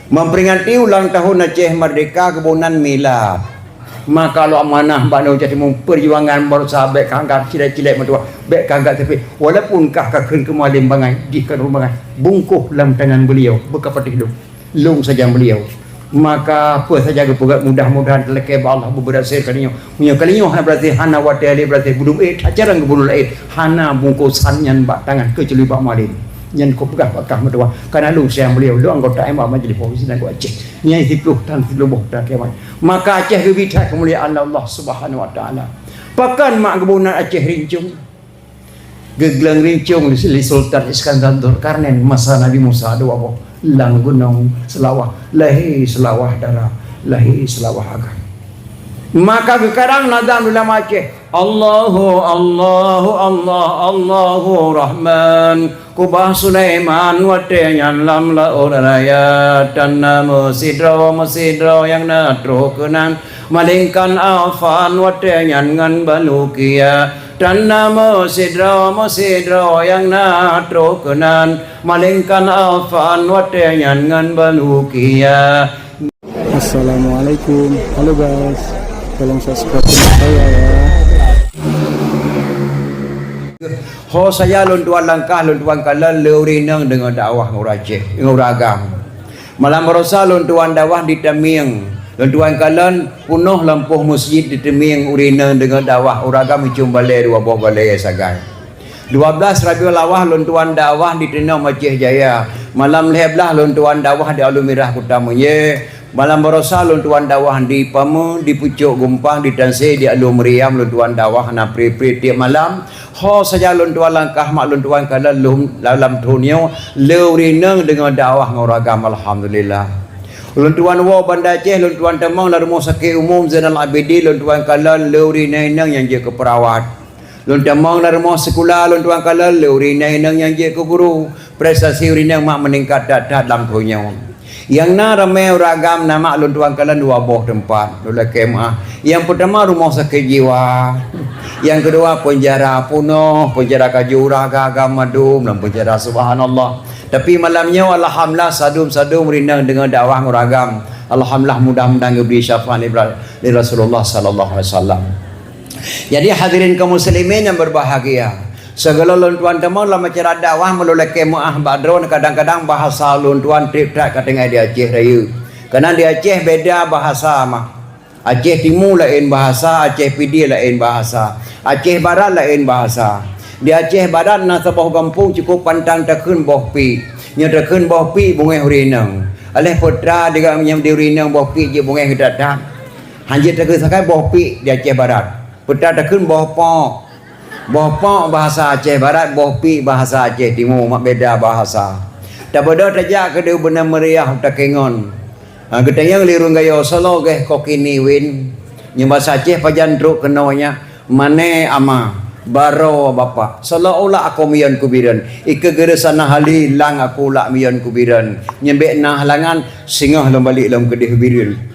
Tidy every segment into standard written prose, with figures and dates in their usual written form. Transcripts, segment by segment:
memperingati ulang tahun Aceh Merdeka Kebunan Milad. Maka lo amanah bano jadi perjuangan baru sahabat kangkat cilek-cilek matua bek kangkat tapi walaupun kah kakun kemalim bangai di kan rumah bungkuh dalam tangan beliau berkapati hidup lung saja beliau. Maka apa saja kepugat mudah-mudahan terlekai Allah berhasil kalinya punya kalinya berarti hana watali berarti budum ajaran kebunul hana bungkusan yang bak tangan kecuali bak malim yang kau pegang bakah matua karena lu sayang beliau lu anggota MA Majlis Provinsi dan Aceh nyai 10 dan 10 dan kiamat. Maka Aceh kebidak kemuliaan Allah Subhanahu wa taala. Pakan mak kebunan Aceh rincung geglang rincung li Sultan Iskandar Dzulkarnain masa Nabi Musa doa apa lang gunung selawah lahi selawah darah lahi selawah agam. Maka sekarang nadam dalam Aceh Allahu Allahu Allah Allahu Rahman Kubah Sulaiman watenyan lam la oraya tanna musidro yang natro kenan malingkan afan watenyan ngan balukia tanna musidro yang natro kenan malingkan afan watenyan ngan balukia. Assalamualaikum, halo guys, tolong subscribe channel saya ya. Ho saya luntuan langkah luntuan kalan leurinang dengan dakwah nguraceh nguragam. Malam rosa luntuan dakwah di Temiang. Luntuan kalan punuh lampuh masjid di Temiang urinang dengan dakwah uragam icung balai dua buah balai sagai. 12 Rabiul Awal luntuan dakwah di Tenau Aceh Jaya. Malam lehblah luntuan dakwah di Alumirah utamanya. Malam berosa luntuan dakwah di Pamu, di Pucuk Gumpang, di Tanseh, di Alu Meriam luntuan dakwah na pri-pri tiap malam. Ho saja luntuan langkah mak luntuan kala dalam dunia leurinang dengan dakwah ngoragam alhamdulillah. Luntuan wa Banda Aceh luntuan Temang la Rumah Sakit Umum Zainal Abidin luntuan kala leurinang yang je ke perawat. Luntuan Temang la Rumah Sekolah luntuan kala leurinang yang je ke guru. Prestasi urinang mak meningkat dalam dunia. Yang na ramai ragam nama luntuan kalan dua buah tempat dula kemah. Yang pertama rumah sakit jiwa. Yang kedua penjara Punoh, penjara Kajura, Gagam Madum dan penjara subhanallah. Tapi malamnya alhamdulillah sadum-sadum rindang dengan dakwah ragam. Alhamdulillah mudah-mudahan diberi syafaat dari Rasulullah sallallahu alaihi wasallam. Jadi hadirin kaum muslimin yang berbahagia. Segala luntuan temang lah macam dakwah melalui kemah badron kadang-kadang bahasa luntuan trip-trap katanya di Aceh Raya. Kerana di Aceh beda bahasa mah. Aceh Timur lain bahasa, Aceh Pidi lain bahasa, Aceh Barat lain bahasa. Di Aceh Barat na sebuah kampung cukup pantang tekun boh pi. Nya tekun boh pi bungai hurinang. Alih putra dia menyam di hurinang boh pi je bungai kedatang. Hanjit tekun sakai boh pi di Aceh Barat. Putra tekun boh pok. Boh bahasa Aceh Barat, boh pi bahasa Aceh Timur, mak beda bahasa. Tak bodoh tajak ke dia benar meriah tak kengon. Kita yang lirung gaya solo ke kokini win. Yang bahasa Aceh pajan truk kenanya mane ama baro bapa. Seolah-olah aku mian kubiran. Ike geresana hali lang aku lak mian kubiran. Nyembek nah halangan singah lom balik lom kedih kubiran.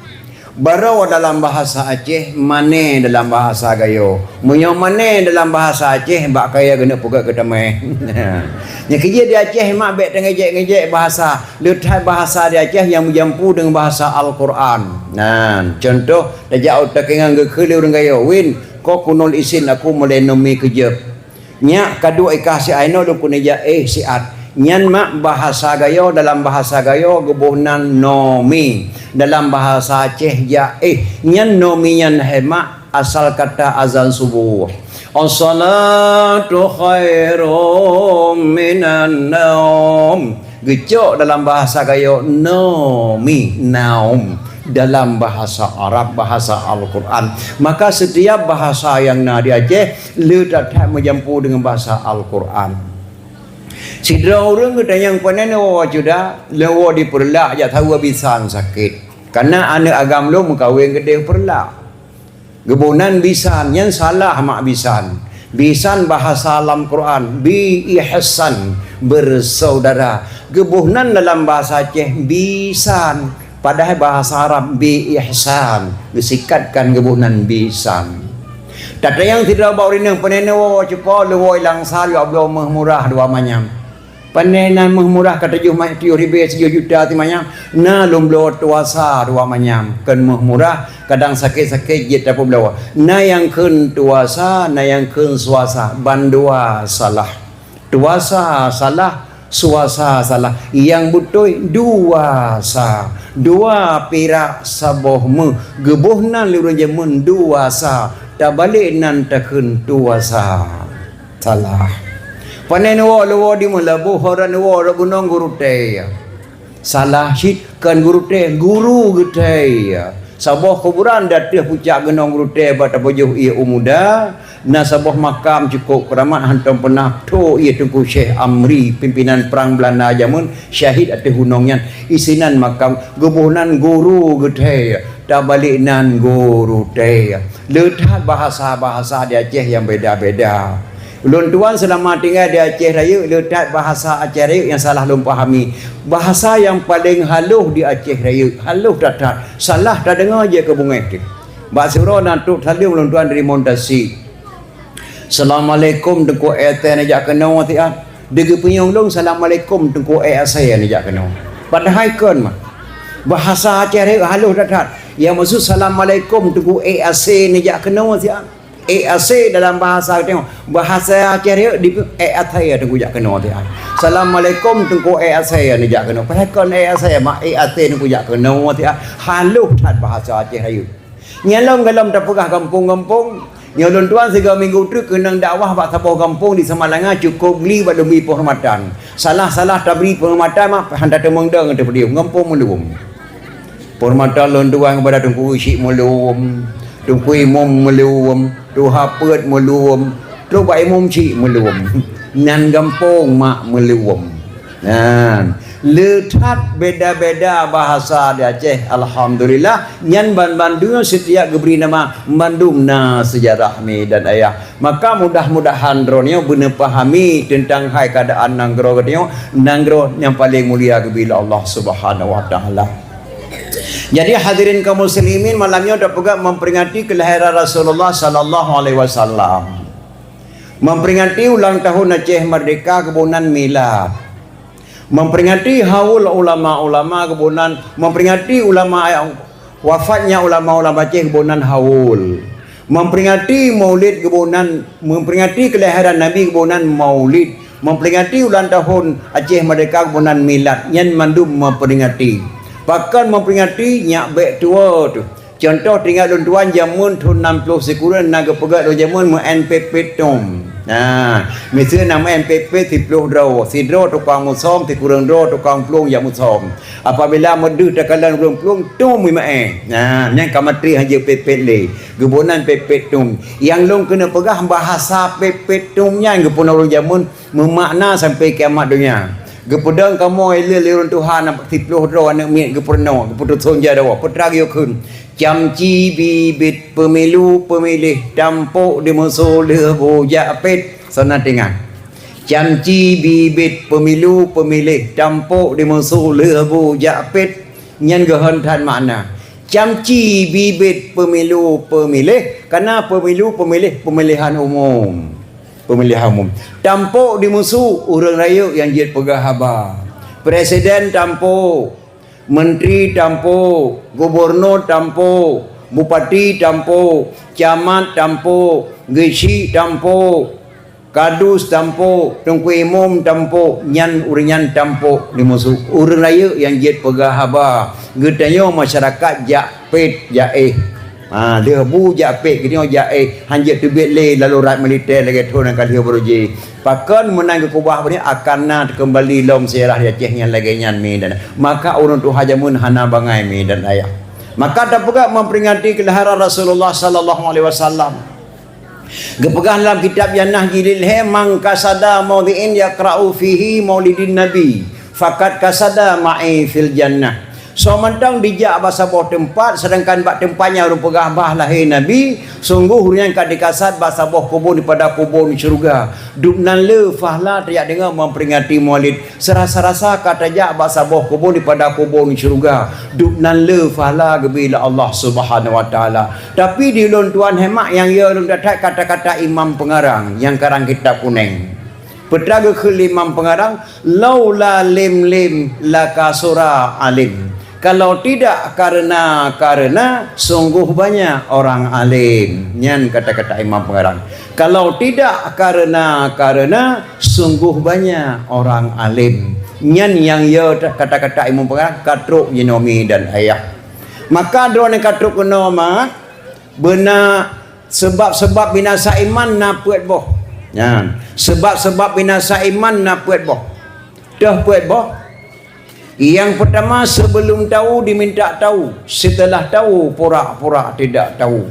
Baro dalam bahasa Aceh, mane dalam bahasa Gayo. Munyo mane dalam bahasa Aceh, bak kaya kena pukat ketamai. Nya kerja di Aceh mak bek ngejek-ngejek bahasa. Letak bahasa di Aceh yang menjampu dengan bahasa Al-Quran. Nah, contoh dajak otak dengan gekeli orang Gayo. Win, kau kunul isin aku melenomi kejep. Nya kadu ikasi aino lu kuneja siat. Nyan mak bahasa Gayo dalam bahasa Gayo gebuhnan nomi dalam bahasa Aceh ya nyan nomi nyan hema asal kata azan subuh as-salatu khairum minan naum gecok dalam bahasa Gayo nomi naum dalam bahasa Arab bahasa Al-Quran. Maka setiap bahasa yang ada di Aceh letak menjampu dengan bahasa Al-Quran. Sidra orang kita yang panen lewa sudah lewa diperlak jak tahu habisan sakit. Karena anak agam lu mengkawin gede perlak. Gebunan bisan yang salah mak bisan. Bisan bahasa dalam Quran bi ihsan bersaudara. Gebunan dalam bahasa Aceh bisan. Padahal bahasa Arab bi ihsan disikatkan gebunan bisan. Tak yang tidak bawa ini panen lewa cepat lewa hilang sal ya Allah murah dua manyam. panenan murah kata juh mai 7,000 juta ti manyam na lomblo tuasa dua manyam kan murah kadang sakit-sakit je tapi belawa na yang kun tuasa na yang kun suasa bandua salah tuasa salah suasa salah yang betul dua sa dua pirak sabohmu gebuhnan liurun jemun dua sa tak balik nan takun tuasa salah panen wo lo di melabu horan wo gunung guru te salah hit kan guru te guru gete sabah kuburan datih pucak gunung guru te bata bojuh ia umuda na sabah makam cukup keramat hantam pernah tu ia tunggu Syekh Amri pimpinan perang Belanda jamun syahid atau gunungnya isinan makam gebuhnan guru gete tak balik nan guru te letak bahasa-bahasa di Aceh yang beda-beda. Ulun tuan selama tinggal di Aceh Raya letak bahasa Aceh Raya yang salah lum pahami. Bahasa yang paling halus di Aceh Raya, halus tak salah tak dengar je ke bungai tu. Bak surah nantuk salim ulun tuan dari Montasi. Assalamualaikum tengku airtel ajak kena ti ah. Dege penyong long assalamualaikum tengku air saya ajak kena. Padahal kan mah. Bahasa Aceh Raya halus tak. Yang maksud assalamualaikum tengku air saya ajak kena ti ah. AC dalam bahasa tengok bahasa Aceh di saya tengku jak kena tu. Assalamualaikum tengku saya ni jak kena. Perhatikan saya mak tengku jak kena tu. Halus tak bahasa Aceh Raya. Nyalong galam tak pegah kampung-kampung. Nyalon tuan sega minggu tu kena dakwah bak sabah kampung di Semalanga cukup beli bak demi penghormatan. Salah-salah tak beri penghormatan mak hendak temung deng tu dia ngampung melum. Penghormatan lon tuan kepada tengku Syekh melum. Tengku imam melum. Tu hapet meluum, tu baik mumci meluum, nan gampung mak meluum. Nan letak beda-beda bahasa di Aceh. Alhamdulillah, nyan ban-bandung setiap geberi nama Bandung na sejarah mi dan ayah. Maka mudah-mudahan dronyo benar pahami tentang hai keadaan nanggro katanya, nanggro yang paling mulia bila Allah Subhanahu wa taala. Jadi hadirin kaum muslimin malamnya dah pegang memperingati kelahiran Rasulullah sallallahu alaihi wasallam. Memperingati ulang tahun Aceh Merdeka kebunan milad. Memperingati haul ulama-ulama kebunan, memperingati ulama wafatnya ulama-ulama Aceh kebunan haul. Memperingati maulid kebunan, memperingati kelahiran Nabi kebunan maulid. Memperingati ulang tahun Aceh Merdeka kebunan milad. Yang mandum memperingati. Bahkan memperingati nyak bek tua tu. Contoh tinggal lun tuan jamun tu 60 sekuran naga pegat do jamun mu NPP tom. Nah, misalnya nama NPP 10 draw, si draw tukang musom, si kurang draw tukang plung yang musom. Apabila medu takalan urang plung tu mu mae. Nah, yang kamatri haja PP le. Gebunan PP tom. Yang long kena pegah bahasa PP tom yang gepuna urang jamun memakna sampai kiamat dunia. Gepedang kamu elil lirun Tuhan nampak 10 draw anak miat gepurno geputus sonja dawa petrag yo kun camci bibit pemilu pemilih tampuk di musuh lebu japet sana tengah camci bibit pemilu pemilih tampuk di musuh lebu japet nyan gehan tan makna camci bibit pemilu pemilih karena pemilu pemilih pemilihan umum. Pemilihan umum. Tampuk di musuh orang raya yang jid pegah haba. Presiden tampuk, menteri tampuk, gubernur tampuk, bupati tampuk, camat tampuk, gesi tampuk, kadus tampuk, tengku imam tampuk, nyan urinyan tampuk di musuh orang raya yang jid pegah haba. Getanya masyarakat jakpet jaih. Dia bu japek kini jae hanjat tebet le lalu rat militer lagi tu nak dia beruji pakan menang ke kubah ni akan nak kembali lom sejarah Aceh yang lagi nyan mi dan maka urun tu hajamun hana bangai mi dan ayah maka tak pegak memperingati kelahiran Rasulullah sallallahu alaihi wasallam gepegang dalam kitab Jannah Jilil mang kasada maudhi'in yaqra'u fihi maulidin nabi fakat kasada ma'i fil jannah. So mentang dijak bahasa bawah tempat sedangkan bak tempatnya orang pegah bah lahir Nabi sungguh hurian kat dikasat bahasa bawah kubur daripada kubur di syurga dubnan le fahla tak dengar memperingati maulid serasa-rasa kata jak bahasa bawah kubur daripada kubur di syurga dubnan le fahla gebila Allah Subhanahu wa taala tapi di lon tuan hemak yang ia lon dapat kata-kata imam pengarang yang karang kitab kuning Petaga kelimam pengarang, laula lim la kasura alim. Kalau tidak karena sungguh banyak orang alim. Nyan kata-kata Imam Pengarang. Kalau tidak karena sungguh banyak orang alim. Nyan yang ya kata-kata Imam Pengarang katruk jinomi dan ayah. Maka drone katruk nama benar sebab-sebab binasa iman na puet boh. Nyan sebab-sebab binasa iman na puet boh. Dah puet boh. Yang pertama sebelum tahu diminta tahu, setelah tahu pura-pura tidak tahu.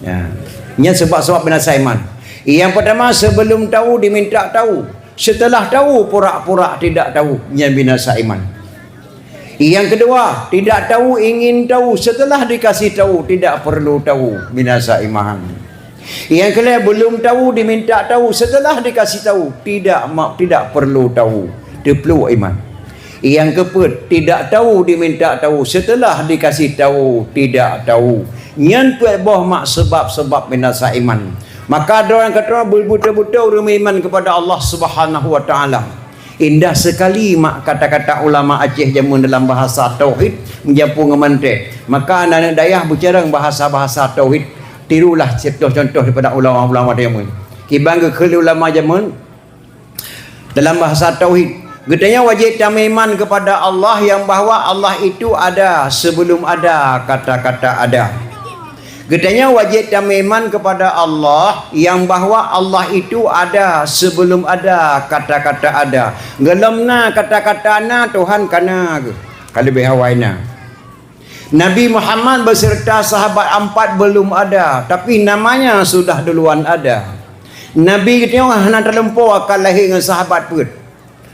Ya. Ini sebab-sebab binasa iman. Yang pertama sebelum tahu diminta tahu, setelah tahu pura-pura tidak tahu. Ini binasa iman. Yang kedua, tidak tahu ingin tahu, setelah dikasih tahu tidak perlu tahu. Binasa iman. Yang kedua, belum tahu diminta tahu, setelah dikasih tahu tidak perlu tahu. Perlu iman. Yang keempat, tidak tahu diminta tahu, setelah dikasih tahu tidak tahu. Nyan puat boh mak sebab-sebab binasa iman. Maka ada orang kata betul-betul rumah iman kepada Allah Subhanahu wa taala. Indah sekali mak kata-kata ulama Aceh jamun dalam bahasa tauhid menjampu ngemente. Maka anak dayah bicara bahasa-bahasa tauhid, tirulah contoh-contoh daripada ulama-ulama jamun. Kibang ke ulama jamun dalam bahasa tauhid. Getanya wajib kami iman kepada Allah yang bahawa Allah itu ada sebelum ada kata-kata ada. Getanya wajib kami iman kepada Allah yang bahawa Allah itu ada sebelum ada kata-kata ada. Gelamna kata-kata na Tuhan kana kalau behawaina. Nabi Muhammad beserta sahabat 4 belum ada, tapi namanya sudah duluan ada. Nabi kita hana terlampau akan lahir dengan sahabat pun.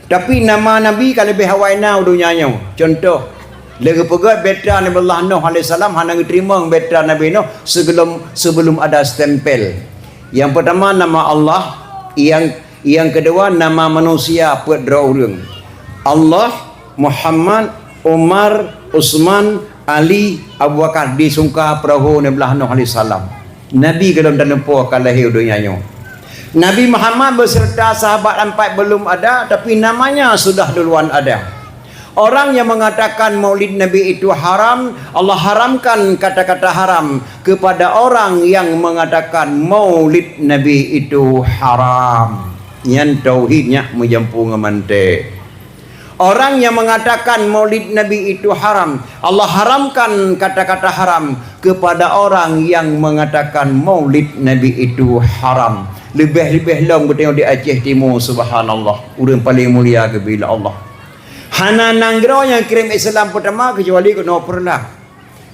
Tapi nama Nabi kalau lebih hawaina dunyanya. Contoh, lega pegat beta Nabi Allah Nuh alaihi salam hana terima beta Nabi Nuh sebelum ada stempel. Yang pertama nama Allah, yang kedua nama manusia pedra urang. Allah, Muhammad, Umar, Utsman, Ali, Abu Bakar disungka perahu Nabi Allah Nuh alaihi salam. Nabi kalau dalam akan lahir dunyanya. Nabi Muhammad beserta sahabat 4 belum ada, tapi namanya sudah duluan ada. Orang yang mengatakan maulid Nabi itu haram, Allah haramkan kata-kata haram kepada orang yang mengatakan maulid Nabi itu haram. Yang tauhidnya menjampu ngemante. Orang yang mengatakan maulid Nabi itu haram, Allah haramkan kata-kata haram kepada orang yang mengatakan maulid Nabi itu haram. Lebih-lebih long bertengok di Aceh Timur, subhanallah. Orang paling mulia bila Allah. Hana Nanggro yang kirim Islam pertama kecuali kena perlah.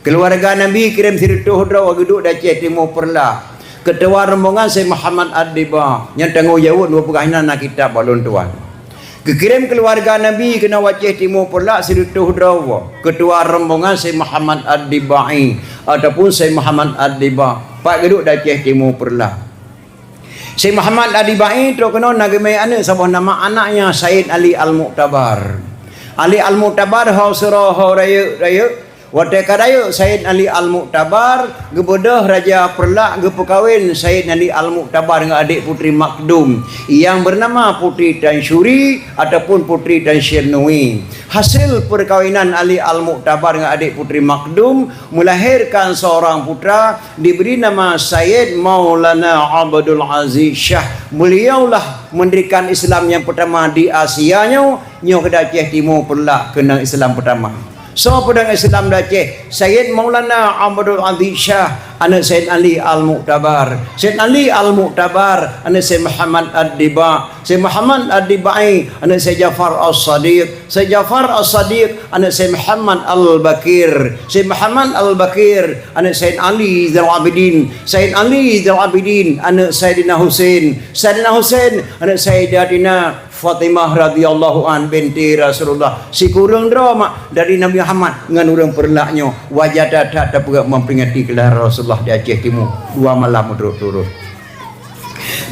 Keluarga Nabi kirim Sirtuh Draw duduk di Aceh Timur perlah. Ketua rombongan Syekh Muhammad Ad-Diba yang tanggungjawab dua pegahinan nak kitab balon tuan. Kekirim keluarga Nabi kena Aceh Timur perlah Sirtuh Draw. Ketua rombongan Syekh Muhammad Ad-Dibai ataupun Syekh Muhammad Ad-Diba. Pak duduk di Aceh Timur perlah. Syekh Muhammad Ad-Dibai terkenal nagemai anak sebuah nama anaknya Said Ali Al-Mu'tabar. Ali Al-Mu'tabar hau surah hau raya Watai kadaya Said Ali Al-Mu'tabar gebedah Raja Perlak gepekawin Said Ali Al-Mu'tabar dengan adik putri Makdum yang bernama Putri Tan Syuri ataupun Putri Tan Syirnui. Hasil perkawinan Ali Al-Mu'tabar dengan adik putri Makdum melahirkan seorang putra diberi nama Sayyid Maulana Abdul Aziz Shah. Beliaulah mendirikan Islam yang pertama di Asianya, nyoh ke Aceh Timur Perlak kena Islam pertama. So pedang Islam Aceh Sayyid Maulana Abdul Aziz Shah anak Sayyid Ali Al-Mu'tabar. Sayyid Ali Al-Mu'tabar anak Sayyid Muhammad Ad-Diba. Sayyid Muhammad Ad-Dibai anak Sayyid Jafar As-Sadiq. Sayyid Jafar As-Sadiq anak Sayyid Muhammad Al-Bakir. Sayyid Muhammad Al-Bakir anak Sayyid Ali Zainal Abidin. Sayyid Ali Zainal Abidin anak Sayyidina Husain. Sayyidina Husain anak Sayyidatina Fatimah radhiyallahu an binti Rasulullah. Si kurang drama dari Nabi Muhammad dengan orang perlaknya wajah dadak dapat memperingati kelahiran Rasulullah di Aceh Timur 2 malam turut-turut.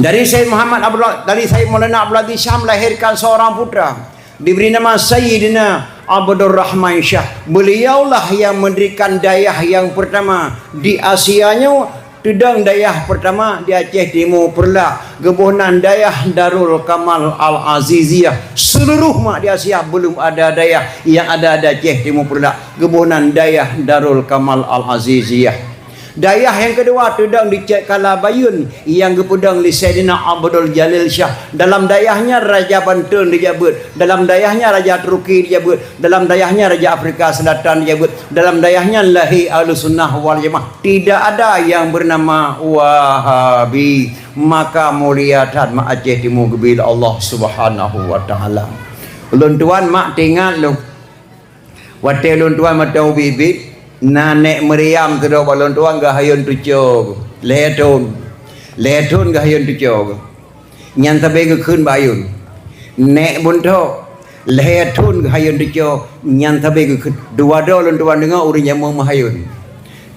Dari Sayyid Muhammad dari Sayyid Maulana Abdul Aziz Shah melahirkan seorang putra diberi nama Sayyidina Abdur Rahman Shah. Beliaulah yang mendirikan dayah yang pertama di Asianya Tudang dayah pertama di Aceh Timur Perlak, gebunan dayah Darul Kamal Al-Aziziyah. Seluruh mak di Asia belum ada dayah yang ada di Aceh Timur Perlak, gebunan dayah Darul Kamal Al-Aziziyah. Dayah yang kedua tudang di Cek Kalabayun yang gepudang li Sayyidina Abdul Jalil Shah. Dalam dayahnya Raja Banten dijabut, dalam dayahnya Raja Turki dijabut, dalam dayahnya Raja Afrika Selatan dijabut, dalam dayahnya Lahi Ahlussunnah wal Jamaah. Tidak ada yang bernama Wahabi. Maka muliatan mak Aceh Timur bila Allah Subhanahu wa taala. Ulun tuan mak tinggal lu. Wate ulun tuan mak tahu bibit Nanek Meriam kedua balon tuan gahayun tucuk letun gahayun tucuk nyan tabe ke khun bayun nek bunto letun gahayun tucuk nyan tabe ke dua dolon tuan dengar urang yang mahayun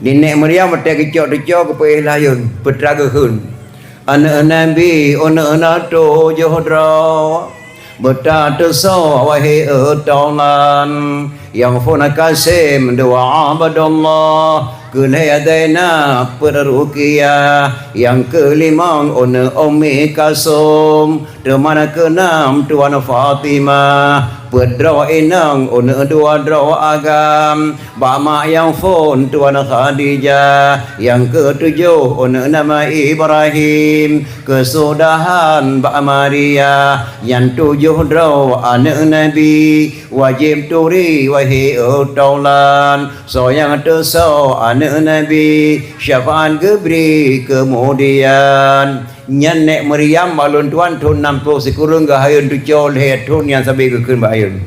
di nek Meriam mate kecok tucuk ke layun petra ke khun ana nabi ona to johdra bertata so wahai etolan yang funa kasim doa abadallah kulayadaina perruqiyah yang kelima ona ummi kasum temana keenam tuan Fatimah Pedra inang una dua draw agam Bama yang fon tuan Khadijah. Yang ketujuh una nama Ibrahim. Kesudahan Mbak Maria. Yang tujuh draw anak Nabi. Wajib turi wahai utaulan. So yang teso anak Nabi. Syafaat gebri kemudian nyan nek Meriam balon tuan tun 60 sekurang gahayun tucol hetun yang sampai ke bayun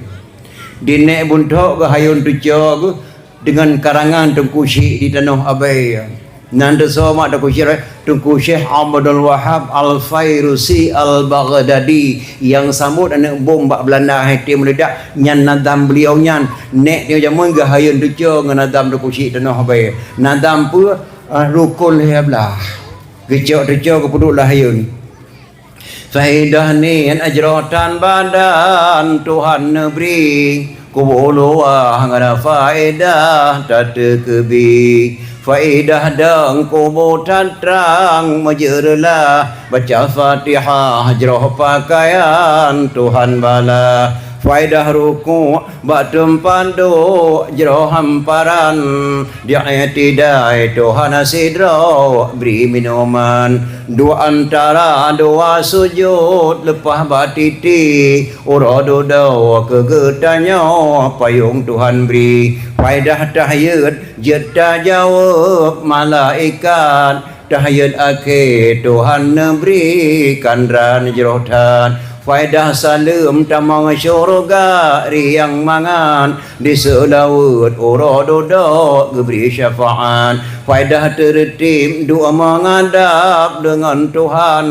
di nek buntok gahayun tucol dengan karangan Tengku Syekh di Tanah Abai nanda sama Tengku Syekh Abdul Wahab Al-Fairusi Al-Baghdadi yang sambut anak bom bak Belanda hati meledak nyan nadam beliau nyan nek dia jamun gahayun tucol dengan nadam Tengku Syekh Tanah Abai nadam pun rukun heblah kecok-kecok kepuduk lahayun faedah ni yang ajratan badan Tuhan negeri kubuluah ngada faedah tak kebi faedah dang kubutan terang majerlah baca Fatihah hajrah pakaian Tuhan bala faedah ruku' bak tempandu jero hamparan dia tidak Tuhan sidra beri minuman dua antara dua sujud lepas batiti uradu daw kegetanya payung Tuhan beri faedah tahiyat jeda jawab malaikat tahiyat akhir Tuhan berikan ran jerotan faedah salam tamang syurga riang mangan di selawat uradoda geberi syafaat faedah tertib doa menghadap dengan Tuhan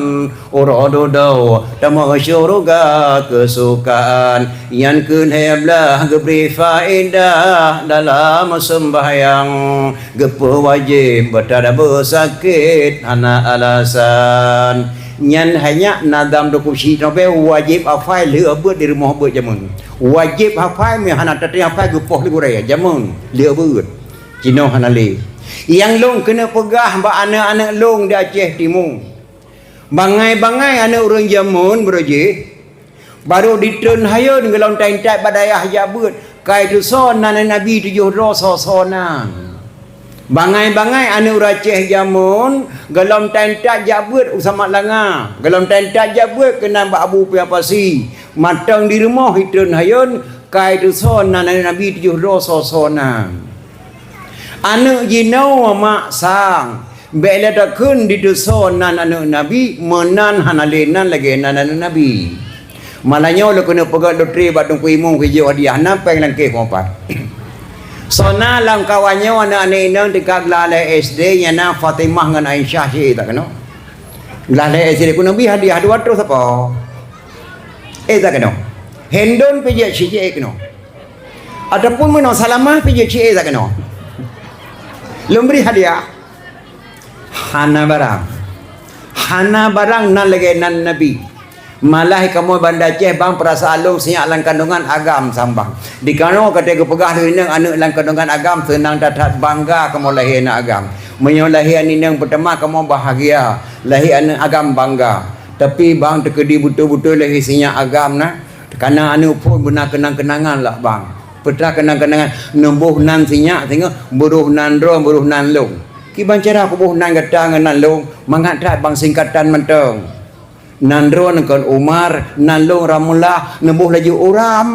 uradoda tamang syurga kesukaan yang keleblah geberi faedah dalam sembahyang gepa wajib bertada bersakit anak alasan nyan hanya nadam Tengku Syekh sampai wajib hafal le beut di rumah beut jamun wajib hafal me hana tati hafal gepoh di gurai jamun le beut cino hana le yang long kena pegah ba anak-anak long di Aceh Timur bangai-bangai anak orang jamun beroje baru ditun hayun gelong tain-tain badayah jabut kai tu son Nabi 7 dosa sonang bangai-bangai anu Aceh jamun gelam tentak jabut usama langa gelam tentak jabut kena Abu Piapasi matang di rumah hitun hayun kai tu son Nabi 7 dosa sona anu jinau mak sang bela takun di tu son anu Nabi menan hanalenan lagi anu Nabi malanya lo kena pegat lotri bat tungku imung ke jo hadiah napeng lang ke kompat sona lang kawannya anak inang dekat lalai SD nya Fatimah dengan Aisyah si tak kena lalai SD ku nabi hadiah 200 apa tak kena hendon pijak si kena ataupun meno salamah pijak si tak kena lemberi hadiah hana barang nan lagi nan nabi malah kamu bandar Aceh bang perasaan long siap lang kandungan agam sambang di kano kata ke pegah dengan anak lang kandungan agam senang dapat bangga kamu lahir nak agam Menyo lahir ni yang pertama kamu bahagia, lahir anak agam bangga. Tapi bang terkedi betul-betul lahir sinya agam nah. Karena anu pun benar kenang-kenangan lah bang. Peta kenang-kenangan nembuh nan sinya tengok buruh nan ro buruh nan long. Ki bancara aku buh nan gata nan long mangat bang singkatan mentong. Nan ro kon Umar, nan long Ramullah nembuh laju uram.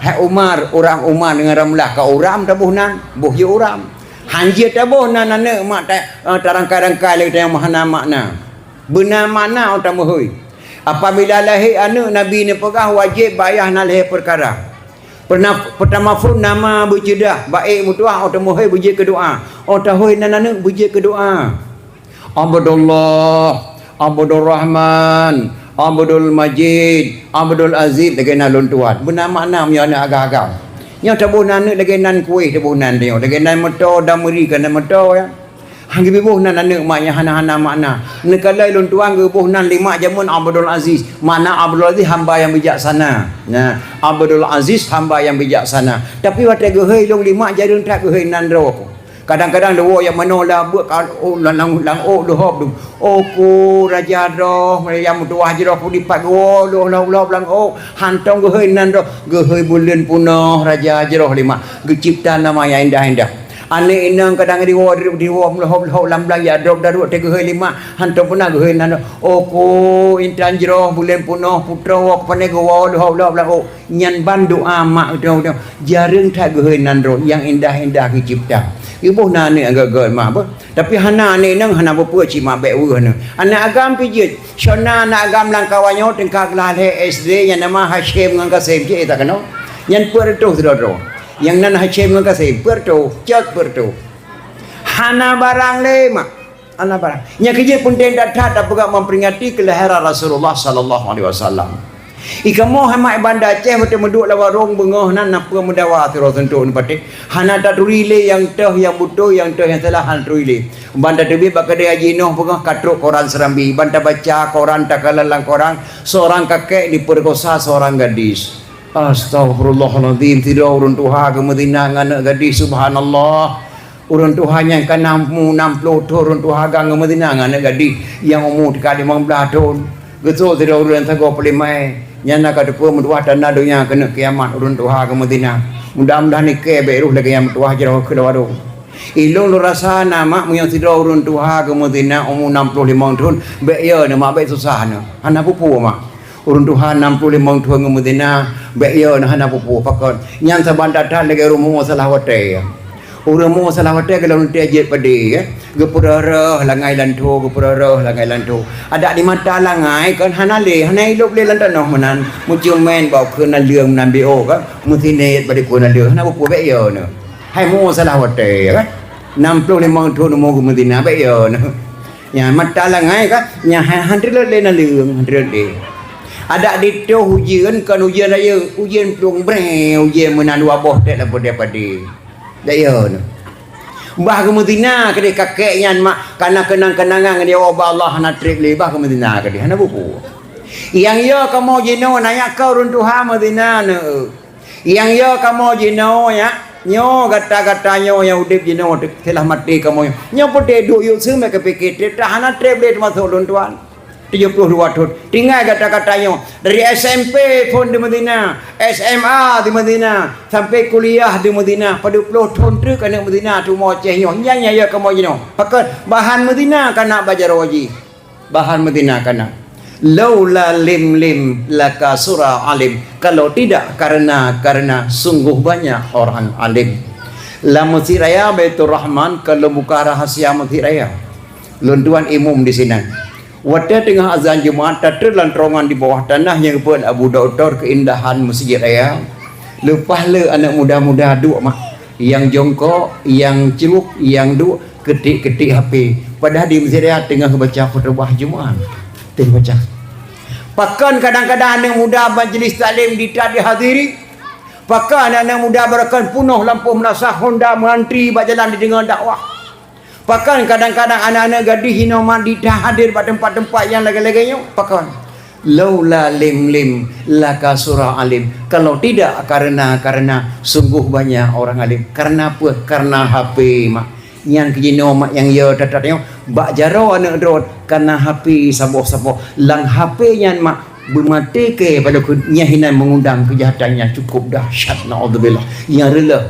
Hai Umar, orang Umar dengan Ramullah ka uram tabuh nan, buh je uram. Hanjir tabuh nan ane mak tarang-karang-kai le yang mahana makna. Benar mana utama hoi. Apabila lahir anak Nabi ni pegah wajib bayar nak lahir perkara. Pertama pun nama berjedah baik mutuah atau mohoi berje ke doa. Atau hoi nanana berje ke doa. Abdullah, Abdul Rahman, Abdul Majid, Abdul Aziz lagi nan lon tuan. Benar makna nya anak agak-agak. Nya tabuh nan lagi nan kuih tabuh nan dia. Lagi nan motor damri kan motor ya. Hang bibuh nan anak maknya hana-hana makna. Nekalai lon tuang gebuh nan 5 jamun Abdul Aziz. Mana Abdul Aziz hamba yang bijaksana. Nah, Abdul Aziz hamba yang bijaksana. Tapi waktu gehei long 5 jarun tak gehei nan ro. Kadang-kadang dewa yang menola buat lang dohop tu. Ku raja roh yang mutuah je roh dipak go loh lang hantong gehei nan ro. Gehei bulan punah raja je roh 5. Gecipta nama yang indah-indah. Ane inang kadang diwa melahop lamlang ya drop darut tega hei 5 hantam pernah hei nan ku intan jero bulan punah putra wak pane go lahop lang nyan ban doa mak tu jarang tak hei nan ro yang indah-indah ki cipta ibu nan ni agak mah apa tapi hana ni nang hana apa ci mak bek wu hana anak agam pijit sona anak agam lang kawanyo tengkak lah SD yang nama Hashim ngan Kasim je tak kena nyan per tu sedoro yang nan Hashim ngan Kasim pertu cek pertu hana barang lema hana barang nya kerja pun tidak tak bergak memperingati kelahiran Rasulullah sallallahu alaihi wasallam ikamu hama ibanda Aceh betul menduk la warung bengah nan apa mendawa tu tentu pati hana tak turile yang teh yang butuh yang teh yang salah han turile banda tebi bakade haji noh bengah katruk koran serambi banda baca koran takalalang koran seorang kakek diperkosa seorang gadis. Astaghfirullahaladzim. Tidak urun Tuhan ke Madinah dengan gadis subhanallah. Urun Tuhan yang ke 60 urun Tuhan ke Madinah dengan gadis yang umur dekat 15 tahun. Getul tidak urun tago pelimai. Yang nak ada pun mudah tanah dunia kena kiamat urun Tuhan ke Madinah. Mudah-mudahan ni ke beruh lagi yang Tuhan jauh ke luar. Ilung lu rasa nama yang tidak urun Tuhan ke Madinah umur 65 tahun. Baik ya nama baik susah na. Anak pupu mak. Urun Tuhan 65 tahun ke Madinah. Baik ya hana pupu pakon nyan saban datang lagi rumo salah wate urumo salah wate kalau nanti ajet padi ya gepurara langai lantu gepurara langai lantu ada di mata langai kan hana le hana hidup le lantan noh menan mucium men bau keuna leung nan bo kan mutine padi keuna leung hana pupu baik ya ne hai mo salah wate kan 65 tahun mo ke Madinah baik ya ne nya mata langai kan nya handre le nan leung handre le ada di tu hujan kan hujan raya hujan plung bre hujan menan wabah tak apa daripada daya bah ke Madinah ke kakek yang mak kana kenang-kenangan dia wabah Allah nak trip le bah ke Madinah ke dia hana buku yang ya kamu jino nanya kau run Tuhan Madinah ne yang ya kamu jino ya nyo kata-kata nyo yang udip jino telah mati kamu nyo putih duk yuk semua kepikir tak hana trip le masuk run Tuhan 72 tahun. Tinggal kata-katanya dari SMP pun di Madinah, SMA di Madinah, sampai kuliah di Madinah. Pada 20 tahun tu kena Madinah tu mau cehnya. Nyanya ya kamu jino. Pakai bahan Madinah kana bajar wajib. Bahan Madinah kana. Laula lim laka surah alim. Kalau tidak karena sungguh banyak orang alim. La Mutiraya Baitur Rahman kalau buka rahasia Mutiraya. Luntuan imum di sini. Waktu tengah azan Jumaat tertelan terongan di bawah tanah yang pun Abu Dautor keindahan Masjid Raya. Lepas le anak muda-muda duk mak. Yang jongkok, yang ceruk, yang duk ketik-ketik HP. Padahal di Masjid Raya tengah baca khutbah Jumaat. Tengah baca. Pakan kadang-kadang anak muda majlis taklim dihadiri. Pakan anak muda berakan punuh lampu menasah Honda mengantri berjalan di dengar dakwah. Pakan kadang-kadang anak-anak gadis hinoman hadir pada tempat-tempat yang lagi-laginya. Pakan laula lim laka surah alim. Kalau tidak karena sungguh banyak orang alim. Karena apa? Karena HP mak. Nyan kejino mak yang ya tatatnya bak jaro anak drone karena HP sabo-sabo lang HP nyan mak bermati ke pada nyahinan mengundang kejahatannya cukup dahsyat naudzubillah yang rela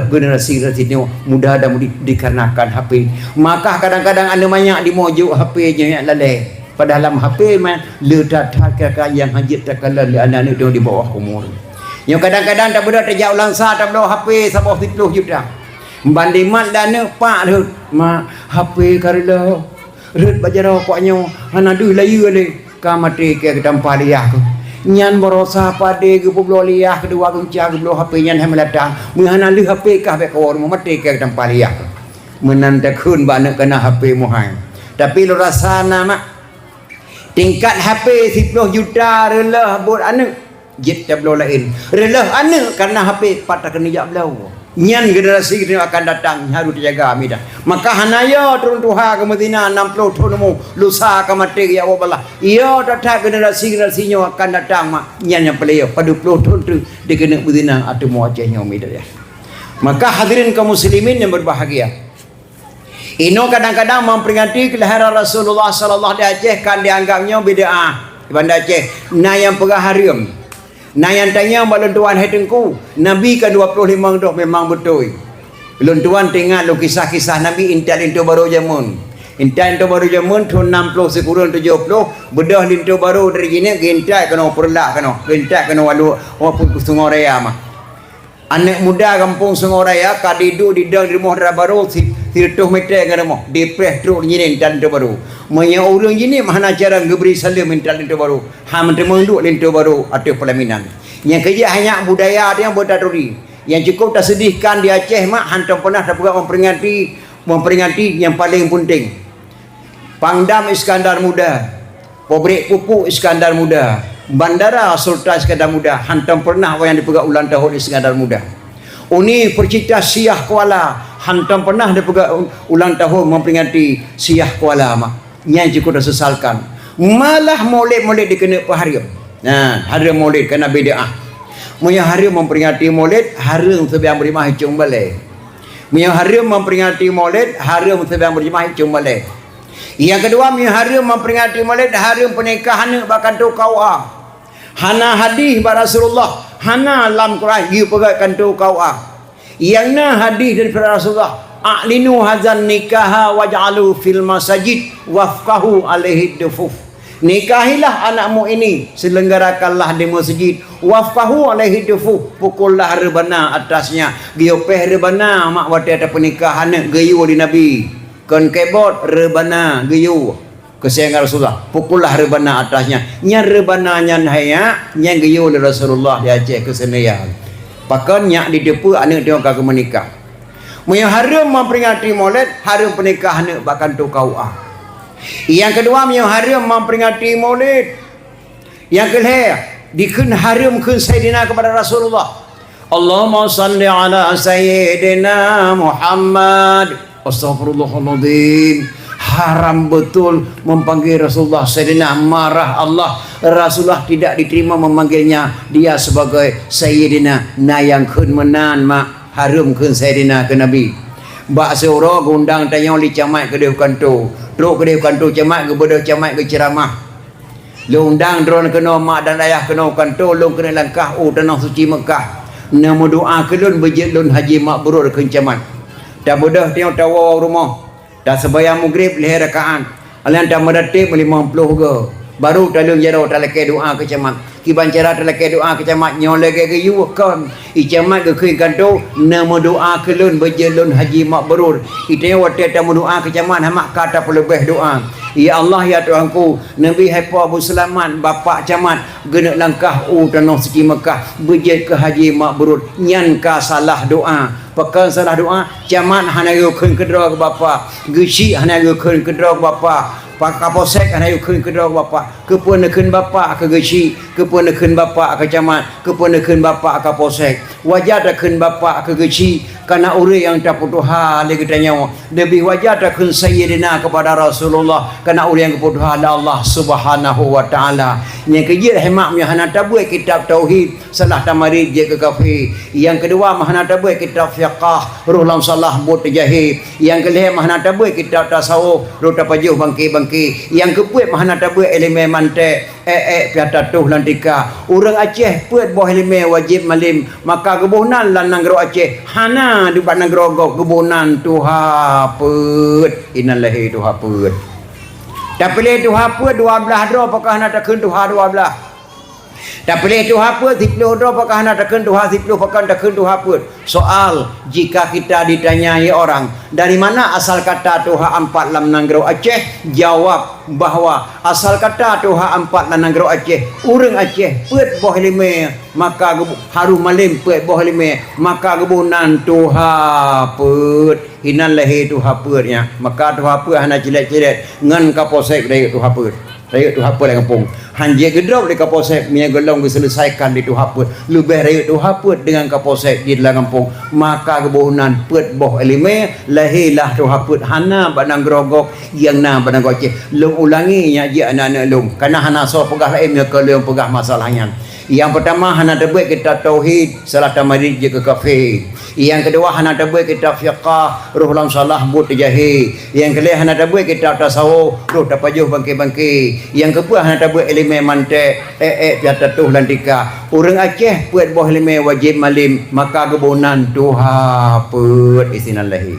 generasi ni mudah dan dikarenakan HP. Maka kadang-kadang ada banyak di mojuk HP je yang lalai. Pada dalam HP man letak yang hajat takala anak-anak dia di bawah umur. Yang kadang-kadang tak boleh terjauh langsa tak boleh HP sampai 10 juta. Banding mat dana pak tu ma HP karela red bajaro paknya hana duh layu le ka mati ke tampal liah ku nyan borosa pade ke bublo liah kedua kunca ke blo HP nyan melatang mu hana li HP ka be kawon mati ke tampal liah menanda kun bana kena HP muhai tapi lo rasana mak tingkat HP 10 juta rela buat anak jet tablo lain rela anak karena HP patah kena jak belau nyan generasi kita akan datang harus dijaga amidah maka hanaya turun tuha ke Madinah 60 tahun mu lusa ke mati ya Allah ia datang generasinya akan datang mak nyan yang pelaya pada 20 tahun tu dia kena Madinah atau mu acehnya amidah ya maka hadirin kaum muslimin yang berbahagia ino kadang-kadang memperingati kelahiran Rasulullah sallallahu alaihi wasallam kan dianggapnya bid'ah di Banda Aceh na yang pegah harium nah yang tanya balon tuan hai tengku Nabi ke 25 dah memang betul. Balon tuan tengok lo kisah-kisah Nabi intan itu baru jamun. Intan itu baru jamun tu 60 sekurang 70 bedah lintu baru dari gini gentai kena perlak kena gentai kena walu wapun Sungai Raya mah. Anak muda kampung Sungai Raya kadidu di dang di rumah baru si 100 meter ke rumah depres teruk gini intan itu baru. Maya ulung gini mana cara ngeberi salam intan itu baru. Ha menteri menduk lintu baru atau pelaminan. Yang kerja hanya budaya dia buat taduri. Yang cukup tak sedihkan di Aceh mak hantam pernah tak pernah memperingati yang paling penting. Pangdam Iskandar Muda, Pabrik Pupuk Iskandar Muda, Bandara Sultan Iskandar Muda, hantam pernah yang dipegang ulang tahun Iskandar Muda. Uni Percita Siah Kuala, hantam pernah dipegang ulang tahun memperingati Siah Kuala mak. Yang cukup dah sesalkan. Malah maulid dikena paharium. Nah, hari maulid kena bid'ah. Munya hari memperingati maulid, hari sebiang berimah hicung balai. Munya hari memperingati maulid, hari sebiang berimah hicung balai. Yang kedua, munya hari memperingati maulid, hari pernikahan bahkan tu kauah. Hana hadis ba Rasulullah, hana lam Quran you pegatkan tu kauah. Yang na hadis dari Rasulullah, a'linu hazan nikaha waj'alu fil masajid wafqahu alaihi dufuf. Nikahilah anakmu ini, selenggarakanlah di masjid, wafqahu alaihi dufuf, pukullah rebana atasnya, giopeh rebana mak wate ada pernikahan gayu di Nabi kon kebot rebana gayu kesayangan Rasulullah, pukullah rebana atasnya nya rebana nyan haya nya gayu di Rasulullah di Aceh kesenayan pakan nyak di depu anak dia kagak menikah munya harum memperingati maulid harum pernikahan bahkan tu kauah. Yang kedua yang harum memperingati maulid. Yang kedua dikun harum kun Sayyidina kepada Rasulullah. Allahumma salli ala Sayyidina Muhammad. Astaghfirullahaladzim. Haram betul memanggil Rasulullah Sayyidina, marah Allah. Rasulullah tidak diterima memanggilnya dia sebagai Sayyidina. Na yang kun menan mak harum kun Sayyidina ke Nabi. Bak seorang gundang tanya li camat ke dia kanto. Teruk ke dia kanto camat ke bodoh camat ke ceramah. Lu undang drone kena mak dan ayah kena kanto, lu kena langkah tanah suci Mekah. Nama doa ke lun bejit lun haji mabrur ke camat. Dah bodoh tengok tawa rumah. Dah sembahyang maghrib leh rakaat. Alian dah meratib 50 ke. Baru talung jaro talake doa ke camat. Kiban cara talake doa ke camat nyole ke you kan. I camat ke kui kanto nama doa ke lun bejit lun haji mabrur. Ite wate tamu doa ke camat hamak kata pelebih doa. Ya Allah ya Tuhanku, Nabi haipa Abu Selamat bapa camat gena langkah tanah suci Mekah bejit ke haji mabrur nyan ka salah doa. Pakai salah doa camat hana yo keun kedra ke bapa, gesi hana yo keun kedra ke bapa. Pak Kapolsek hana yo keun kedra ke bapa, kepunekeun bapa ke gesi, kepunekeun bapa ke camat, kepunekeun bapa ke Kapolsek. Wajah keun bapa ke gesi, Karena orang yang tak putus hal dia katanya lebih wajar tak kun sayyidina kepada Rasulullah karena orang yang putus hal Allah Subhanahu wa taala. Yang kejir hemaknya hana tabuh kitab tauhid salah tamarid je ke kafir. Yang kedua mahana tabuh kitab fiqh ruh lam salah bot jahil. Yang kelima mahana tabuh kitab tasawuf ruh tapajuh bangki. Yang keempat mahana tabuh ilmu mantik piata tuh lantika. Orang Aceh puat boh ilmu wajib malim maka kebunan lan nanggro Aceh hana di batang gerogok kebunan tuha put innalillahi tuha put tak pilih tuha put 12 dro apakah nak takun tuha 12 tak pilih tuha put 10 dro apakah nak takun tuha 10 apakah takun tuha put. Soal jika kita ditanyai orang dari mana asal kata tuha 4 lam nanggro Aceh, jawab bahawa asal kata tuha 4 lam nanggro Aceh urang Aceh put boh lime maka harum malim put boh lime maka kebunan tuha put innalillahi tuha putnya maka tuha put hana cilet-cilet ngan kaposek dari tuha put raya tuha put di kampung hanje gedrop di kaposek mia golong diselesaikan di tuha put lebih raya tuha put dengan kaposek di dalam kampung maka kebunan put boh lime lahilah tuha put hana banang gerogok yang na banang Aceh long ulangi nya je anak-anak long karena hana so pegah lain ke long pegah masalahnya. Yang pertama hana terbuat kita tauhid salah tamarid je ke kafir. Yang kedua hana terbuat kita fiqh ruh lam salah but jahil. Yang kelima hana terbuat kita tasawuf ruh tapajuh bangki. Yang keempat hana terbuat ilmu mantik piata tuh lantika. Orang Aceh buat boh ilmu wajib malim maka kebunan tuha put isinallahi.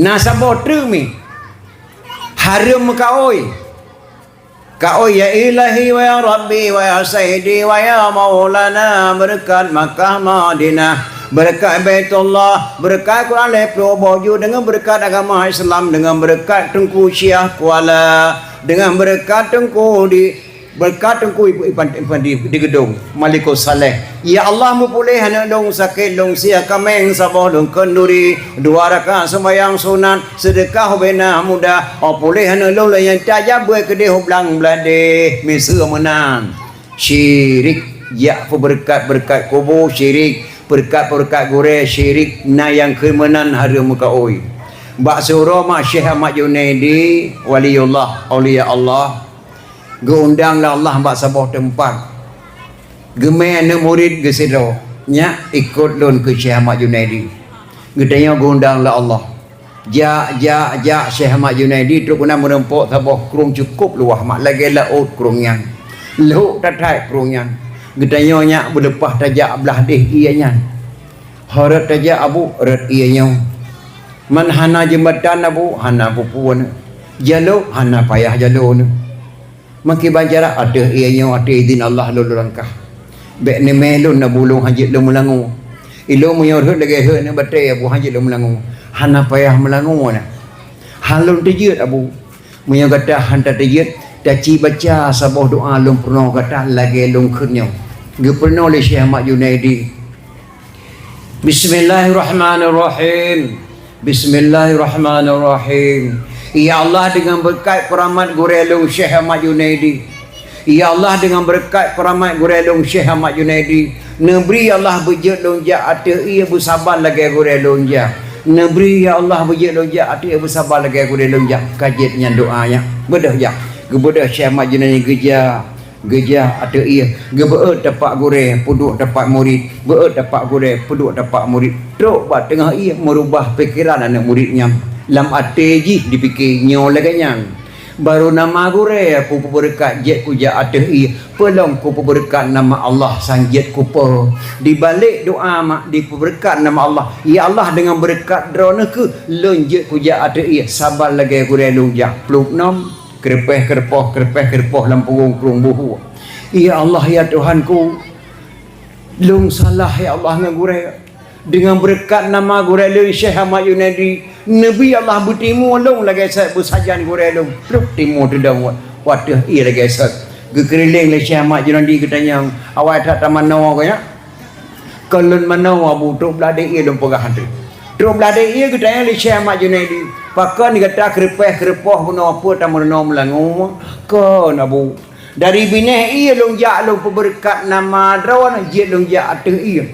Nasabo trumi harum kaoi Kau ya ilahi wa ya rabbi wa ya sayyidi wa ya maulana berkat Makkah Madinah berkat Baitullah berkat Quran lepro boju dengan berkat agama Islam dengan berkat Tengku Syiah Kuala dengan berkat Tengku berkat Tengku ipan di gedung Malikul Saleh. Ya Allah mupulih anak dong sakit dong sia kameng sabah dong kenduri 2 rakaat sembahyang sunat sedekah bena muda pulih anak dong yang tajab buat kedih hublang belade misur menang syirik ya berkat kubur syirik berkat gore syirik na yang kemenan hari muka oi bak surah mak Syekh Ahmad Junaidi waliullah auliya Allah geundanglah Allah bak sabah tempat gemene murid gesedro nya ikut lon ke Syekh Ahmad Junaidi gedanya geundanglah Allah ja Syekh Ahmad Junaidi tu kena merempok sabah kurung cukup luah mak lagi laut kurungnya lu tatai kurungnya gedanya nya berlepas tajak belah deh ianya harat tajak abu rat ianya man hana jembatan abu hana pupuan jalo hana payah jalo makin banjara ada ianya ada izin Allah lalu langkah bek ni melun na bulung hajit lu melangu ilu meyorhut lagi hut ni batai abu hajit lu melangu hana payah melangu na halun tejut abu punya kata hantar tejut daci baca sabah doa lung pernah kata lagi lung khunyo ge pernah le Syekh Ahmad Junaidi Bismillahirrahmanirrahim Bismillahirrahmanirrahim. Ya Allah dengan berkat keramat gurelung Syekh Ahmad Junaidi. Ya Allah dengan berkat keramat gurelung Syekh Ahmad Junaidi. Nebri Allah bejut lonjak ate ia bersabar lagi gurelung ja. Nebri ya Allah bejut lonjak ate ia bersabar lagi gurelung ja. Kajitnya doanya. Bedah ja. Gebedah Syekh Ahmad Junaidi geja ate ia. Gebeut tapak gure puduk tapak murid. Beut tapak gure puduk tapak murid. Truk bat tengah ia merubah fikiran anak muridnya. Lam ate ji dipikir nyo laganya baru nama gure ku berkat jet ku ja ateh i pelong ku berkat nama Allah sang jet ku pe di balik doa mak di berkat nama Allah ya Allah dengan berkat drone ke lonjet ku ja ateh i sabar lagi gure lunjak pluk nom kerpeh kerpoh lampung krung buhu ya Allah ya Tuhanku lung salah ya Allah dengan gure dengan berkat nama gure lu Syekh Ahmad Junaidi Nabi Allah bertimu long lagi saya bersajan gure long pluk timu tudang wadah ia lagi saya gekeriling le Syekh Ahmad Junaidi katanya awak tak taman nawa kaya kalun manawa butuh belade ia dong pegahan tu terus belade ia katanya le Syekh Ahmad Junaidi pakan kata kerpoh guna apa tamu nom langu ke nabu dari bineh ia long ja long berkat nama drawan je long ja ateh ia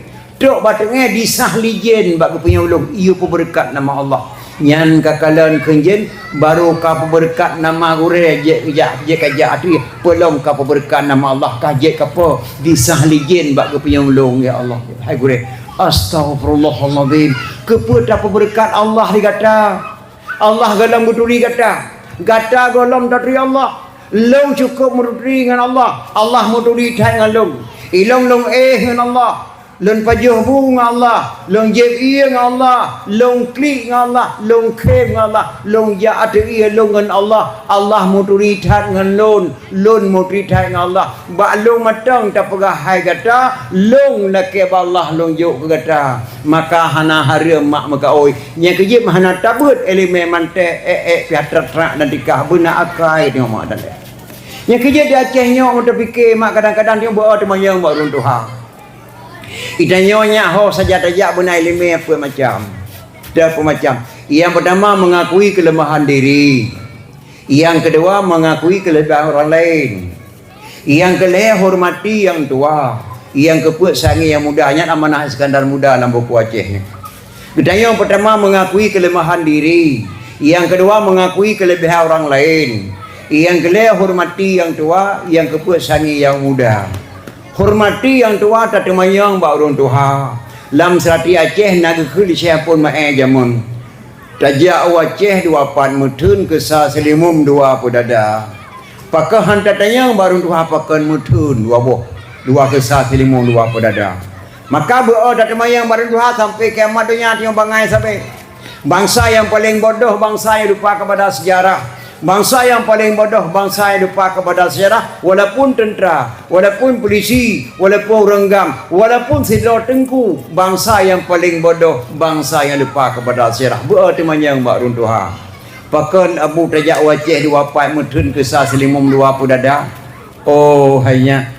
tok batengnya disah lijen bak penyulung ieu berkat nama Allah nyan kakalan kenjen baru ka berkat nama gure je kaja atu pelong ka berkat nama Allah kaje kapo disah lijen bak penyulung ya Allah hai gure astagfirullahalazim kepada berkat Allah digata Allah galam guturi gata golom dari Allah long cukup muduri dengan Allah Allah muduri thai dengan long ilong long dengan Allah long pajuh bunga Allah long jeb iya dengan Allah long klik dengan Allah long kem dengan Allah long ja ada iya long dengan Allah Allah muduri thai dengan lon muduri thai dengan Allah ba long matang tak pegah hai gata long lake Allah long juk gata maka hana hari mak maka oi nya kejip hana tabut elemen mante piatra dan dikah bena akai tengok mak dan nya kejip dia Aceh nyok mata fikir mak kadang-kadang dia buat temayang buat runtuhan idanyonya ho saja tajak bena elemen apa macam yang pertama mengakui kelemahan diri yang kedua mengakui kelebihan orang lain yang kelima hormati yang tua yang keput sangi yang muda hanya amanah Iskandar muda dalam buku Aceh ni. Kedaya yang pertama mengakui kelemahan diri, yang kedua mengakui kelebihan orang lain, yang kelima hormati yang tua, yang keput sangi yang muda. Hormati yang tua tak temayang ba urang tuha. Lam serati Aceh naga kuli siapun mae jamun. Tajak Aceh 24 mutun kesah selimum 2 pedada. Pakah hantar tanyang baru tuha pakan mutun 2 boh. 2 kesah selimum 2 pedada. Maka berdoa tak temayang baru tuha sampai kiamat dunia tiang bangai sampai. Bangsa yang paling bodoh bangsa yang lupa kepada sejarah. Bangsa yang paling bodoh bangsa yang lupa kepada sejarah. Walaupun tentera, walaupun polisi, walaupun renggam, walaupun sidro tengku, bangsa yang paling bodoh bangsa yang lupa kepada sejarah. Berdoa temayang bak runtuha. Pakan Abu Tajak Aceh 24 mutun kesah selimum 2 pedada. Oh hanya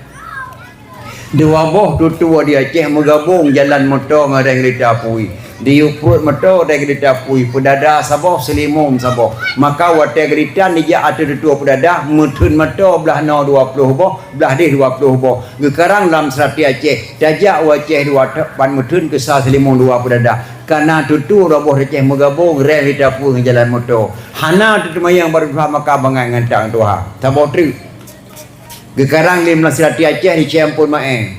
2 boh tutua di Aceh menggabung jalan motor ngadai kereta pui. Di uput motor dari kereta pui pedada saboh selimum saboh. Maka watai kereta ni ja ada tutua pedada mutun motor belah no 20 boh, belah di 20 boh. Gekarang dalam serati Aceh, Tajak Aceh 24 mutun kesah selimum 2 pedada. Karena tutu roboh Aceh menggabung rel kereta pui jalan motor. Hana tu temayang baru tuha maka bangai ngantang tuha. Saboh tri. Gekarang 15 serati Aceh di campur mae.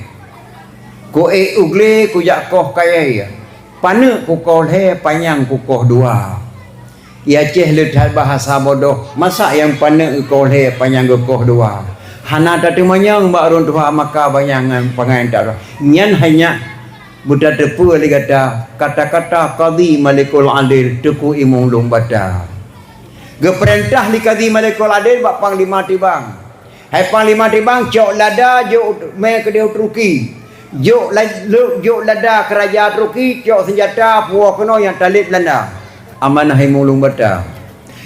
Ko ugle ku jakoh kaya. Pana kukoh le panjang kukoh 2. Ya Aceh letak bahasa bodoh. Masa yang pana kukoh le panjang kukoh 2. Hana tak temayang mbak run tuha maka bayangan pangai tak. Nyan hanya budak tepu ali kata qadi malikul adil tuku imung lung bata. Geperintah li qadi malikul adil bak panglima tibang. Hai panglima tibang cok lada jok me ke dia Turki. Jok lada kerajaan Turki cok senjata puak kena yang talib Belanda. Amanah imung lung bata.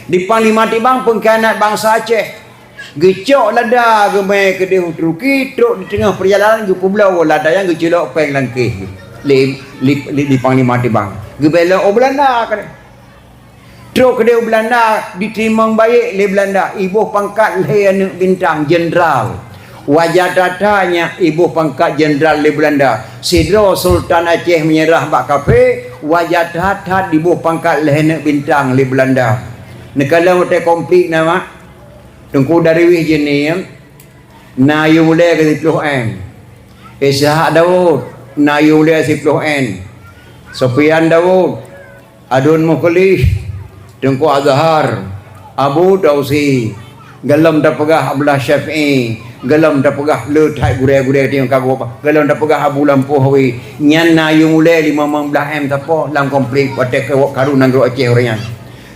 Di panglima tibang pengkhianat bangsa Aceh. Gecok lada gemai ke dia Turki tok di tengah perjalanan ke pulau lada yang gecelok peng langkih. Di panglima tibang. Gebelok Belanda kan. Tok ke dia Belanda diterima baik le Belanda. Ibu pangkat le anak bintang jenderal. Wajah datanya ibu pangkat jenderal le Belanda. Sidro Sultan Aceh menyerah bak kafe. Wajah data ibu pangkat le anak bintang le Belanda. Nekala hotel komplit nama. Tengku dari wih jenis. Na yu mulai ke 10M. Ishak Daud. Na yu mulai 10M. Sofian Daud. Adun Mukhlih. Tengku Azhar. Abu Tausi. Galam dah pegah Abdullah Syafi'i. Galam dah pegah le thai gure-gure tiang kago apa. Galam dah pegah Abu Lampu Hawi. Nyan na yu mulai 15M tapo lam komplit watek ke karu nanggro Aceh orangnya.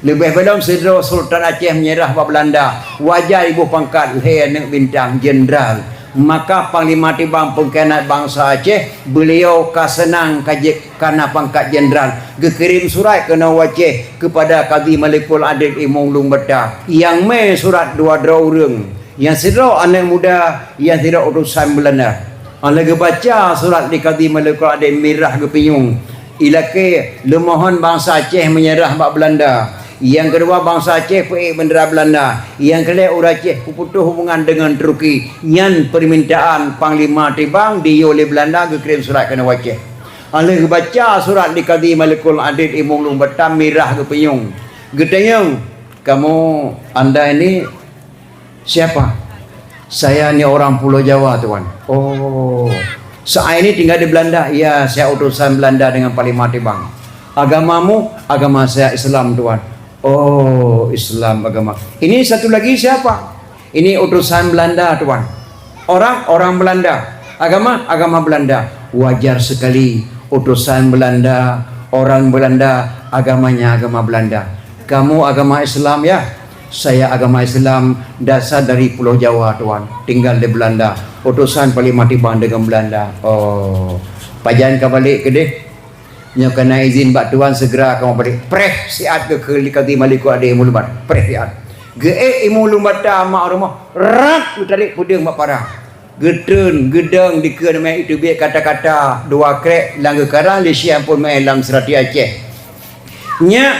Lebih belum Sidro Sultan Aceh menyerah bak Belanda. Wajah ibu pangkat le anak bintang jenderal. Maka panglima tibang pengkhianat bangsa Aceh beliau kasenang kajik karena pangkat jenderal. Gekirim surat kena Aceh kepada Qadi Malikul Adil Imong Lung Bata. Yang me surat 2 draurung. Yang sidro anak muda, yang tidak urusan Belanda. Lagi baca surat di Qadi Malikul Adil mirah gepinyung. Ilake lemohon bangsa Aceh menyerah bak Belanda. Yang kedua bangsa Aceh pergi bendera Belanda. Yang kedua orang Aceh putus hubungan dengan Turki. Nyan permintaan panglima tibang di oleh Belanda gekirim surat kena Aceh. Alih baca surat di Qadhi Malikul Adid imung lung batam mirah ke penyung. Gedayang, anda ini siapa? Saya ni orang Pulau Jawa tuan. Oh, saya ini tinggal di Belanda. Ya, saya utusan Belanda dengan Parlimen bang. Agamamu? Agama saya Islam tuan. Oh, Islam agama. Ini satu lagi siapa? Ini utusan Belanda tuan. Orang Belanda. Agama Belanda. Wajar sekali utusan Belanda, orang Belanda, agamanya agama Belanda. Kamu agama Islam ya? Saya agama Islam, dasar dari Pulau Jawa tuan, tinggal di Belanda. Utusan Parlimen bang dengan Belanda. Oh, pajan kau balik ke deh. Nya kena izin bak tuan segera kamu balik. Preh siat ke Qadhi Malikul Adid mulubat. Preh siat. Ge imulubat mak rumah. Rat tarik puding mak parah. Gedeng di ke nama itu biar kata-kata dua krek langga karang di siang pun main dalam serati Aceh. Nya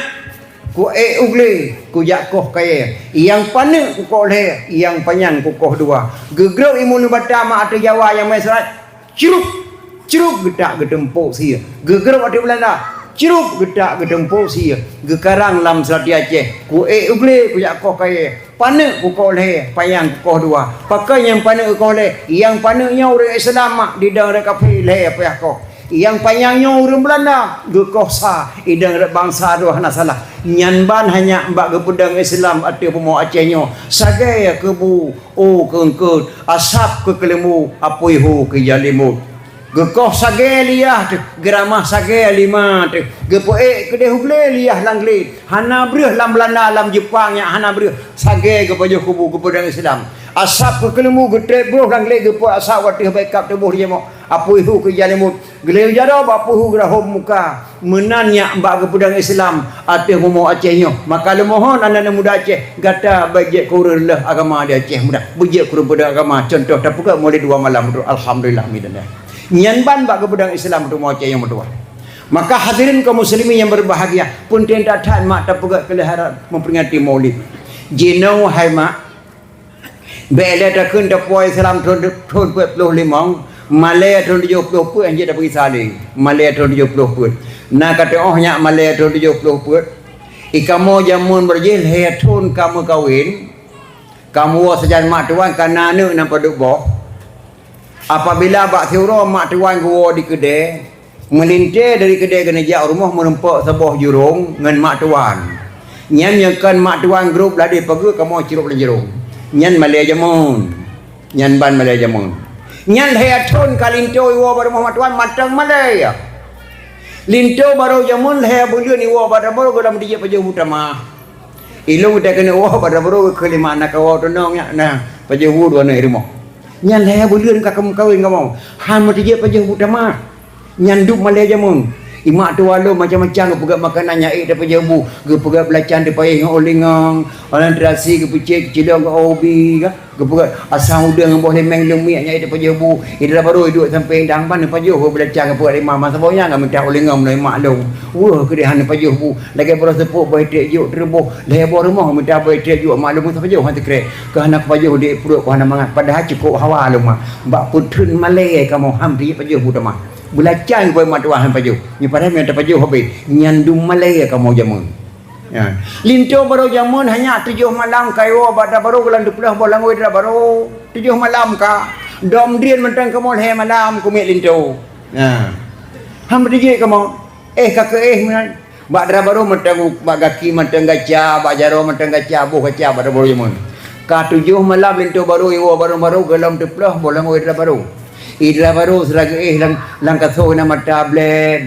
ku ugle ku jakoh kaya yang pana ku koleh yang panjang ku koh dua. Gegrau imulu batama atau Jawa yang main serat. Ceruk gedak gedempuk sia. Gegrau ada Belanda. Ceruk gedak gedempuk sia. Gekarang dalam serati Aceh. Ku ugle ku jakoh kaya. Pana ku koleh payang ku koh dua. Pakai yang pana ku koleh, yang pananya orang Islam mak di dalam kafe leh apa ya kau. Yang payangnya orang Belanda gekoh sa idang bangsa doh nak salah. Nyanban hanya mbak gepedang Islam atau pemo Acehnya. Sagai kebu kengkut asap ke kelemu apoi hu ke jalimu. Gekoh sage liah tu, geramah sage lima tu. Gepoe kedeh huble liah langlit. Hana breh lam Belanda lam Jepang yang hana breh sage kepada kubu kepada Islam. Asap ke kelemu getrek bro langlit gepo asap watih backup tubuh dia mo. Apu ihu ke jalimut. Geleu jaro apu hu grahom muka. Menanya mbak kepada Islam atau homo Acehnya. Maka lemohon anak-anak muda Aceh gata bajek kurun lah agama di Aceh muda. Bajek kurun pada agama contoh tapi juga mulai 2 malam alhamdulillah midandah. Nyanban bak kepada Islam tu mau yang berdua. Maka hadirin kaum muslimin yang berbahagia pun tidak tahan mak tak pegak keliharan memperingati Maulid. Jino hai mak. Bela tak kun tak puai Islam tahun 25, Malay tahun 70 pun anjir dah pergi saling. Malay tahun 70 pun. Nah kata ohnya Malay tahun 70 pun. Ikamu jamun berjil hetun kamu kawin. Kamu sejan mak tuan kana anu nampak duk boh. Apabila bak siuro mak tuan gua di kedai melintir dari kedai ke nejak rumah menempok sebuah jurung dengan mak tuan. Nyan nyakan mak tuan grup ladi pergi kamu cirup dalam jurung. Nyan Malay jamun. Nyan ban Malay jamun. Nyan hayatun kalinto iwa bar rumah mak tuan matang Malay. Linto baru jamun hay bulan iwa bar baru dalam dijak pajau utama. Ilung tak kena iwa bar baru kelima anak kau tunongnya nah pajau dua ni rumah. Nyan leh bulan kamu kawin kamu. Han mati je pajah utama. Nyan duk Malay jamun. Imak tu walau macam-macam ke pegat makanan nyai dah pajah bu. Ke pegat belacan de payah dengan olingang. Orang terasi ke pecik kecilong ke obi ke. Ke pegat asam udang boleh meng lemiak nyai dah pajah bu. Ida baru duduk sampai dang pan pajah ke belacan ke pegat lima masa bonya ke minta olingang mulai mak long. Wah ke dia han pajah bu. Lagi baru sepuk baik tek juk terbuh. Leh baru rumah minta baik tek juk maklum masa pajah han tekrek. Ke anak pajah di perut ke anak mangat padahal cukup hawa lu mah. Bak putun Malay kamu hampir pajah bu dah belacan kepada mak tuan paju. Ni padahal minta paju habis. Nyandum Malay kamu jamun. Ya. Linto baru jamun hanya 7 malam kayo pada baru bulan 20 bulan ngoi dah baru 7 malam ka. Dom dian mentang kamu he malam kumit linto. Ya. Ham DJ kamu. Kakak bak dah baru mentang bak gaki mentang gaca, bak jaro mentang gaca, buh gaca pada baru jamun. Ka 7 malam linto baru iwo baru gelam 20 bulan ngoi dah baru. Idra baru selagi lang kaso na mata ble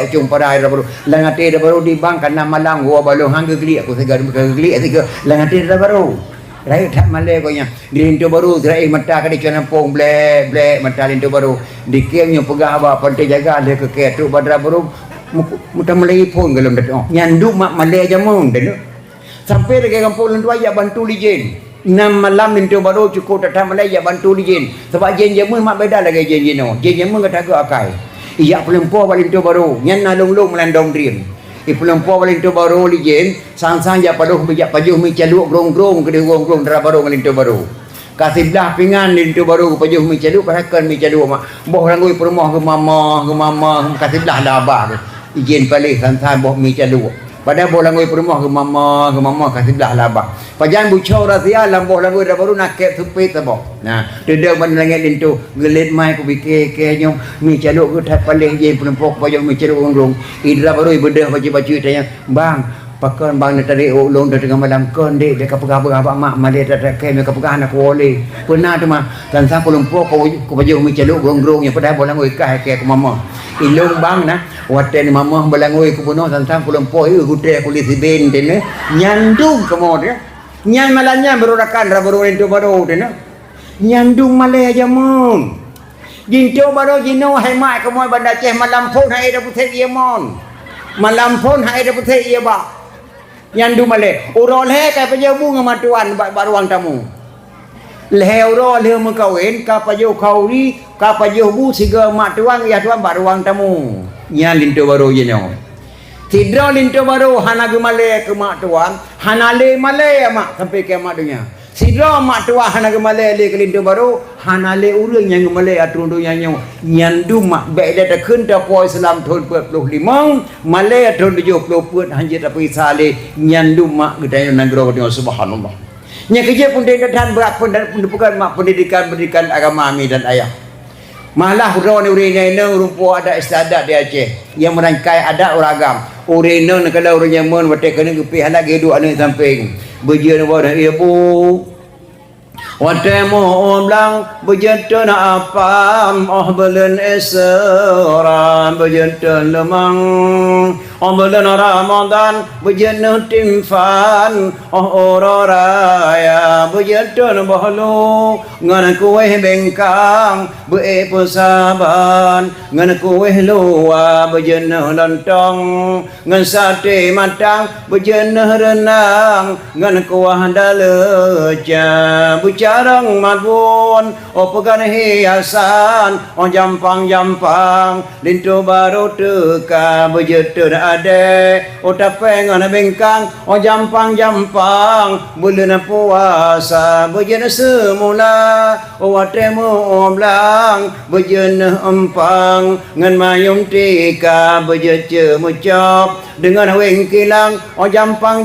ujung pada idra baru lang ate idra baru di bang kana malang gua balu hang geli aku segar geli atiga lang ate idra baru rai tak Malay ko nya linto baru serai mata kadi kena pong ble mata linto baru dikemnya pegah aba pantai jaga le ke tu badra baru muta Malay pun gelem dak nyandu mak Malay jamun dak sampai dekat kampung lentua ya bantu lijen 6 malam lintu baru cukup datang Malay ya bantu dijin sebab jen jamun mak beda lagi jen jeno jen jamun kata agak akai iya pelempo balintu baru nyan nalung melandong dream pelempo balintu baru dijin sang-sang ya paduh bijak pajuh mi caluk grong-grong ke grong-grong dara baru balintu baru kasih belah pingan lintu baru pajuh mi cadu pahakan mi cadu mak boh rangui permoh ke mama kasih belah dah abah izin balik santai boh mi cadu pada boh rangui permoh ke mama kasih belah labah pajan bucau rasia lamboh rangui dah baru nak kek supit boh nah dedek ban langit lintu gelit mai ku bike ke nyom mi cadu ku tak paling je perempok pajuh mi cadu urung idra baru bedah baju tanya bang pakan bang nak tarik ulung dah tengah malam kon dek dia kapegah abak mak malih tak ke me kapegah nak oleh pernah tu mah dan sang pelumpuh ko baju mi celuk gongrong yang pada bolang oi kah ke mama ilung bang nah waten mama bolang oi ku bunuh dan sang pelumpuh gudeh kulit sibin tene nyandung kemod ya nyan malanya berurakan baru itu baru tene nyandung malih aja mon jinto baru jino hai mai kemoy banda ceh malam pun hai dah putih ia mon malam pun hai dah putih ia ba nyandu male urol he kai pajo bunga matuan baruang tamu leh urol he mekawin ka pajo kauri ka pajo bu siga matuan ya tuan baruang tamu nyan linto baru je nyo tidro linto baru hanagu male ke matuan hanale male mak sampai kiamat dunia sidro matuan hanagu male le ke linto baru hanale urang yang male atrun dunia nyo nyandu mak baik dah takun dah poi Islam tahun 45 male tahun 70 pun hanjit tapi sale nyandu mak gedaya negara dengan subhanallah nya kerja pun dia dan berat pun bukan mak pendidikan agama ami dan ayah malah ron urine ne rupo ada istiadat di Aceh yang merangkai adat ragam urine kalau orang Yaman wate kena gepi anak gedu ane samping bejian wadah ibu watemu omlang bejentun apam belen esra bejentun lemang belen Ramadan bejentun timfan ororaya bejentun bahlu ngan kueh bengkang be pesaban ngan kueh luwa bejentun lontong ngan sate matang bejentun renang ngan kuah daleja carang madun pegan hiasan jampang lintu baru teka bejetur ade tapeng bengkang jampang bulan puasa bejen semula watemu omlang bejen empang ngan mayum tika bejeje mucap dengan wengkilang jampang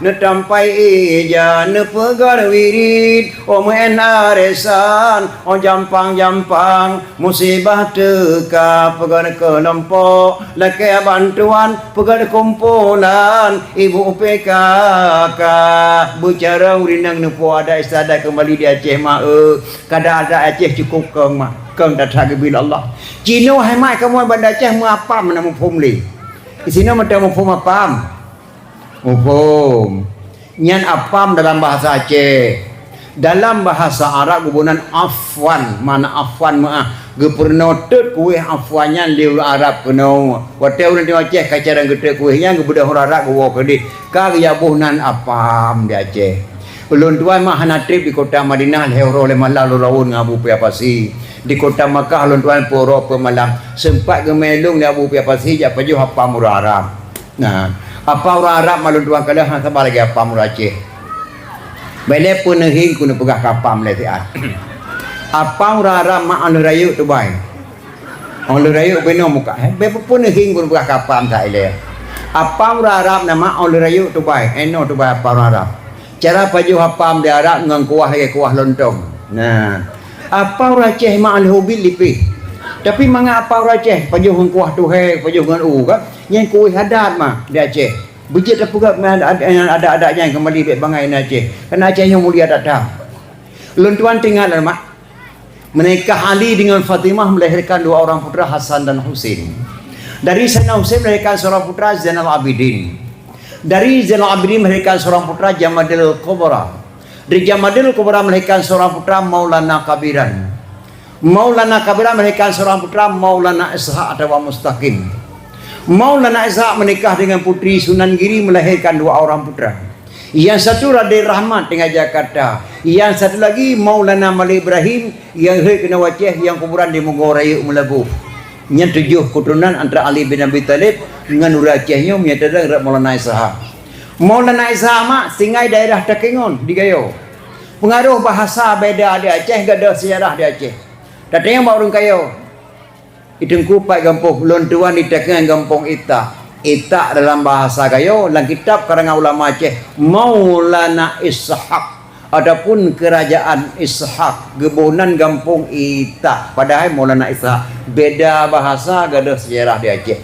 netampai ija nepegar wirid men aresan jampang musibah teka pegan kelompok laki bantuan pegan kumpulan ibu PKK bicara urinang nepo ada istiadat kembali di Aceh mak kada ada Aceh cukup keng mak keng datang bila Allah Cino hai mai kamu banda Aceh mu apa menamu pumli di sini ada mufhum apam mufhum nyan apam dalam bahasa Aceh dalam bahasa Arab gubunan afwan mana afwan maah gepernotet kuih afwannya liu Arab keno wateu di Aceh kacaran gede kuihnya gebudah Arab guwo kedi karyabuhnan apam di Aceh ulun tuan mah hana trip di kota Madinah lehoro le malalu rawun ngabu piapasi di kota Makkah ulun tuan poro pemalam sempat gemelung di Abu Piapasi jak pajuh apa murah Arab nah apa orang Arab malun tuan kalah hang sabar lagi apa murah Aceh bele pun hing kuna pegah kapam le tiat apa orang Arab mak anu rayu tu bai anu rayu beno muka be pun hing kun pegah kapam tak ile apa orang Arab nama anu rayu tu bai eno tu bai apa orang Arab cara pajuh apam di Arab ngang kuah lagi kuah lontong nah apa orang Aceh mak al hobil lipi tapi manga apa orang Aceh pajuh kuah tu he pajuh ngan kan yang kuih hadat mah di Aceh bejit apa gak ada-adanya yang kembali baik bangai Aceh kerana Aceh yang mulia datang luntuan tinggal mak menikah Ali dengan Fatimah melahirkan dua orang putra Hasan dan Husain dari Sayyidina Husain melahirkan seorang putra Zainal Abidin dari Zainal Abidin melahirkan seorang putra Jamadil Kubra dari Jamadil Kubra melahirkan seorang putra Maulana Kabiran melahirkan seorang putra Maulana Ishaq atau Mustaqim Maulana Ishaq menikah dengan putri Sunan Giri melahirkan dua orang putra yang satu Raden Rahmat dengan Jakarta yang satu lagi Maulana Malik Ibrahim yang kena Aceh yang kuburan di Mogoraya Melabuh yang 7 keturunan antara Ali bin Abi Talib dengan Nur Acehnya menyatakan Maulana Ishaq mak singai daerah Takengon di Gayo Pengaruh bahasa beda di Aceh, gada sejarah di Aceh. Datang yang orang kayo. Itengku pai gampung lon tuan ditekan gampung Ita dalam bahasa kayo dalam kitab karangan ulama Aceh Maulana Ishaq. Adapun kerajaan Ishaq gebunan gampung Ita. Padahal Maulana Ishaq beda bahasa gada sejarah di Aceh.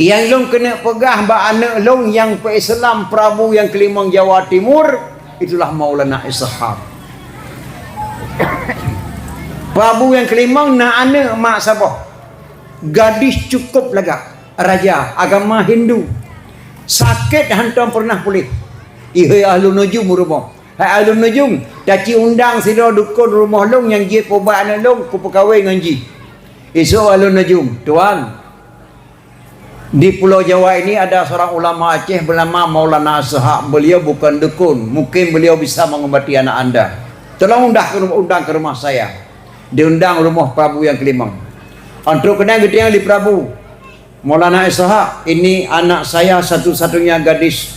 Yang long kena pegah ba anak long yang Islam Prabu yang kelimang Jawa Timur itulah Maulana Ishaq. Prabu yang kelimang na anak mak sabah. Gadis cukup lagak. Raja agama Hindu. Sakit hantam pernah pulih. Ihai ahlu nujum rumah. Hai ahlu nujum. Daci undang sila dukun rumah long yang je pobat anak long ku pekawai dengan ji. Esok ahlu nujum. Tuan. Di Pulau Jawa ini ada seorang ulama Aceh bernama Maulana Ishaq. Beliau bukan dukun. Mungkin beliau bisa mengobati anak anda. Tolong undang ke rumah saya. Diundang rumah Prabu yang kelimang. Untuk kena getiang di Prabu. Maulana Ishaq, ini anak saya satu-satunya gadis.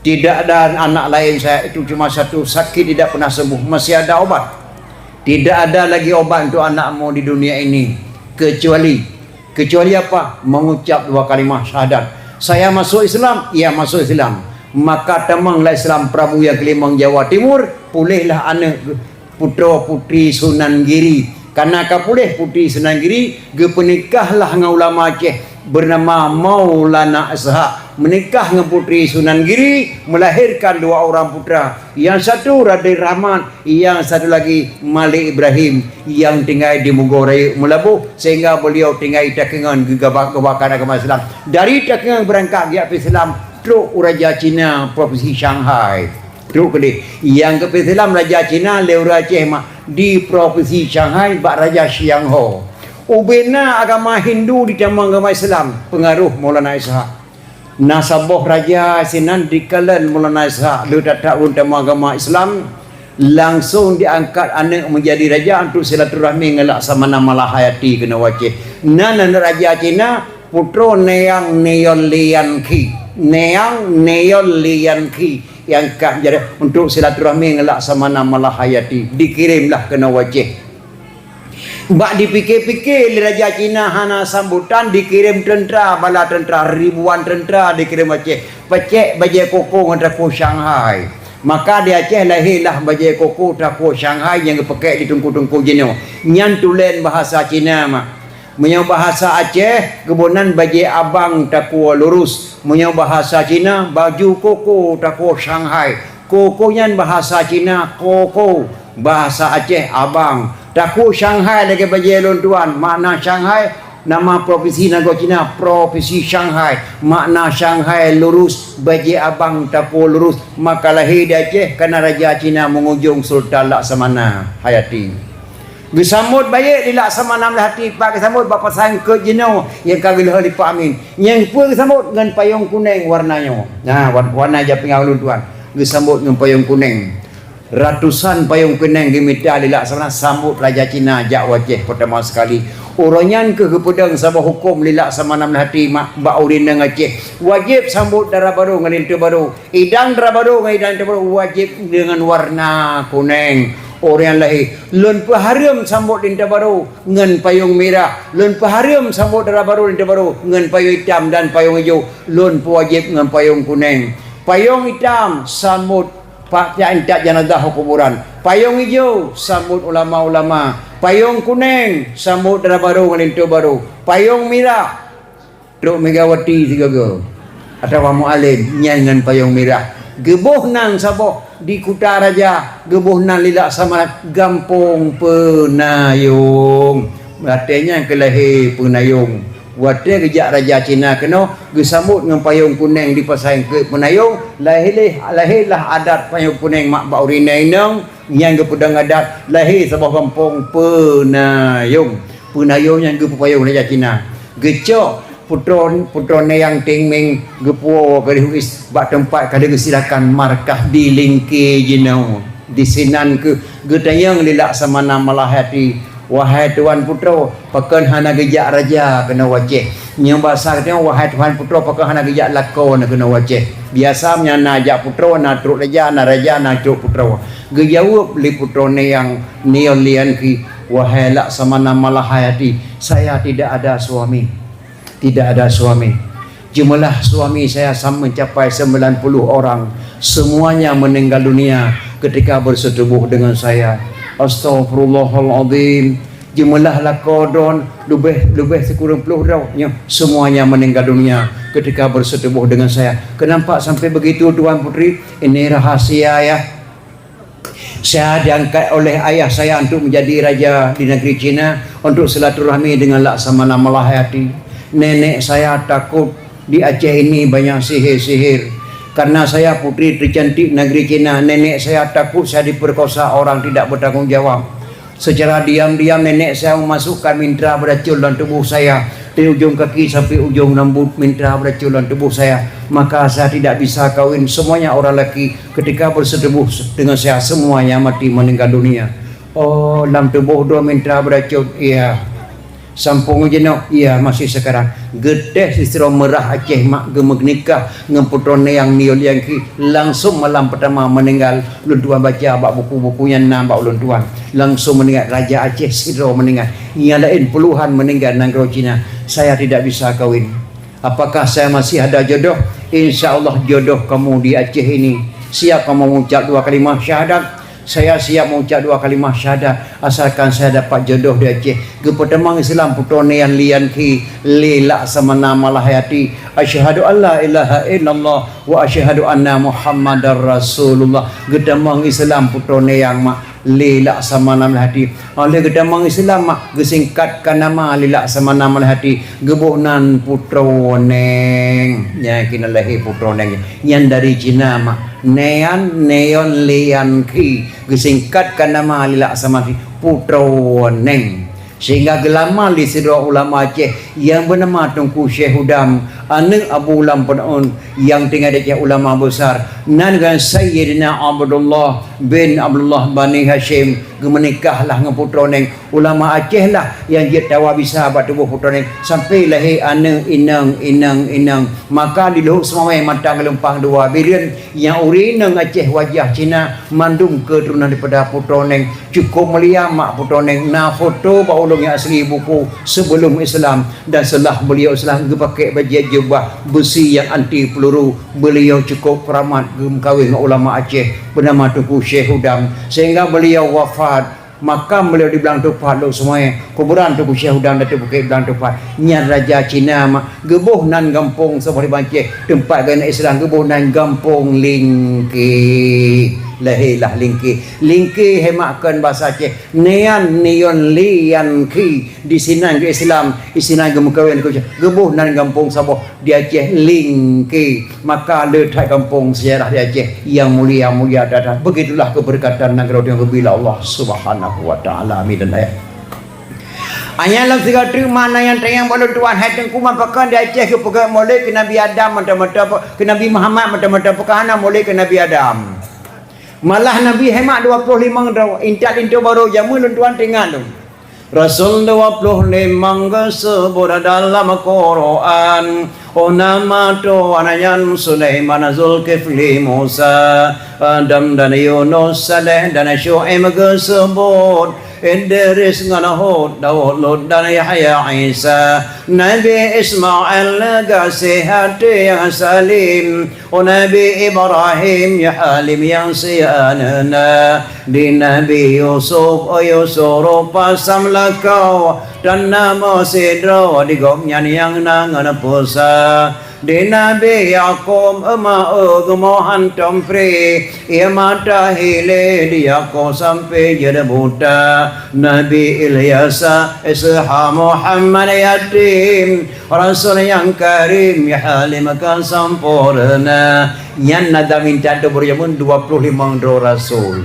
Tidak ada anak lain saya. Itu cuma satu, sakit tidak pernah sembuh. Masih ada obat. Tidak ada lagi obat untuk anakmu di dunia ini. Kecuali apa? Mengucap 2 kalimat syahadat. Saya masuk Islam, ia masuk Islam. Maka temanglah Islam Prabu yang kelimang Jawa Timur. Pulihlah anak putra putri Sunan Giri. Karena kapulih putri Sunan Giri, gepenikahlah dengan ulama Aceh bernama Maulana Ishaq. Menikah dengan putri Sunan Giri, melahirkan 2 orang putra. Yang satu Raden Rahman, yang satu lagi Malik Ibrahim yang tinggal di Mugorai Melabuh, sehingga beliau tinggal di takengan gebakan agama Islam. Dari takengan berangkat dia Islam truk Raja Cina Provinsi Shanghai. Truk kedai yang ke Islam Raja Cina Leura Aceh di Provinsi Shanghai bak Raja Xiang Ho. Ubena agama Hindu ditambah agama Islam, pengaruh Maulana Ishaq. Nasabah Raja Sinan di Kalan Maulana Ishaq lu datang ditambah agama Islam, langsung diangkat anak menjadi raja untuk silaturahmi ngelak sama nama Lahayati kena Aceh. Nan Raja Cina putra Neang Neol Lian Ki. Neang Neol Lian Ki yang kah jadi untuk silaturahmi ngelak sama nama Lahayati, dikirimlah ke Aceh. Bak dipikir-pikir Raja Cina hana sambutan, dikirim tentera, bala tentera, ribuan tentera dikirim Aceh. Pecek bajai koko dengan Tako Shanghai. Maka di Aceh lahirlah bajai koko Tako Shanghai yang dipakai di tungku-tungku jenuh. Nyan tulen bahasa Cina Menyau bahasa Aceh, kebunan bajai abang Tako lurus. Menyau bahasa Cina, baju koko Tako Shanghai. Koko nyan bahasa Cina, koko. Bahasa Aceh, abang. Tako Shanghai lagi bajai lontuan. Makna Shanghai, nama provinsi negara Cina, Provinsi Shanghai. Makna Shanghai lurus, bajai abang Tako lurus. Maka lahir di Aceh, kerana Raja Cina mengujung Sultan Laksamana Hayati. Gesambut baik di Laksamana Melati pak gesambut bapa sayang ke jenau yang kagil hari Pak Amin. Yang pun gesambut dengan payung kuning warnanya. Nah, warna aja pengawal tuan. Gesambut dengan payung kuning. Ratusan payung kuning dimita di Laksamana sambut Raja Cina jak Aceh pertama sekali. Uronyan ke kepedang sabah hukum di Laksamana Melati mak baurin dengan Aceh. Wajib sambut darah baru dengan lintu baru. Idang darah baru dengan idang baru wajib dengan warna kuning. Orang lahir lun paharim sambut linta baru ngan payung merah, lun paharim sambut darah baru linta baru ngan payung hitam dan payung hijau, lun wajib ngan payung kuning. Payung hitam sambut pakaian tak jenazah kuburan, payung hijau sambut ulama-ulama, payung kuning sambut darah baru ngan linta baru, payung merah Duk Megawati tiga-tiga atau Mu'alim nyan payung merah. Gebuh nang sabah di Kuta Raja, gebuh nang di Laksamana Gampung Penayung. Artinya kelahir Penayung. Wate kejak Raja Cina kena gesambut dengan payung kuning di pasang ke Penayung. Lahirlah adat payung kuning mak baurina inang yang ke pedang adat lahir sabah Gampung Penayung. Penayung yang ke payung Raja Cina. Gecok putra yang tingming gepuo kali huis bak tempat kada silakan markah di lingki jenau di sinan ke gedayang di Laksamana Melahati wahai tuan putra pakan hana gejak raja kena wajih yang bahasa katanya wahai tuan putra pakan hana gejak lakon kena wajih biasa nyana ajak putra na truk raja na truk putra gejawab li putra ni yang niolian ki wahai laksamana malahayati saya tidak ada suami jumlah suami saya mencapai 90 orang semuanya meninggal dunia ketika bersetubuh dengan saya. Astaghfirullahaladzim. Jumlah lakodon lebih sekurang 10 orang semuanya meninggal dunia ketika bersetubuh dengan saya. Kenapa sampai begitu tuan putri? Ini rahasia ya. Saya diangkat oleh ayah saya untuk menjadi raja di negeri Cina untuk silaturahmi dengan Laksamana Malahayati. Nenek saya takut di Aceh ini banyak sihir-sihir. Karena saya putri tercantik negeri Cina, nenek saya takut saya diperkosa orang tidak bertanggung jawab. Secara diam-diam nenek saya memasukkan mintra beracun dalam tubuh saya. Dari ujung kaki sampai ujung rambut mintra beracun dalam tubuh saya. Maka saya tidak bisa kawin. Semuanya orang lelaki ketika bersetubuh dengan saya semuanya mati meninggal dunia. Oh, dalam tubuh dua mintra beracun. Iya. Sampung jenok, iya masih sekarang. Gedeh sistro merah Aceh mak gemeg nikah dengan putrone yang niol yang ki langsung malam pertama meninggal. Ulun tuan baca bak buku-bukunya nampak ulun tuan langsung meninggal. Raja Aceh sistro meninggal. Yang lain puluhan meninggal negeri Cina. Saya tidak bisa kawin. Apakah saya masih ada jodoh? InsyaAllah jodoh kamu di Aceh ini. Siap kamu mengucap 2 kalimah syahadat? Saya siap mengucap 2 kalimah syahadat asalkan saya dapat jodoh di Aceh. Gepetemang Islam putrone yang lian ki li Laksamana Malahayati. Asyhadu alla ilaha illallah wa asyhadu anna Muhammadar Rasulullah. Getemang Islam putrone yang mak li Laksamana Malahayati. Oleh getemang Islam mak gesingkatkan nama li Laksamana Malahayati. Gebuhnan putroneng yang kinalahi putroneng yang dari Cina mak neon lian ki gesingkatkan nama li Laksamana putroneng. Sehingga gelama li sidra ulama Aceh yang bernama Tunku Syekh Hudam anak Abu Ulam Penaun yang tinggal di Aceh ulama besar nan dengan Sayyidina Abdullah bin Abdullah Bani Hashim menikahlah dengan putra neng ulama Aceh lah yang dia tawa bisa buat tubuh putra neng sampai lahir anak inang maka di luhuk semua mata gelempang dua bilion yang urinang Aceh wajah Cina mandung keturunan daripada putra neng cukup mulia mak putra neng na foto baulung yang asli buku sebelum Islam dan setelah beliau Islam pakai baju jubah besi yang anti peluru. Beliau cukup keramat kawin dengan ulama Aceh bernama Tunku Syekh Hudam sehingga beliau wafat. Makam beliau di Belang Tupat lu semuanya. Kuburan Tunku Syekh Hudam Datuk Bukit Belang Tupat. Nyan Raja Cina gebuh nan gampung seperti Banceh tempat gana Islam gebuh nan gampung Lingki. Lahilah Lingki hemakkan bahasa Aceh nean nion lian ki di sinan ke Islam isinan gemukawin ke gebuh nan gampung Sabah di Aceh Lingki maka letak kampung sejarah di Aceh yang mulia datang. Begitulah keberkatan negara yang bila Allah Subhanahu wa taala. Amin dan ayat hanya dalam tiga mana yang tayang balu tuan hai tengku mapakan di Aceh ke pegang mulai ke Nabi Adam mata-mata ke Nabi Muhammad mata-mata pekana mulai ke Nabi Adam. Malah Nabi hemat 25 tahun. Intat baru jamu tuan tengah tu. Rasul 25 sebut dalam Quran. Nama tuan yang Sulaiman Zulkifli Musa Adam dan Yunus Saleh dan Syuaib sebut. Idris dengan Hud, Daud, Lut dan Yahya Isa. Nabi Ismail kasih hati yang salim. Nabi Ibrahim ya halim yang sianana. Di Nabi Yusuf pasam lakau dan nama sidra digomnya yang nangan pusa. Di Nabi Yaqub gemohan tompri ia mata hile dia ko sampai jadi buta. Nabi Ilyasa Isha Muhammad yatim Rasul yang karim ya halim kan sempurna. Yang nada minta tu berjamun 25 Rasul.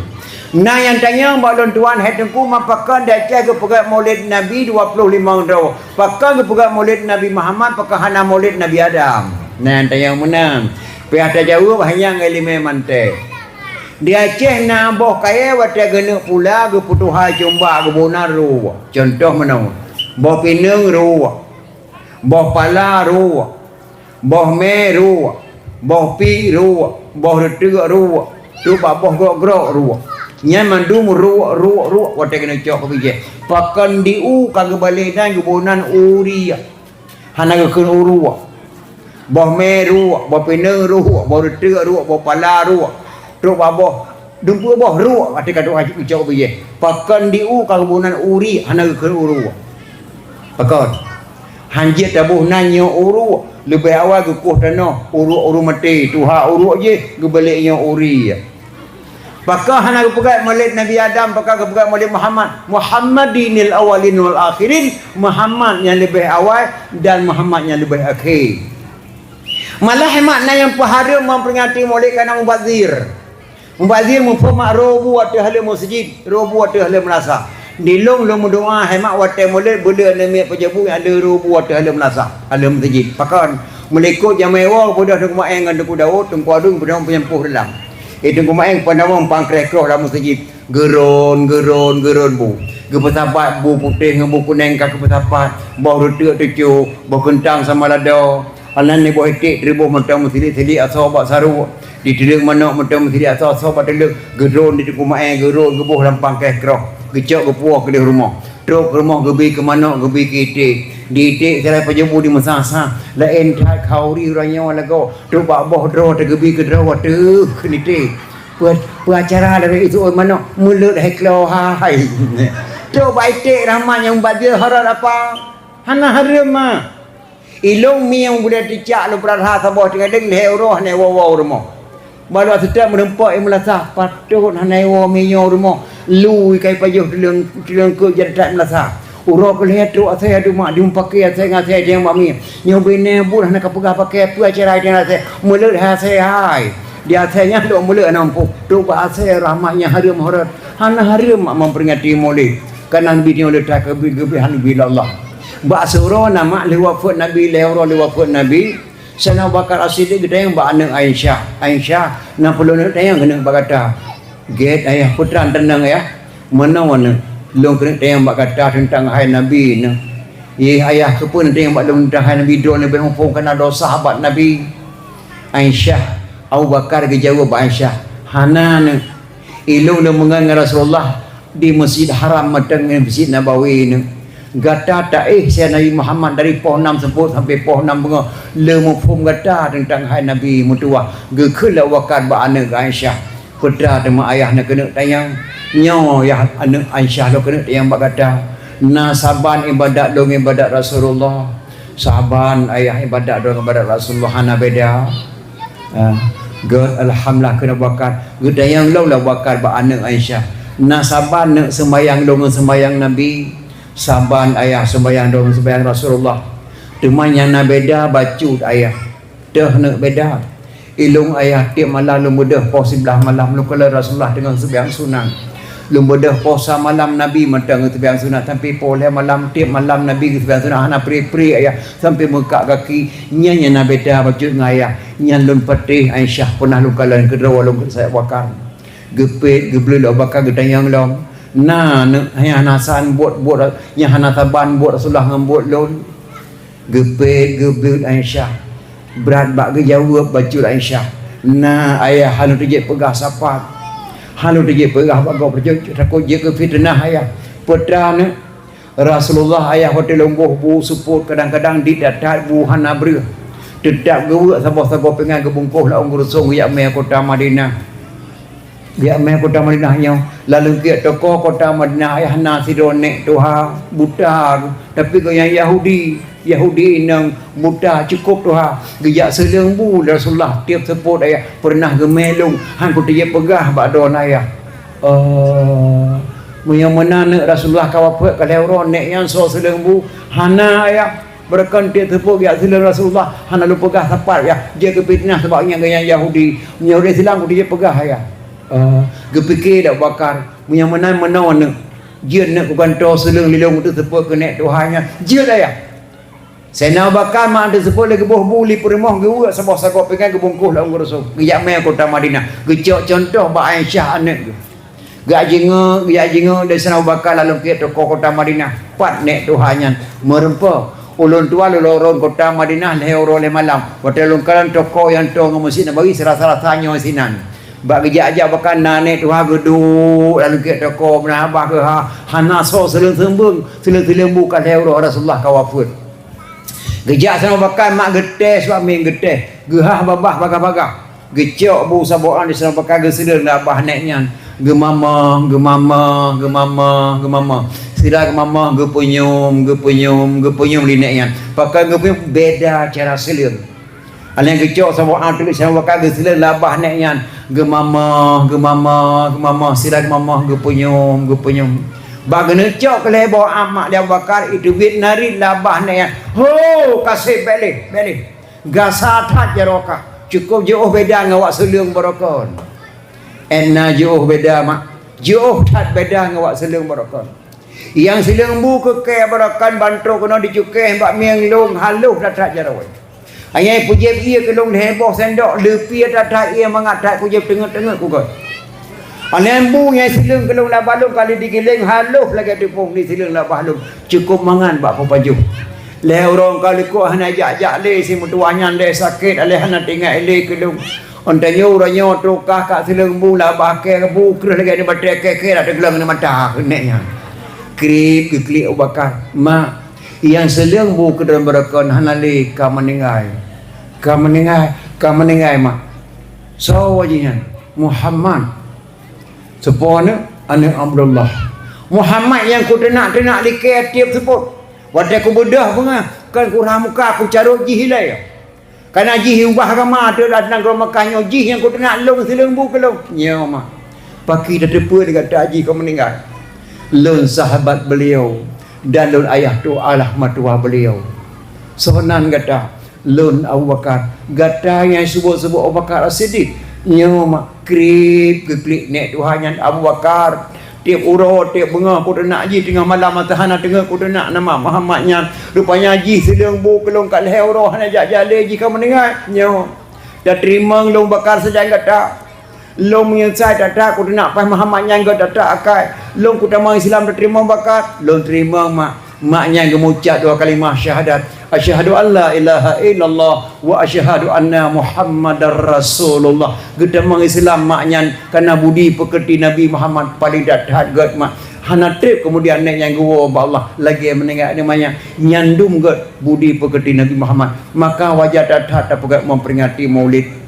Nah yang tanya balon tuan hai tengku mapakan dah cai ke pegat Maulid Nabi 25 tahun. Pakai ke pegat Maulid Nabi Muhammad pakai hana Maulid Nabi Adam. Nah yang tanya menang. Pihak tak jauh banyak ngali mantai. Dia Aceh na boh kaya wate gena pula ge putuha Jombang ge Bonaru. Contoh mana? Boh Pinang ru. Boh Pala ru. Boh Me ru. Boh Pi ru. Boh Reteg ru. Tu ba boh grok ru. Nya mandum ru wate kena cok ke bije. Pakan diu kage baledan ge bonan uri. Hana ge kun uru. Boh Me ru, boh Pinang ru, boh Reteg ru, boh Pala ru. Teruk baboh dumpu boh ru ati kadu haji ucap biye pakan diu kalbunan uri hana ke uru pakon hanjit tabuh nanyo uru lebih awal ke kuh tanah uru mati tuha uru je ke baliknya uri pakah hana ke pegat malik Nabi Adam pakah ke pegat malik Muhammadinil awalin wal akhirin Muhammad yang lebih awal dan Muhammad yang lebih akhir malah makna yang pahara memperingati malik kana mubazir mufaham robu wate hale masjid robu wate hale merasa dilong lo doa hemat wate molek bela nami pejabu ada robu wate hale merasa hale masjid pakan melekut jamewa bodah tengku maeng dengan tengku daud tengku adung pedang penyempuh dalam tengku maeng pandawang pangkrek-krok dalam masjid geron bu gepetapat bu putih dengan bu kuning kaki petapat bau retek tecu bau kentang sama lado alan ni bau etik ribuh mentang masjid asal bak saru di teluk manok macam tidak asal bat teluk geron di tengku maeng geron gebuh lampang keh kroh gecok gepuah ke rumah truk rumah gebi ke manok gebi ke itik di itik saya pejabu di mesasa lain tak khauri uranya lago truk bak boh dro tergebi ke dro tu ke itik acara dari itu manok mulut heklo hai truk bak itik ramai yang baju harat apa hana harema ilong mi yang boleh dicak lu berat sabah dengan deng leh roh ne wow rumah baru sedang merempak yang melasa patut hanai wa minyo rumah lui kai pajuh telung ke jadat melasa uro kelih tu saya adu mak diumpakai saya ngasai dia mak mi nyobine bur hana kapegah pakai apa acara dia saya mulut saya hai dia saya do mulut nampuk tu ba saya rahmatnya harum harat hana harum mak memperingati moleh kanan bini oleh tak kebihan bila Allah ba suro nama liwafat nabi lewro liwafat nabi Sana bakar asidi kita yang bak anak Aisyah na perlu nak tayang kena bak kata get ayah putran tenang ya mana long kena tayang bak kata tentang hai nabi na ayah ke pun tayang bak tentang hai nabi do lebih mumpung kena dosa sahabat nabi Aisyah Abu Bakar ke jawab Aisyah hana na ilung le mengan Rasulullah di Masjid Haram matang Masjid Nabawi na gata tak saya Nabi Muhammad dari pohon 6 sebut sampai pohon 6 bunga le mufhum gata tentang hai Nabi mutua ge khula wakat ba anak Aisyah putra tema ayah nak kena tayang nyo ya anak Aisyah lo kena tayang ba gata na saban ibadat dong ibadat Rasulullah saban ayah ibadat dong ibadat Rasulullah hana beda ge alhamdulillah kena wakat ge tayang lo lah wakat ba anak Aisyah na saban nak sembayang dong sembayang Nabi saban ayah sembayang dong sembayang Rasulullah teman yang nak beda bacut ayah dah nak beda ilung ayah tiap malam lu mudah pos 11 malam lu kalau Rasulullah dengan sembayang sunat lu mudah posa malam Nabi matang sembayang sunat sampai boleh malam tiap malam Nabi sembayang sunat hana pri ayah sampai muka kaki nya nak beda bacut dengan ayah nya lun patih Aisyah pernah lu kalau kedua lu saya bakar gepet gebel lu bakar gedayang long na yang nasan buat yang hana taban buat Rasulullah ngambut lon gepet gebel Aisyah berat bak ge jawab baju Aisyah na ayah halu tejek pegah sapat halu tejek pegah bak go perjo takut je ke fitnah ayah putra ne Rasulullah ayah hotel lomboh bu support kadang-kadang di datat bu hana bre dedak ge sabah-sabah pengan ke bungkuh la unggur song ya me kota Madinah dia main kota Madinah nya lalu ke tokoh kota Madinah ayah nasi donek tuha buta tapi ke yang Yahudi nang buta cukup tuha gejak selembu Rasulullah tiap seput ayah pernah gemelung hang kutu ye pegah bak don ayah yang mana nak Rasulullah kawapet kalau nek yang so selembu hana ayah berkan tiap seput ya selembu Rasulullah hana lu pegah sapat ya dia ke fitnah sebabnya yang Yahudi Islam kutu ye pegah ayah gepikir dak bakar yang mana je nak bukan to seleng lilong tu seput ke nek Tuhannya je dah ya Sena bakal mak ada sebut lagi buh buli perimah gua sebab sagok pengen ke bungkus lah Rasul. Giyak mai kota Madinah. Gecok contoh ba Aisyah anak tu. Gajinga dari sana bakal lalu ke toko kota Madinah. Pat nek Tuhannya merempa. Ulun tua loloron kota Madinah lehoro le malam. Hotel lungkaran toko yang to masjid bagi serasa-rasanya sinan. Bak gejak aja bakal nane Tuhan geduk lalu ke toko menabah ke hana so seleng-seleng bukan lehoro Rasulullah kawafud. Gejak sana bakal mak geteh suami geteh. Gehah babah bagah-bagah. Gecok bu saboan di sana bakal gesedeng abah neknya. Gemama. Sila gemama gepunyum lineknya. Pakai gepunyum beda cara seleng. Aleng gecok saboan tu di sana bakal gesedeng abah neknya. Gemama. Sila gemama gepunyum. Bagana cok ke bawa amak dia bakar itu bit nari labah ni. Ho kasih balik. Gasat jaroka. Cukup jauh beda ngawak selung barakon. Enna jauh beda mak. Jauh tak beda ngawak selung barakon. Yang selung bu ke barakon bantu kena dicukai mbak miang long haluh tak jarawai. Ayai pujib ia ke long heboh sendok lepi tak ia mengatak pujib tengah-tengah kukot. Anembu yang silang kelung lah balung kali digiling haluh lagi tepung ni silang lah balung cukup mangan bak papaju le orang kali ko hana jak le si mutuanya le sakit ale hana tinggal le kelung ontanya uranya trukah kat silang bu lah bakai bu kerah lagi ni batek ke ada gelang ni mata neknya krip klik bakar ma yang silang bu ke dalam berakon hana le ka meninggai ma so wajinya Muhammad sepona anak Abdullah Muhammad yang ku tenak likai tiap sebut wadah ku bedah bunga kan ku ramuka ku carut jih lah ya karena jih ubah ramah tu dah nang Mekahnya jih yang ku tenak long selengbu ke long nyama pagi dah tepa dekat haji kau meninggal lun sahabat beliau dan lun ayah tu Allah matua beliau sonan kata lun Abu Bakar gata yang sebut-sebut Abu Bakar As-Siddiq nyama krip keklik nek Tuhan Abu Bakar tiap uro tiap bengah ku nak haji tengah malam matahana tengah ku nak nama Muhammadnya rupanya haji sedang bu kelong kat leher uro hana jak jale haji kau mendengar nyo dah terima long bakar saja kata long menyesai tak ku nak pas Muhammadnya enggak tak akai long ku tamang Islam dah terima bakar long terima maknya mengucap dua kalimah syahadat asyhadu alla ilaha illallah wa asyhadu anna muhammadar rasulullah kita mengislam maknya karena budi pekerti Nabi Muhammad paling dahat god mak hana trip kemudian naik yang gua Allah lagi menengah namanya nyandum god budi pekerti Nabi Muhammad maka wajah dahat tak memperingati maulid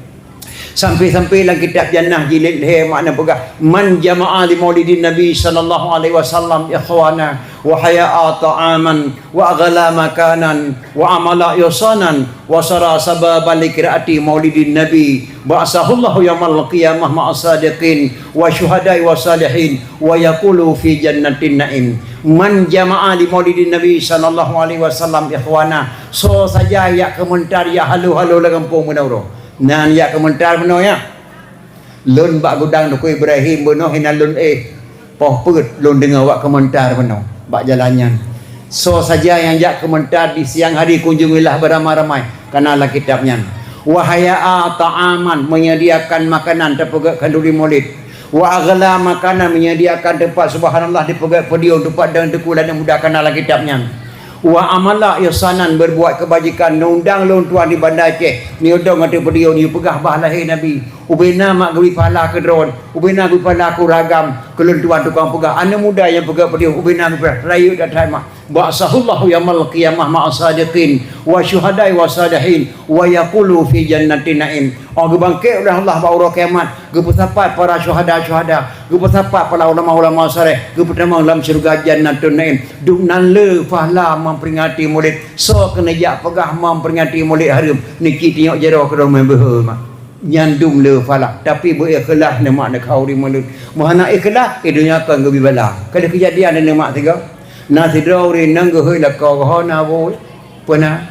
sampai-sampai dalam kitab jannah jilid he makna pegah man jama'a li maulidin nabi sallallahu alaihi wasallam ikhwana wa haya'a ta'aman wa aghala makanan wa amala yusanan wa sara sababan li qiraati maulidin nabi ba'asahullahu yaumal qiyamah ma'asadiqin wa syuhada'i wa salihin wa yaqulu fi jannatin na'im man jama'a li maulidin nabi sallallahu alaihi wasallam ikhwana so saja ya komentar ya halu-halu la kampung menawro nan ya komentar beno ya lun bak gudang tu Ibrahim beno hina lun poh put lun dengar wak komentar beno bak jalannya so saja yang jak komentar di siang hari kunjungilah beramai-ramai kanalah kitabnya wahaya ta'aman menyediakan makanan terpegak kanduri maulid wa aghla makanan menyediakan tempat subhanallah dipegak pedium tempat dan tekulan yang mudah kanalah kitabnya wa amala ihsanan berbuat kebajikan undang lon tuan di bandar Aceh ni udang ada beliau ni pegah bah lahir nabi ubena mak gui pala ke drone ubena gui pala ku ragam kelon tuan tukang pegah anak muda yang pegah beliau ubena gui rayu dak taimah ba'asahullahu yaumil qiyamah ma'asadiqin wa syuhada'i wa salihin wa yaqulu fi jannatin na'im orang bangkit oleh Allah baura kiamat gepesapat para syuhada gepesapat para ulama-ulama saleh gepetama dalam syurga jannatun na'im duk nan le fahla memperingati maulid so kena jak pegah memperingati maulid harum niki tengok jero ke rumah behe mak nyandum le fahla tapi berikhlas ne mak nak kau di maulid mohana ikhlas dunia kan gebi bala kada kejadian ne mak tiga nasi dauri nang ge hoi la kau ho na wo pernah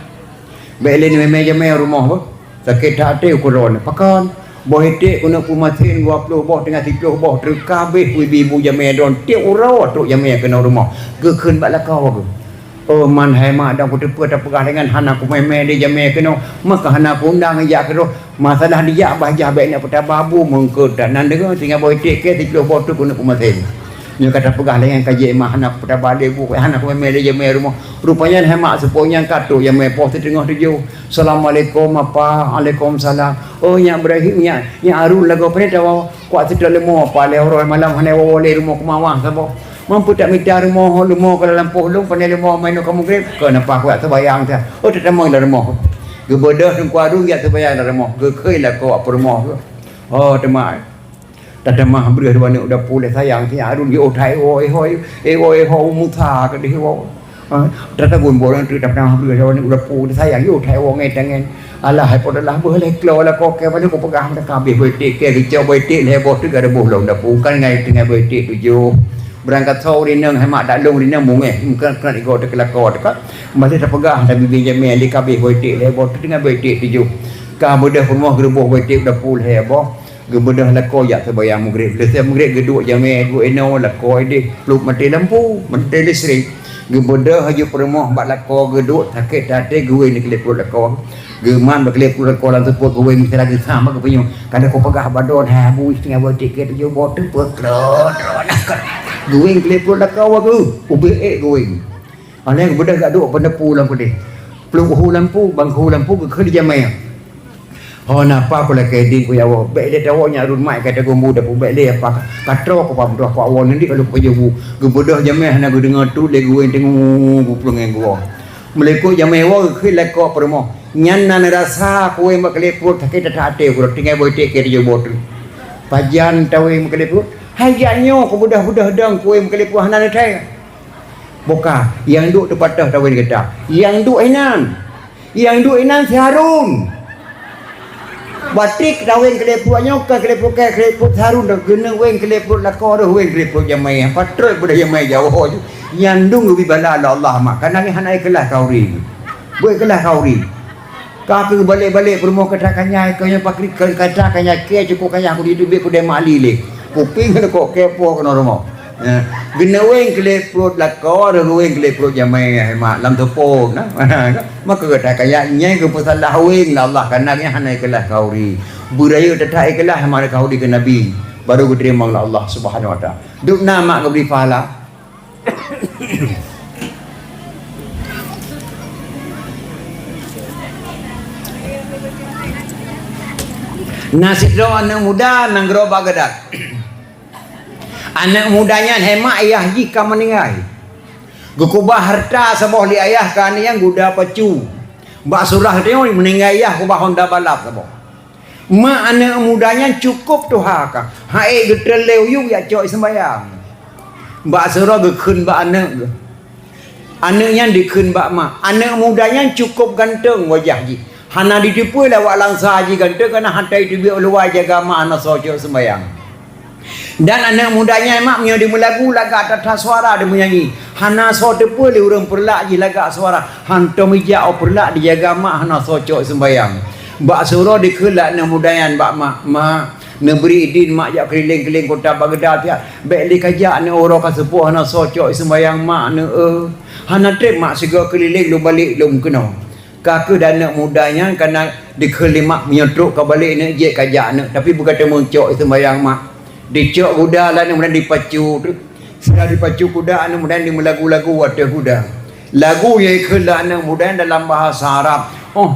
belen meja rumah bo sakit hati corona pakan boh hiti kuna pumatin 20 boh dengan 30 boh terkabeh ibu jame don tiap urau tu jame kena rumah ge keun bak la kau Oh man hai mak dah aku tepu tak pegah dengan hana aku meme dia jamai kena maka hana aku undang ajak kena masalah dia bahajah baik nak peta babu mengko tak nan dengar tinggal boy tik ke 30 botol guna kumatin dia kata pegah dengan kaji mak hana aku peta balik bu hana aku meme dia jamai rumah rupanya hai mak sepunya kato yang mai post tengah tuju assalamualaikum apa waalaikumsalam oh yang Ibrahim yang Arun lagu apa ni tahu kuat sedar lemo apa le orang malam hana wole rumah kumawah sabo mampu tak minta rumah kalau lampu lung pandai rumah main kamu grip kenapa aku tak terbayang dah oh tak mau dalam rumah gebodoh dan kuaru ya terbayang dalam rumah kekei kau apa rumah oh teman tak ada mah beri dua ni udah pulih sayang si Arun dia otai ho mutha ke dia ho tak ada gun boran tu tak pernah beri dua ni udah pulih sayang dia otai ho ngai tangan alah hai podalah boleh keluar lah kau ke mana kau pegang tak kabeh betik ke kicau betik lebo tu ada bolong dah bukan ngai tengah betik tujuh berangkat sore rinang hemat dak long rinang mungeh mungkin kena ikut dekat lakor dekat masih terpegah dan bibir jamai di kabeh betik lebo tu dengan betik tujuh ka mudah rumah gerubuh betik dah pul hebo gemudah lakor ya terbayang maghrib lepas maghrib geduk jamai go eno lakor dia peluk mati lampu mati listrik gemudah haju rumah bak lakor geduk sakit hati gue ni kelip lakor geman berkelip lakor lan tepuk gue mesti lagi sama ke punya kada kau pegah badon ha bu setengah betik ke tujuh botol peklot going telepon dah kau aku ubek going ana budak gak duk pendepu lampu dia peluk lampu bangku lampu ke dia jamai oh napa aku lagi din ku ya wa baik dia tahu nya run mai kata gombu dah baik dia apa katro ko pam dah ko awon ni kalau pejubu gebudah jamai nak dengar tu le going tengok pulang yang gua melekuk jamai wa ke leko permo nyan nan rasa ku mak keleput sakit tak ate ku tinggal boy tek ke dia botol pajan tahu mak keleput hajanyo ko budah-budah dang kuih mekelipu hanan thai boka yang duk tepatah tawin kata yang duk inan si Harun batik tawin kelepuanyo ka kelepu Harun dah gena wen kelepu lakor wen kelepu jamai patroi budak jamai jauh yang dung lebih bala Allah mak kana hanai kelas kauri buat kelas kauri ka balik-balik rumah katakannya kau yang pakri katakannya ke cukup kaya aku hidup ku dia mali le kuping kena kok kepo kena rumah gena weng keleput lakor weng keleput jamai hemat lam tepung nah maka kata kaya nyai ke pasalah weng Allah kananya hanai kelah kauri budaya tetai kelah hemat kauri ke nabi baru diterima oleh Allah Subhanahu wa taala duk nama ke beri pahala nasib do anak muda nang gerobak gedak anak mudanya hemat ayah jika meninggal gukubah harta saboh li ayah kan yang guda pacu bak surah dia meninggal ayah kubah honda balap saboh mak anak mudanya cukup tu haka hae getel leu ya cok sembayang bak surah gekun bak anaknya dikun bak mak anak mudanya cukup ganteng wajah ji hana ditipu lah wak langsa ji ganteng kana hantai tibi luar jaga mak anak sojo sembayang dan anak mudanya mak punya dia melagu lagak atas suara dia menyanyi hana so tepu le urang perlak ji lagak suara hanto meja o perlak dijaga mak hana so cok sembayang bak suruh dikelak anak mudanya bak mak neberi idin mak jak keliling-keliling kota Baghdad ya baik li kajak ni orang kasepuh hana so cok sembayang mak ne hana trip mak sega keliling lu balik lu kena kakak dan anak mudanya kerana dikelimak menyetruk ke balik ni je kajak ne tapi bukan temu cok sembayang mak dicok kuda lah kemudian dipacu tu sudah dipacu kuda kemudian dimelagu-lagu wadah kuda lagu yang ikutlah kemudian dalam bahasa Arab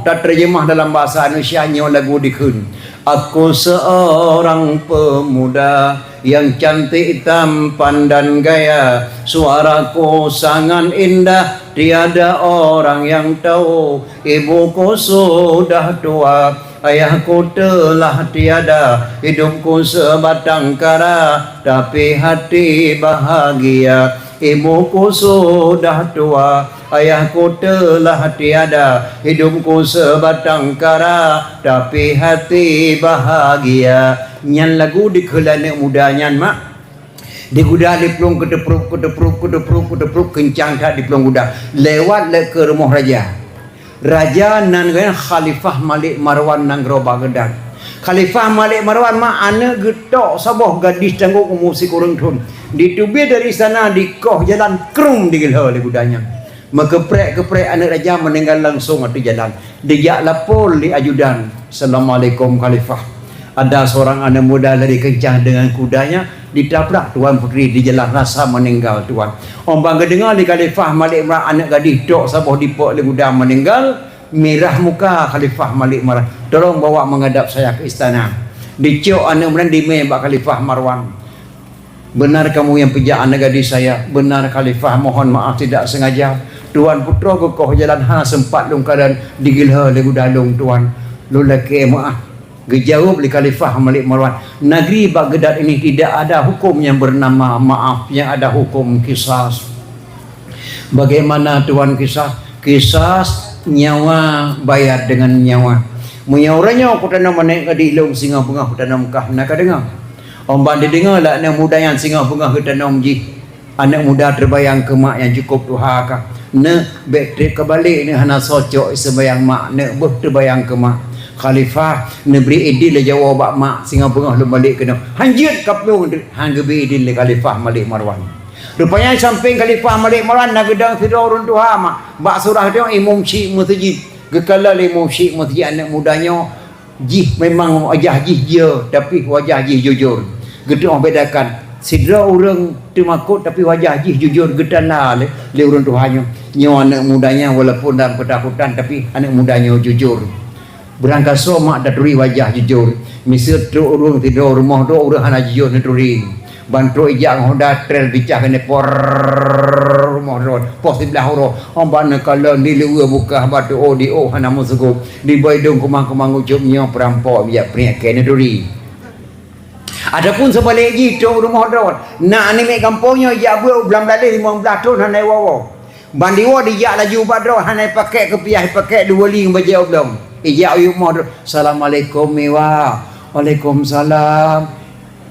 tak terjemah dalam bahasa Indonesia nya lagu dikun aku seorang pemuda yang cantik tampan dan gaya suaraku sangat indah tiada orang yang tahu ibuku sudah tua ayahku telah tiada hidupku sebatang kara tapi hati bahagia ibuku sudah tua ayahku telah tiada hidupku sebatang kara tapi hati bahagia nyan lagu dikelana mudanya mak di kuda diplong kedepruk kencang tak diplong kuda lewat le ke rumah raja nan gan Khalifah Malik Marwan nang gerobak gedak Khalifah Malik Marwan mak ana getok saboh gadis tangguh musik urang tun ditubir dari sana di koh jalan krum digilha le budanya Keprek anak raja meninggal langsung atau jalan. Dia lapor li ajudan. Assalamualaikum khalifah. Ada seorang anak muda lari kencang dengan kudanya, ditabrak Tuan Puteri di jalan rasa meninggal Tuan. Orang dengar di Khalifah Malik marah anak gadis dok sabah dipok le kuda meninggal, merah muka Khalifah Malik marah. Tolong bawa menghadap saya ke istana. Dicok anak muda di membak Khalifah Marwan. Benar kamu yang pijak anak gadis saya? Benar Khalifah, mohon maaf tidak sengaja. Tuan putra kokoh jalan sempat lung keadaan digilha le kuda lung Tuan. Lu laki maaf. Dijawab oleh Khalifah Malik Marwan, negeri Baghdad ini tidak ada hukum yang bernama maaf, yang ada hukum kisas. Bagaimana Tuan kisas? Kisas nyawa bayar dengan nyawa. Menyauranya aku tanam menaik ke dilung singa bunga aku tanam kah nak dengar. Orang dengar lah anak muda yang singa bunga aku tanam ji. Anak muda terbayang ke mak yang cukup tuha kah. Ne baik kebalik ni hana socok sembayang mak ne terbayang ke mak. Khalifah neberi idil le jawab bak mak singa pengah lu balik kena hanjut kaplu hang gebi idil le Khalifah Malik Marwan. Rupanya samping Khalifah Malik Marwan nak gedang firdaun tuha mak bak surah dia Imam Syekh Murtajid gekala le Imam Syekh Murtajid anak mudanya jih memang wajah jih dia tapi wajah jih jujur. Gedang bedakan sidra orang termakut tapi wajah jih jujur gedana le orang tuhanya. Nyawa anak mudanya walaupun dalam ketakutan tapi anak mudanya jujur. Berangkat so mak daturi wajah jujur. Misal tu urung tidur rumah tu urang hana jujur daturi. Bantu ijak Honda trail bicah kena por rumah road. Pos di belah horo. Ambana kalau di luar buka batu di hana musuh. Di baidung kumang-kumang ucupnya perampok biak pria kena daturi. Adapun sebalik ji tu rumah road. Nak ni mek kampungnya ijak buat belam dalih 15 tahun hana wawo. Bandiwa dijak laju badro hana pakai kepiah pakai 2 ling bajau belum. Ijak ayuk mohon. Assalamualaikum mewa. Waalaikumsalam.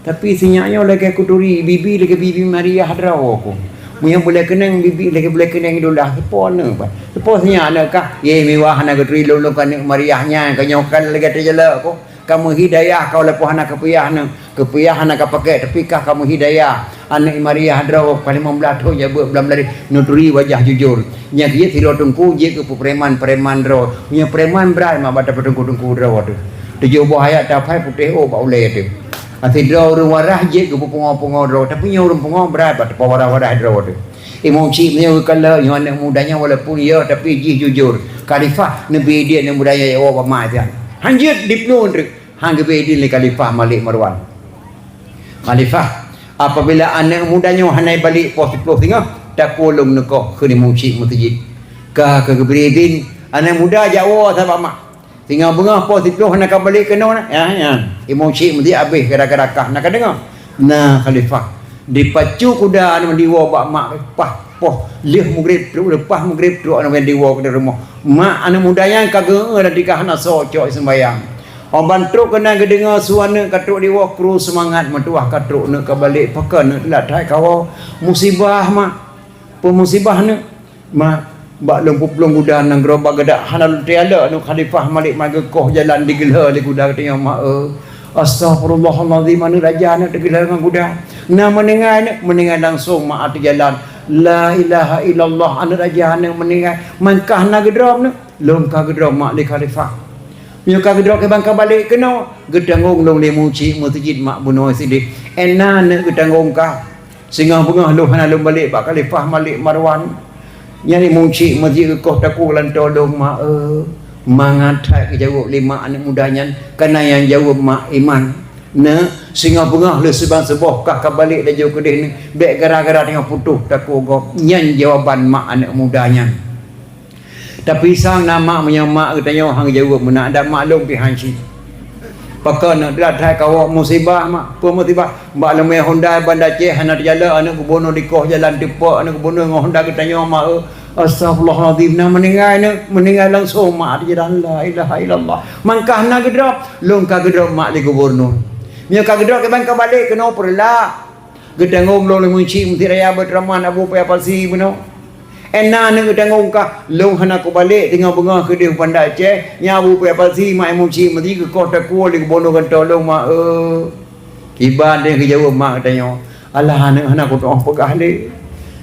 Tapi senyaknya lagi aku turi bibi lagi bibi Maria hadraw aku. Yang boleh kenang bibi lagi boleh kenang idolah. Apa ne ba? Apa senyak nak kah? Ye mewah nak turi lulu kan Mariahnya kanyokan lagi terjela aku. Kamu hidayah kau lepas anak kepiah ne. Kepiah anak pakai tapi kah kamu hidayah. Anak Maria hadraw paling 15 tahun ya buat belam dari nuturi wajah jujur. Nya dia tiro tungku je ke preman ro. Nya preman berai mak bata tungku ro tu. Tujuh bahaya tapai putih bau le tu. Atidro orang warah je ke pungo ro tapi nya orang pungo berai bata warah ro tu. Imam Syekh nya kalau yang anak mudanya walaupun ya tapi je jujur. Khalifah nabi dia yang mudanya ya wa ma dia. Hanjut diplun tu. Hang gebe di Khalifah Malik Marwan. Khalifah apabila anak mudanya hanai balik pos tengah tak kolong nekoh ke Imam Syekh Murtajid ke Gebridin anak muda Jawa sahabat mak tinggal bengah pos itu nak balik kena ya Imam Syekh Murtajid habis gara-gara nak dengar nah Khalifah dipacu kuda anu diwa bak mak poh leh maghrib tu lepas maghrib tu anu diwa ke rumah mak anak mudanya kagak ada dikah nak socok sembayang. Orang bantuk kena dengar suara katruk dewa kru semangat matuah katruk nak balik pakai nak telat hai kau musibah mak pemusibah nak mak bak lompuplong kuda nang gerobak gedak halal tiada nu Khalifah Malik magekoh jalan digelha di kuda katanya mak astagfirullahalazim anu raja nak digelha dengan kuda nah mendengar langsung mak ati jalan la ilaha illallah anu raja nak mendengar mangkah nak gedrom nak lomkah gedrom mak di Khalifah. Nyuka gedrok ke bangka balik kena gedangong long le muci Murtajid mak bunuh sidik enan gedangong ka singa bengah lu hana lu balik pak Khalifah Malik Marwan nyari muci Murtajid koh taku lan tolong mak mangatai jawab 5 anak mudanya kana yang jawab mak iman na singa bengah lu sebang seboh kah balik dah jauh kedih ni bek gara-gara tengah putus taku gop nyan jawaban mak anak mudanya. Tapi sang nama menyamak katanya hang jawab nak ada maklum pihak si. Pakai nak datang kau musibah mak, musibah. Mbak lemah Honda bandar Aceh anak jalan anak kubono di koh jalan tepak anak kubono dengan Honda katanya mak astagfirullahalazim nak meninggal langsung mak di jalan la ilaha illallah. Mangkah nak gedrop, long ka gedrop mak di kubono. Nya ka gedrop ke bangka balik kena perla. Gedangong long le munci mesti raya berdraman abu pa palsi beno. Enak nak tengok kah long hana ko balik tengah bengah ke dia pandai Aceh nyabu pe palsi mai muci mesti ke kota ku li bono kan tolong mak ibadah ke jawab mak katanya alah hana ko tong pegah le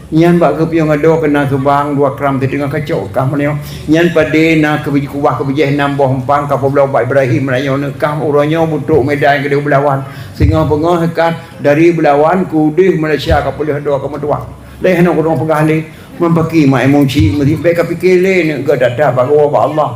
Nyan bak ke piang ado kena subang dua kram di tengah kacau kah menyo. Nyan pade na ke biji kubah ke biji nambah empang kapal belau Pak Ibrahim rayo ne kah uranyo butuk medan ke Belawan. Singa pengah hekat dari Belawan kudih Malaysia kapal ado ke Metuak. Leh no kurang pegahli mempaki mak emoji mesti baik fikir le ne ke dada bago ba Allah.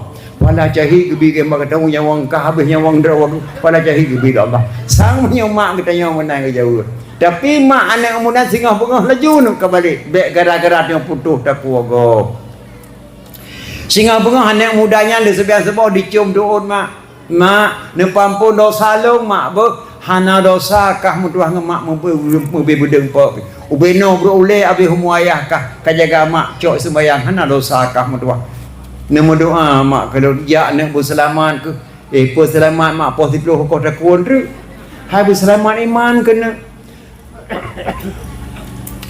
Pala cahi ke bi ke mak tahu nyawang kah habis nyawang draw pala cahi ke bi Allah. Sang menyo mak kita nyawang menang ke jauh. Tapi mak anak muda singa pengah laju nak kembali bek gara-gara yang putus tak kuago singa pengah anak mudanya le sebiasa dicium doon mak ne pampun dosa long mak be hana dosa kah mutuah ngemak mobil bedeng pok ubeno bro ule abi humuayah kah kajaga mak cok sembayang hana dosa kah mutuah ne doa mak kalau ya ne berselamat ke berselamat mak positif kau tak kuon tu hai berselamat iman kena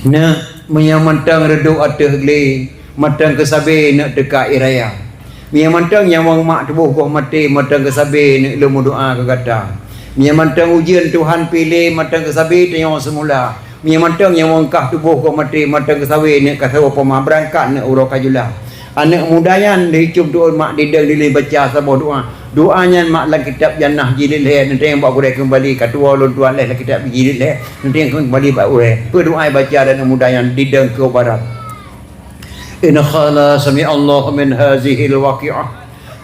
na menyamantang reduk ateh gle matang kesabe nak dekat iraya menyamantang nyawang mak tubuh kau mati matang kesabe nak lemu doa ke kata menyamantang ujian Tuhan pilih matang kesabe tengok semula menyamantang nyawang kah tubuh kau mati matang kesabe nak kata apa mah berangkat nak urang kajulah anak mudayan dicum doa mak didang dili baca sabah doanya mak dalam kitab jannah jilid leh nanti yang buat kurai kembali katua lon tuan leh kitab jilid leh nanti yang kembali buat kurai berdoa baca dan mudayan didang ke barat inna khala sami Allah min hazihi alwaqi'ah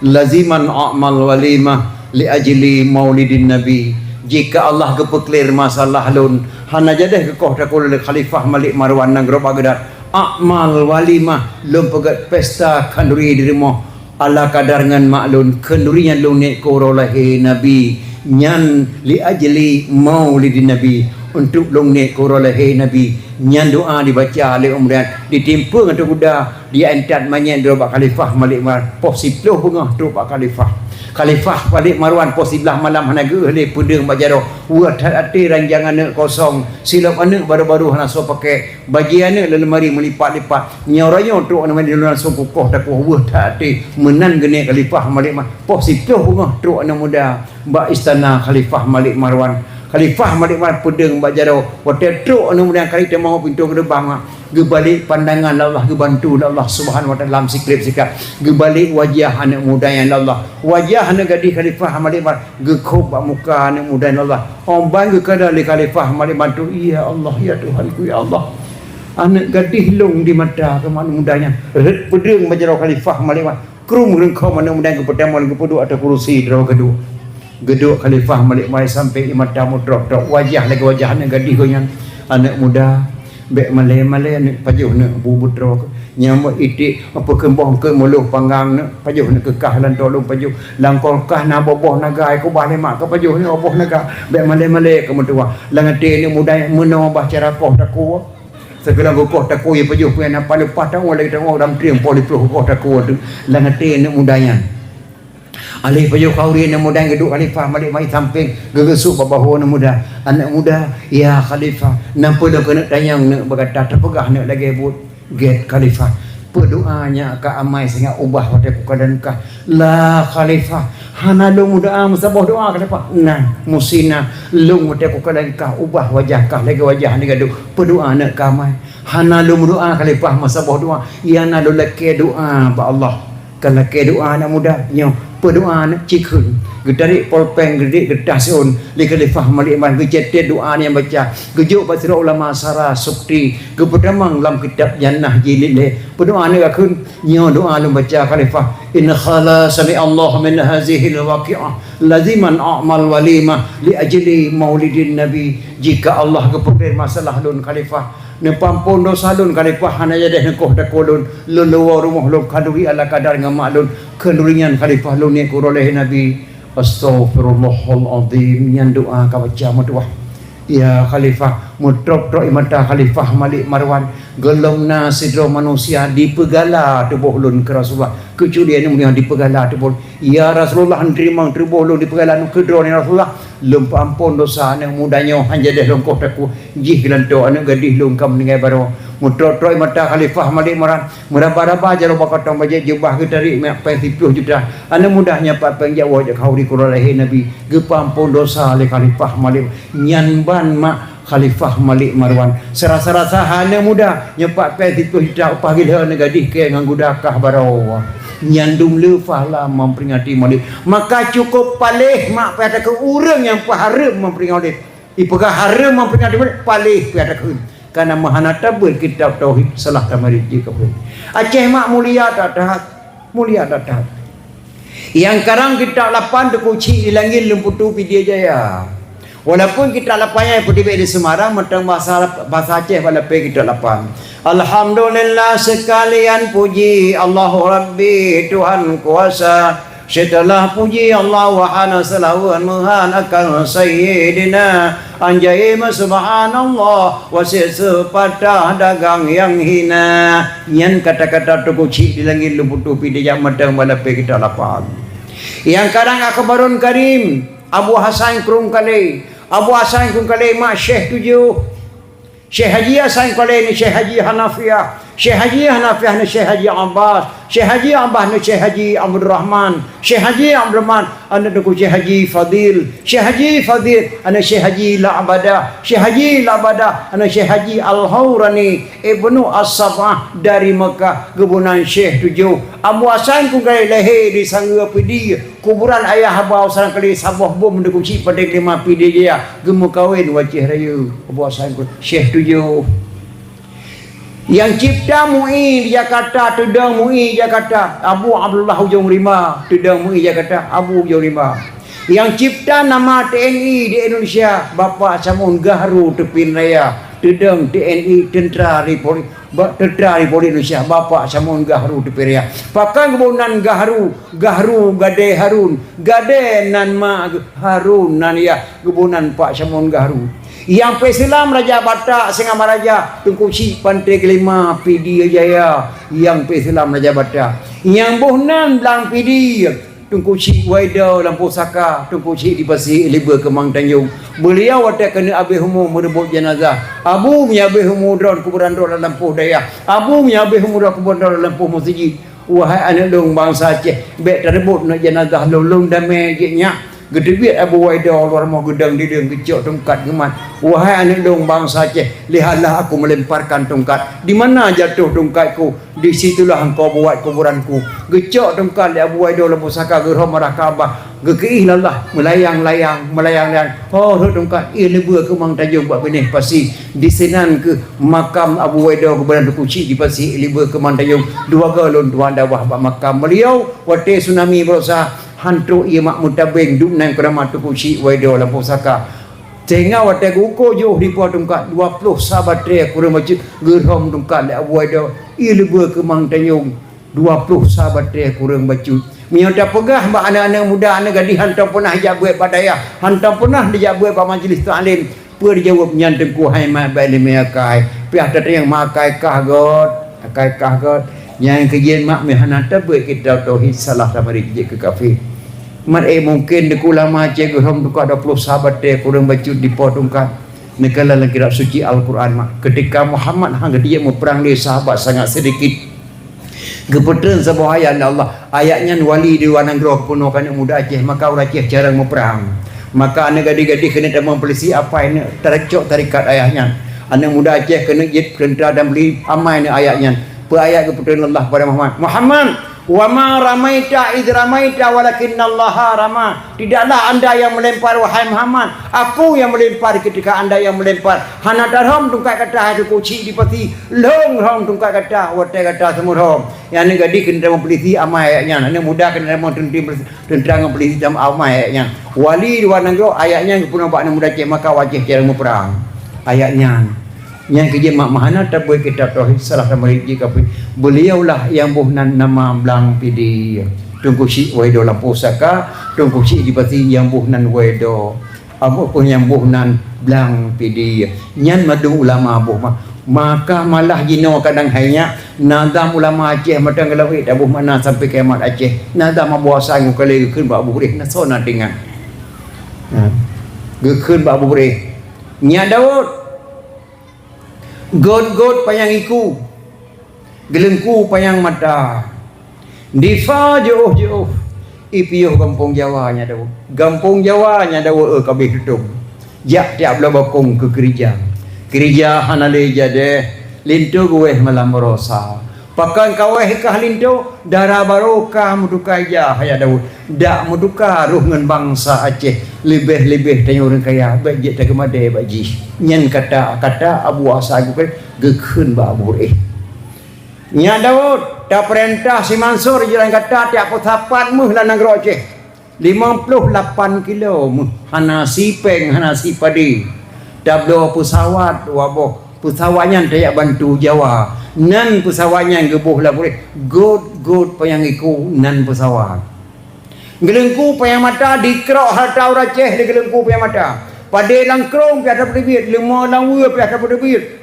laziman a'mal walimah li ajli maulidin nabi jika Allah kepeklir masalah lon hana jadah ke kau takul khalifah Malik Marwan nang Grob Baghdad amal walimah lom pegat pesta kanduri dirimo ala kadar ngan maklun kendurinya lunik korolahi nabi nyan li ajli maulidin nabi untuk lunik korolahi nabi nyan doa dibaca oleh umran ditimpa dengan kuda dia entat manyan drobak khalifah Malik Marwan posiploh bengah drobak Khalifah Malik Marwan posiblah malam hanaga le pedeng bajaro buat hati ranjangan anak kosong silap anak baru-baru hana so pakai bagi anak lemari melipat-lipat nyoranya untuk nama di luar so kukuh tak buat hati menan gene Khalifah Malik Marwan posiblah bengah truk anak muda mbak istana Khalifah Malik Marwan Khalifah Malik Marwan pedeng bajaro hotel truk anak muda kali dia mau pintu gerbang gebalik pandangan Allah gebantu Allah Subhanahu wa taala dalam sikap gebalik wajah anak muda yang Allah wajah anak gadis Khalifah Malik Marwan gekop muka anak muda yang Allah ombang ke kadali Khalifah Malik Marwan ya Allah ya Tuhanku ya Allah anak gadis long di mata ke anak mudanya pedeng bajaro Khalifah Malik Marwan krum rengkau anak muda ke pertama ke kedua atau kursi draw kedua geduk Khalifah Malik Marwan sampai mata mudrok wajah lagi wajah anak gadis goyang anak muda bek malai ni pajuh nak bubut rok nyama itik apa kembang ke muluh panggang nak pajuh nak kekah lan tolong pajuh langkol kah na boboh naga aku bah lemak ke pajuh ni boboh naga bek malai ke mentua langate ni mudah menau bah cara koh taku segala koh taku ye pajuh punya apa lepas tahu lagi tahu dalam triang poli pro koh taku tu langate ni mudahnya alih pajuh kauri nak mudah geduk Khalifah Malik mai samping gegesuk babahu nak mudah anak muda ya Khalifah nampu dah kena tanyang nak berkata terpegah nak lagi buat get Khalifah berdoanya ka amai sehingga ubah pada keadaan kah la Khalifah hana lu muda musabah doa Khalifah nah musina lu pada keadaan kah ubah wajah kah lagi wajah ni gaduh berdoa nak ka amai hana lu doa Khalifah musabah doa ya na lu laki doa ba Allah kalau ke doa anak muda nyo berdoa nak cikun gedari polpeng gede gedasun li Khalifah Malik Marwan gejetet doa yang baca gejuk basira ulama sara sukti ke pertamang dalam kitab jannah jilid le berdoa ni akun nyo doa lu baca Khalifah in khala sami Allah min hazihi alwaqi'ah laziman a'mal walimah li ajli maulidin nabi jika Allah kepukir masalah lun Khalifah ne pampun dosa lun Khalifah hana jadah nekoh dakolun lun luar rumah lun kaduri ala kadar ngamak lun kendurian Khalifah lun ni kuroleh nabi astaghfirullahalazim yang doa ka baca mutuah ya Khalifah mutrok imata Khalifah Malik Marwan gelongna sidro manusia dipegala tubuh lun ke Rasulullah kecuali ni yang dipegala tubuh ya Rasulullah terima tubuh lun dipegala nu kedro ni Rasulullah lum ampun dosa anak mudanya hanya dah longkoh taku jih gelanto anak gadis lum kam dengan baro mutrok imata Khalifah Malik Marwan meraba-raba jaro bakatong bajet jubah ke tarik mak 70 juta anak mudahnya pak pengjawab je kau di kuralahi nabi gepampun dosa le Khalifah Malik nyan ban mak Khalifah Malik Marwan serasa-rasa hana muda nyepak pe itu hidak panggil hana gadih ke ngan gudakah barawa nyandum lefah lah memperingati Maulid maka cukup palih mak pada ke urang yang paharam memperingati ipegah haram memperingati Maulid palih pada ke karena mahana tabur kitab tauhid salah tamarid jika pun Aceh mak mulia tak tahat yang karang kita lapan tu kuci di langit lemputu Pidijaya Jaya. Walaupun kita lapanya putih di Semarang, mentang bahasa Aceh walaupun kita lapan. Alhamdulillah sekalian puji Allahu Rabbi Tuhan kuasa. Setelah puji Allah wahana salawan muhan akan Sayyidina anjay subhanallah wasit sepatah dagang yang hina. Yang kata-kata tukuci di langit lumputu pidi yang mentang walaupun kita lapan. Yang kadang akbarun karim Abu Hasan Krungkale Abu Hasan Krungkale mak Syekh 7 Syekh Haji Hasan Krungkale ni Syekh Haji Hanafiah Syekh Haji Hanafiah ni Syekh Haji Abbas Syekh Haji Abbas ni Syekh Haji Abdul Rahman Syekh Haji Abdul Rahman anda tu Syekh Haji Fadil Syekh Haji Fadil anda Syekh Haji La'badah Syekh Haji La'badah anda Syekh Haji Al-Hawrani Ibnu As-Sabah dari Mekah kebunan Syekh 7 Abu Hasan Krungkale lahir di Sangga Pidi kuburan ayah Abah Hasan kali Sabah bom mendukuci pada 5 Pidi dia gemu kawin wajih raya Abu Hasan Syekh 7 yang cipta MUI di Jakarta tudang MUI Jakarta Abu Abdullah Hujung Rima tudang MUI Jakarta Abu Hujung Rima yang cipta nama TNI di Indonesia Bapak Samun Gahru Tepin Raya tudang TNI Tentera Republik Indonesia Bapak Samun Gahru Tepin Raya pakan kebunan Gahru Gade Harun Gade nan ma Harun nan ya kebunan Pak Samun Gahru yang Islam Raja Batak Sengama Raja Tunku Cik Pantai Kelima Pidi Jaya yang Islam Raja Batak yang Buhnan Belang Pidi Tunku Cik Waida Lampu Saka Tunku Cik di Pasir Liber Kemang Tanjung beliau ada kena Abi Humu merebut jenazah Abu punya Abi Humu drone kuburan drone Lampu Daya Abu punya Abi Humu drone kuburan drone Lampu Masjid wahai anak dong bangsa Aceh bet terebut nak jenazah lulung damai jeknya gedebit Abu Waida luar mau gedang di dia kecok tongkat gemat wahai anak dong bangsa Aceh lihatlah aku melemparkan tongkat di mana jatuh tongkatku di situlah engkau buat kuburanku gecok tongkat di Abu Waida lampu saka gerham marah Kaabah gekeih lah melayang oh tongkat ia lebur ke Mang Tanjung buat benih pasti di senan ke makam Abu Waida keberan kuci di pasti lebur ke Mang Tanjung dua galon tuan dawah bak makam beliau wate tsunami berusaha hantu ia mak mutabeng duk nang kerama tu kuci Waida lampu saka tengah wate guko jauh di puat tongkat 20 sahabat dia kurang macam gerham tongkat Abu Waida ia lebur ke Mang Tanjung 20 sahabat dia kurang baju miota pegah mak anak-anak muda anak gadis hantar pernah hijab buat padaya hantar pernah dia buat majlis taklim per dijawab nyanteng ku hai mak baik lima akai piah tadi yang makai kahgot yang kejian mak mehanata buat kita tauhid salah sama dikit ke kafir mat mungkin di ulama Aceh geram tu 20 sahabat dia kurang baju di potongkan nekala dalam kitab suci Al-Quran mak ketika Muhammad hang dia memperang dia sahabat sangat sedikit gepetan sebuah ayat Allah ayatnya wali di wanang roh penuh kan muda Aceh maka orang Aceh jarang memperang maka anak gadis-gadis kena tamang polisi apa ini tercok tarikat ayahnya anak muda Aceh kena jid perintah dan beli amai ni ayatnya ayat keputusan Allah pada Muhammad wa ma ramaita id ramaita walakinnallaha rama tidaklah anda yang melempar wahai Muhammad aku yang melempar ketika anda yang melempar hana darham tungkai kata ada kuci di peti long rom tungkai kata wate kata semurhom yang ni gadis kena mempeliti amai ayatnya anak muda kena tentang mempeliti jam amai ayatnya wali dua negara ayatnya keputusan pak muda Aceh maka wajib cara memperang ayatnya yang kerja mak mahana tak boleh kita tauhid salah sama jika beliaulah yang buhnan nama Belang Pidi Tunku Cik Waida lampu saka Tunku Cik di pati yang buhnan Waida apa pun yang buhnan Belang Pidi nyan madu ulama buh maka malah jino kadang hanya nazam ulama Aceh matang galawit abuh mana sampai kiamat Aceh nazam abuasa ngukali keun ba buhreh nasona dengan gekeun ba buhreh nya Daud God payang iku gelengku payang mata difa jauh ipiuh kampung Jawa nya Daud kampung Jawa nya Daud kabeh tutup Jak tiap lo bakung ke gereja. Gereja hanale jade lintu gue malam rosa. Pakan kaweh kah lintu darah barokah muduka ja haya Daud. Dak muduka ruh ngan bangsa Aceh lebih-lebih tanya orang kaya baik tak kemade baji. Nyen kata Abu Asa gue gekeun ba abu Nya Daud dak perintah si Mansur jalan kata tiap potapan muh la negro Aceh 58 kilo muh hana sipeng hana sipadi dablo pesawat waboh pesawatnya dia bantu Jawa nan pesawatnya gebuh lah boleh good payang iku nan pesawat gelengku payang mata dikrok harta Aceh di gelengku payang mata pada langkrong piada berdebit lima langwa piada berdebit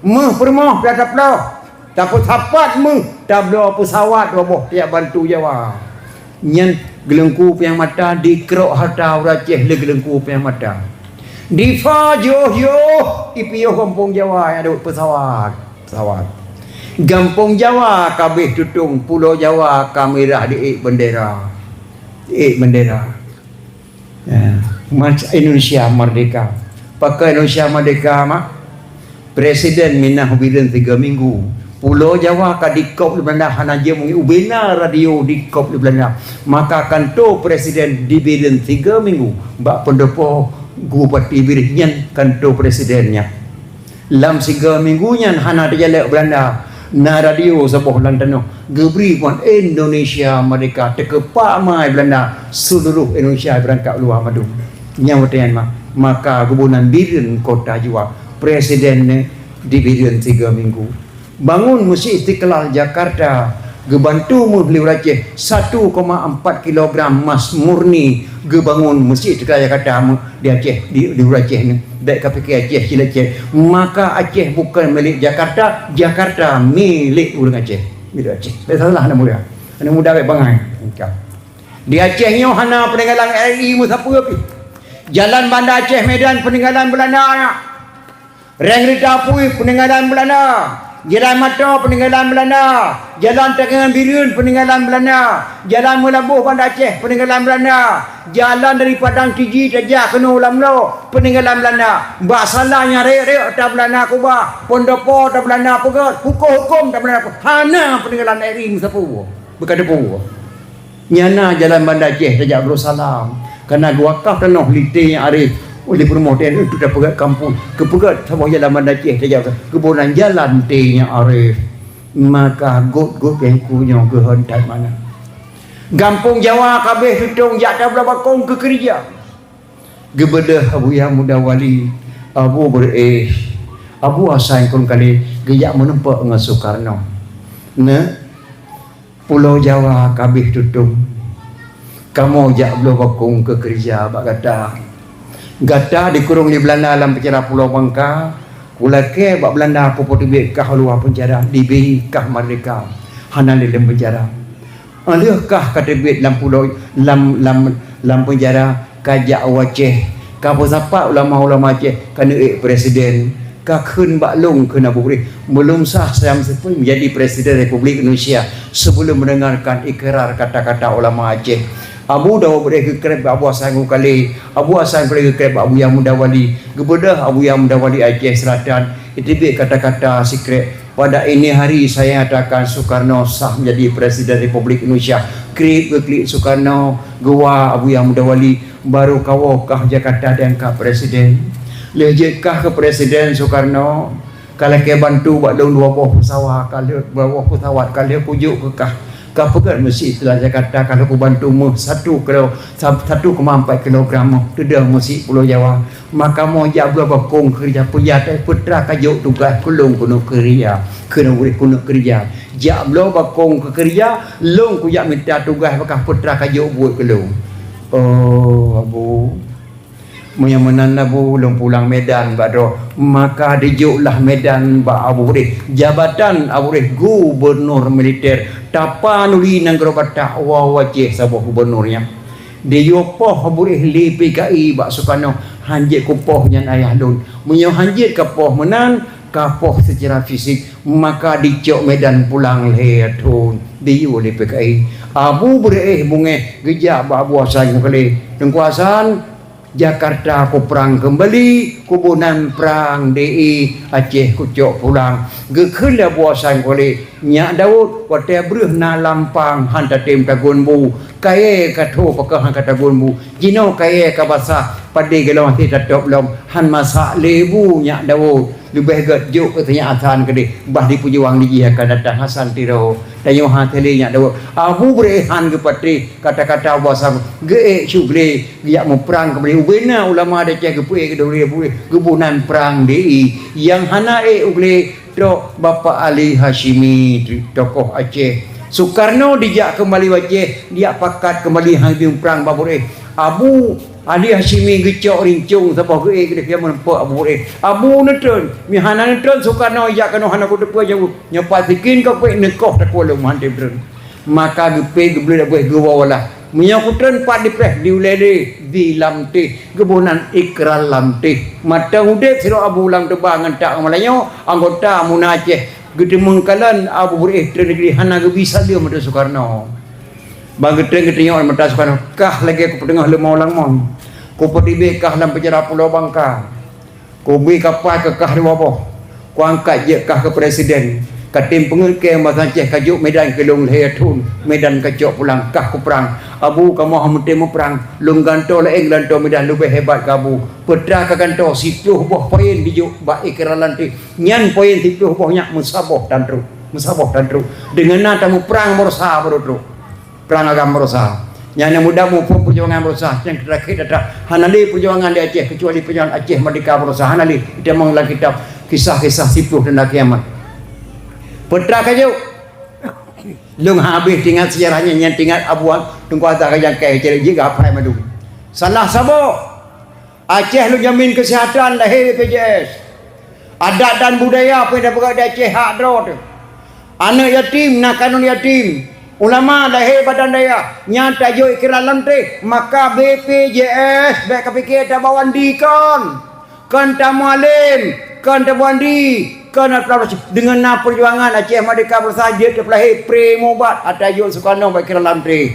meh permah piada plah tapi sapat meh dablo pesawat waboh dia bantu Jawa nyen gelengku payang mata dikrok harta Aceh di gelengku payang mata Difa joh ipiyo kampung Jawa yang ada pesawat Gampung Jawa kabeh tutung Pulau Jawa kamerah di bendera Indonesia merdeka pakai Indonesia merdeka mak Presiden minah bidan 3 minggu Pulau Jawa kadikop di Belanda hanaje mungi ubena radio dikop di Belanda maka kanto Presiden dibidan 3 minggu bak pendopo Bupati Birihnya kanto presidennya lam 3 minggunya hana dijalek Belanda na radio sebuah London gebri pun Indonesia mereka tekepak mai Belanda seluruh Indonesia berangkat luar madu nyawatian maka gubunan Biren kota Jawa presiden di Biren 3 minggu bangun Masjid Istiqlal Jakarta gebantu Muhli Aceh 1,4 kg emas murni gebangun Masjid Istiqlal Jakarta di Aceh di Aceh ni baik KPK Aceh sila Aceh maka Aceh bukan milik Jakarta milik orang Aceh milik Aceh salah anak muda baik bangai di Aceh ni hana peninggalan RI musapa pi jalan Bandar Aceh Medan peninggalan Belanda reng Ritapui peninggalan Belanda Jalan Mata peninggalan Belanda, Jalan Tangan Birun peninggalan Belanda, Jalan Melabuh Bandar Aceh peninggalan Belanda, Jalan dari Padang Tiji Tajah Kenu Lamlo peninggalan Belanda. Mbak salahnya rek tak Belanda Kubah, Pondopo tak Belanda Pegat, hukum tak Belanda hana peninggalan RI Musapu. Berkata pu. Nyana Jalan Bandar Aceh Tajah Darussalam. Karena wakaf tanah lite yang arif oleh promoter itu dah pegat kampung kepegat sama jalan Bandar Aceh saja kebunan jalan tehnya arif maka got yang punya kehendak mana Gampung Jawa kabeh hitung jak dah bakong ke kerja gebedah Abu Yang Muda Wali Abu Abu Hasan kon kali gejak menempak dengan Soekarno Pulau Jawa kabeh tutung kamu jak belum bakong ke kerja bak kata Gata dikurung di Belanda dalam penjara Pulau Bangka. Kulake bak Belanda apa potibik kah luar penjara diberi kah merdeka. Hana dalam penjara. Alihkah katibik dalam pulau lam penjara kajak Aceh. Kah siapa ulama-ulama Aceh kana presiden. Kah keun bak long kena boleh belum sah saya menjadi presiden Republik Indonesia sebelum mendengarkan ikrar kata-kata ulama Aceh. Abu Dawud boleh kekrep Abu Hasan kali Abu Hasan boleh kekrep Abu Yang Muda Wali gebedah Abu Yang Muda Wali Aceh Selatan itu kata-kata secret pada ini hari saya nyatakan Soekarno sah menjadi Presiden Republik Indonesia klik Soekarno gua Abu Yang Muda Wali baru kawakah Jakarta dan kah Presiden lejetkah ke Presiden Soekarno kalau ke bantu buat dong 2 pesawat kalau 2 pesawat kalau pujuk ke kah kau pegat Masjid Istiqlal Jakarta kalau aku bantu 1,4 kg tidak Masjid Pulau Jawa maka mau jak berapa kong kerja pejabat putra kajuk tugas kulung kuno kerja kena boleh kuno kerja jak berapa kong kerja long ku jak minta tugas bakal putra kajuk buat kulung Abu yang menanda bu long pulang Medan bado maka dijuklah Medan ba Abu jabatan Abu gubernur militer tapanuli nang gerobata Aceh sabah gubernurnya diyopoh Abu li PKI bak Soekarno hanjit kupohnya ayah don menyo hanjit kapoh menang kapoh secara fisik maka dicok Medan pulang lehatun diyu oleh PKI Abu bunge gejak ba Abu Hasan kali tengkuasan Jakarta ku perang kembali, kubunan perang DI Aceh ku cok pulang. Gekun dah buasan kole Nyak Daud wate breh na lampang hanta tim tagun bu. Kaye katho pakah kata gun bu. Jino kaye ka basah padi gelong ti tatop lom han masak lebu Nyak Daud. Lebih juk katanya atan kede bah di pujuang di akan datang Hasan Tiro dayo hateli Nyak Daud abu berehan ke patri kata-kata bahasa ge syugle dia mau perang kembali ubena ulama ada cek ke ke dori gebunan perang di yang hana ugle do Bapa Ali Hashimi tokoh Aceh Soekarno dijak kembali Aceh dia pakat kembali hang perang babur Abu Ali Hashimi gecok rincung sabah ke dia menempak Abu netun mi hana netun Soekarno jak kano hana ko depa jau nyepat sikin ko pe nekoh tak wala mante bren maka gepe geble dak gewawala menyakutren pat dipeh diulele di lamte gebunan ikral lamte mata udet siro Abu lang tebangan tak malanyo anggota munaceh gede mengkalan Abu Hurairah negeri hana ge bisa dia mata Soekarno Bagedeng ketengok mata Soekarno kah lagi aku tengah lemau lang mon. Ku pertibe kah dalam penjara Pulau Bangka. Ku beri kapal ke kah dua boh. Ku angkat je kah ke presiden. Katim pengurke masa Aceh kajuk medan ke long lehetun. Medan kacok pulang kah ku perang. Abu kamu hamute mu perang. Lung ganto la England to medan lebih hebat kabu. Petra ka ganto 10 boh poin dijuk ba ikralan ti. Nyan poin 10 boh nyak musaboh dan tru. Musaboh dan tru. Dengan nata mu perang morsa baru tru. Perang agama Rosa. Yang muda mu perjuangan Rosa yang terakhir datang hanali perjuangan di Aceh kecuali perjuangan Aceh Merdeka Rosa hanali kita mengulang kitab kisah-kisah sipuh dan kiamat. Petra kaju lung habis tinggal sejarahnya yang tinggal abuan tunggu atas yang kaya cari juga apa yang madu. Salah sabo Aceh lu jamin kesihatan lahir BPJS. Adat dan budaya pada berada di Aceh hak drot. Anak yatim nak kanun yatim. Ulama lahir badan daya nyata jo ikralan te maka BPJS baik kepikir tak bawan di kan tamualim kan tabwandi kan dengan perjuangan Aceh Merdeka bersaja terlahir premobat ada jo Soekarno baik ikralan te